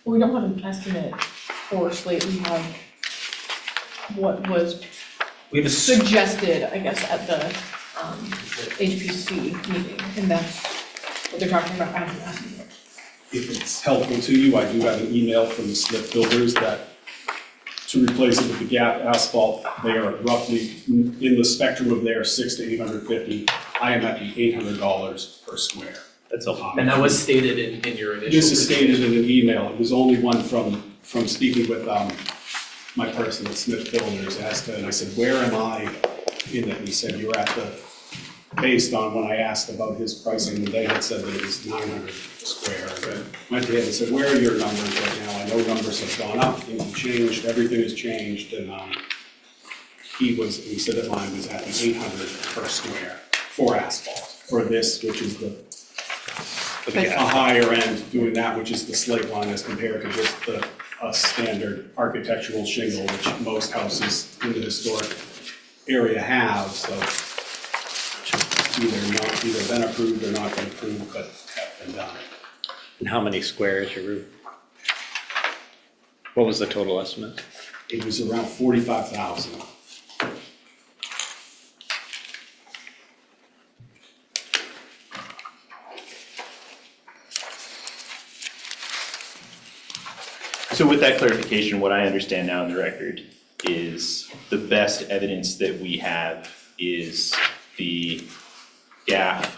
We don't have an estimate for slate, we have what was We have a suggested, I guess, at the HPC meeting, and that's what they're talking about as an estimate. If it's helpful to you, I do have an email from the Smith Builders that to replace it with the gap asphalt, they are roughly in the spectrum of their $600 to $850. I am at the $800 per square. That's helpful. And that was stated in your initial. This is stated in an email. It was only one from speaking with my person at Smith Builders, and I said, where am I in it? And he said, you're at based on when I asked about his pricing, they had said that it was 900 square. And I went to him and said, where are your numbers right now? I know numbers have gone up, things have changed, everything has changed, and he said that mine was at the 800 per square for asphalt, for this, which is a higher end, doing that, which is the slate line as compared to just a standard architectural shingle, which most houses in the historic area have, so either been approved or not been approved, but have been done. And how many square is your roof? What was the total estimate? It was around 45,000. So with that clarification, what I understand now in the record is the best evidence that we have is the gap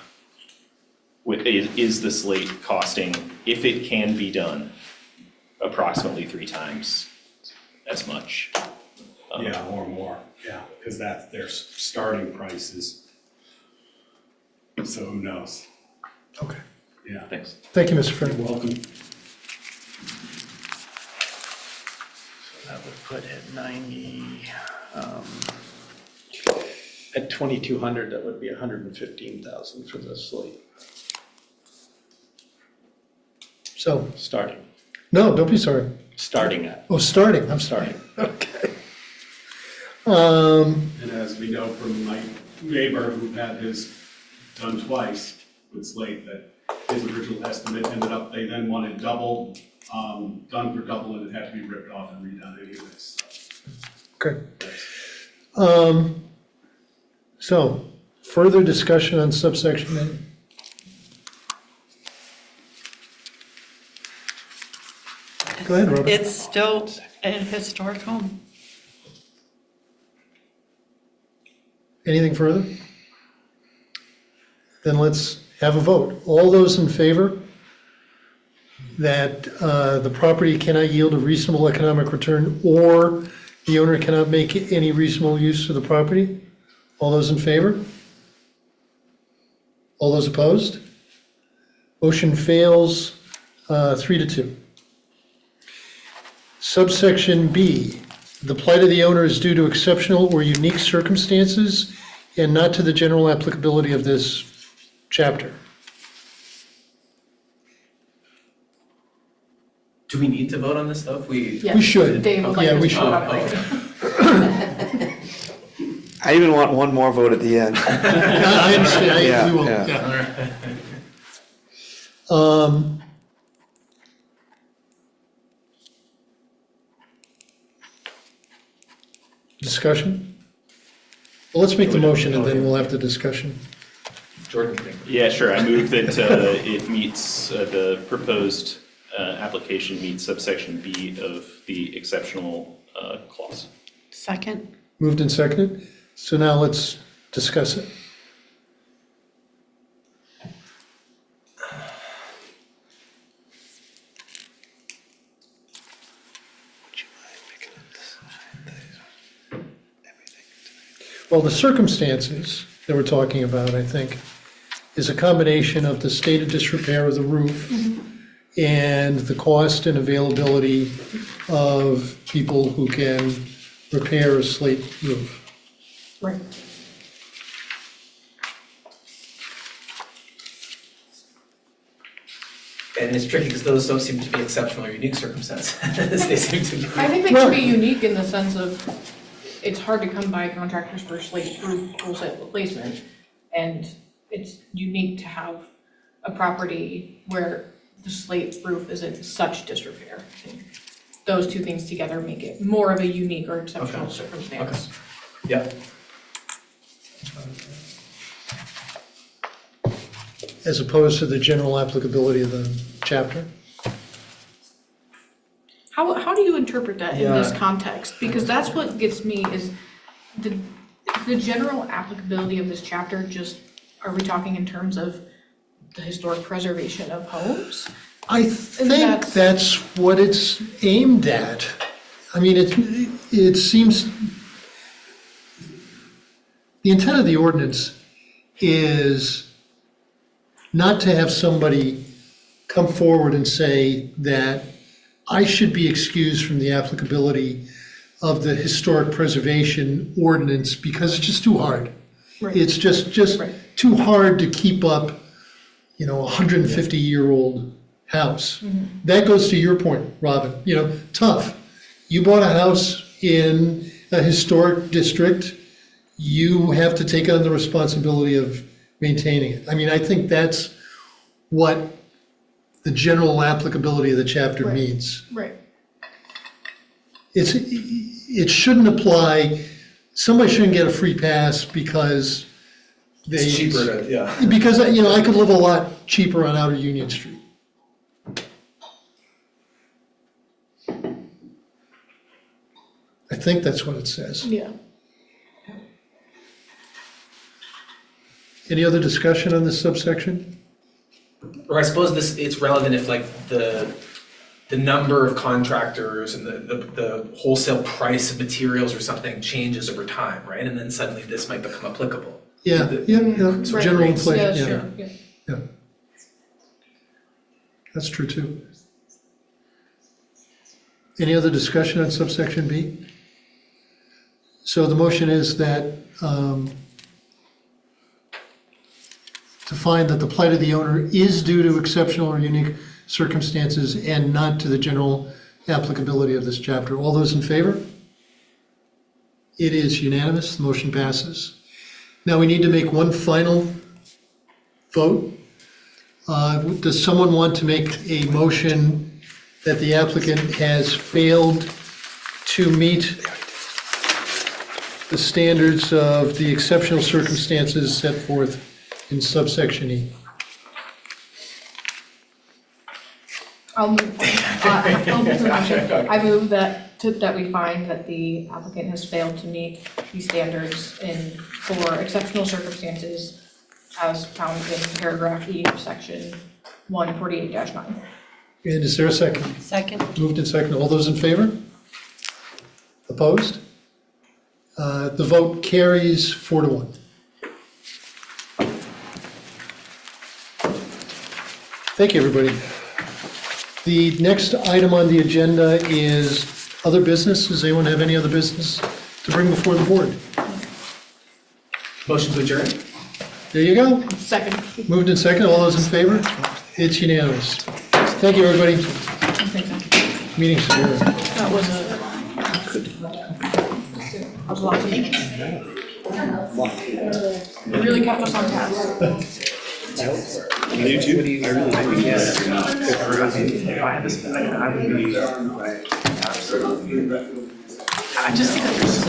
is the slate costing, if it can be done, approximately 3 times as much. Yeah, or more, yeah, because that's their starting prices. So who knows? Okay. Yeah, Thanks. Thank you, Mr. Farren. you're welcome. That would put at 90, at 2,200, that would be 115,000 for the slate, So, starting no, don't be sorry. at. Oh, starting, I'm sorry. Okay. And as we know from my neighbor who had his done twice with slate, that his original estimate ended up, they then wanted double, done for double, and it had to be ripped off and redone anyways. Okay. So, further discussion on subsection A? Go ahead, Robert. It's still a historic home. Anything further? Then let's have a vote. All those in favor that the property cannot yield a reasonable economic return or the owner cannot make any reasonable use of the property? All those in favor? All those opposed? Motion fails 3-2. Subsection B, the plight of the owner is due to exceptional or unique circumstances and not to the general applicability of this chapter. Do we need to vote on this though? If we, Yeah. We should. Dave would like Yeah, us we to should. vote on it. I even want one more vote at the end. I understand, Yeah, we will, yeah. yeah. Discussion? Well, let's make the motion and then we'll have the discussion. Jordan, think. Yeah, sure. I move that it meets, the proposed application meets subsection B of the exceptional clause. Second? Moved and seconded, so now let's discuss it. Well, the circumstances that we're talking about, I think, is a combination of the state of disrepair of the roof and the cost and availability of people who can repair a slate roof. Right. And it's tricky because those don't seem to be exceptional or unique circumstances. They seem to be. I think they can be unique in the sense of, it's hard to come by contractors for slate roof wholesale replacement. And it's unique to have a property where the slate roof is in such disrepair. I think those two things together make it more of a unique or exceptional Okay. circumstance. Yeah. As opposed to the general applicability of the chapter. How do you interpret that in this Yeah. context? Because that's what gets me is the general applicability of this chapter just, are we talking in terms of the historic preservation of homes? I think that's what it's aimed at. I mean, it seems, the intent of the ordinance is not to have somebody come forward and say that I should be excused from the applicability of the historic preservation ordinance because it's just too hard. Right. It's just Right. too hard to keep up, a 150-year-old house. That goes to your point, Robin, tough. You bought a house in a historic district, you have to take on the responsibility of maintaining it. I mean, I think that's what the general applicability of the chapter Right. means. Right. It shouldn't apply, somebody shouldn't get a free pass because they. It's cheaper to, yeah. Because, I could live a lot cheaper on Outer Union Street. I think that's what it says. Yeah. Any other discussion on this subsection? Or I suppose it's relevant if like the number of contractors and the wholesale price of materials or something changes over time, right? And then suddenly this might become applicable. Yeah, it's Right, general rates, inflation, yeah, yeah, sure, yeah. yeah. That's true too. Any other discussion on subsection B? So the motion is that, to find that the plight of the owner is due to exceptional or unique circumstances and not to the general applicability of this chapter. All those in favor? It is unanimous, the motion passes. Now we need to make one final vote. Does someone want to make a motion that the applicant has failed to meet the standards of the exceptional circumstances set forth in subsection E? I'll move, I'll move the motion. I move that we find that the applicant has failed to meet these standards for exceptional circumstances as found in paragraph E of section 148-9. And is there a second? Second. Moved and second. All those in favor? Opposed? The vote carries 4-1. Thank you, everybody. The next item on the agenda is other business. Does anyone have any other business to bring before the board? Motion to adjourn? There you go. Second. Moved and second. All those in favor? It's unanimous. Thank you, everybody. Meeting's adjourned. That was a lot to make. You really kept us on task. You too? I really think yes. If I had this, I would be. I just think that there's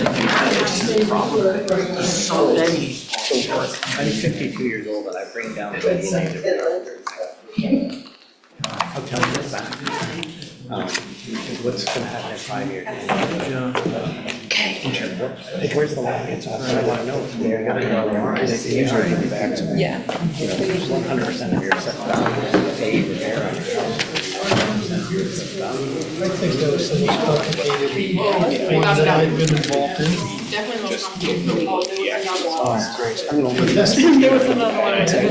a problem. There's so many. I'm 52 years old and I bring down the I'll tell you this back. What's gonna happen in 5 years? Like, where's the line? It's all I wanna know. They're gonna go wrong. Is it usually back to, Yeah. 100% of your assessed value, pay repair on your house. I think that was the most complicated one that I've been involved in. Definitely the most complicated. I'm gonna. But that's There was another one. Okay.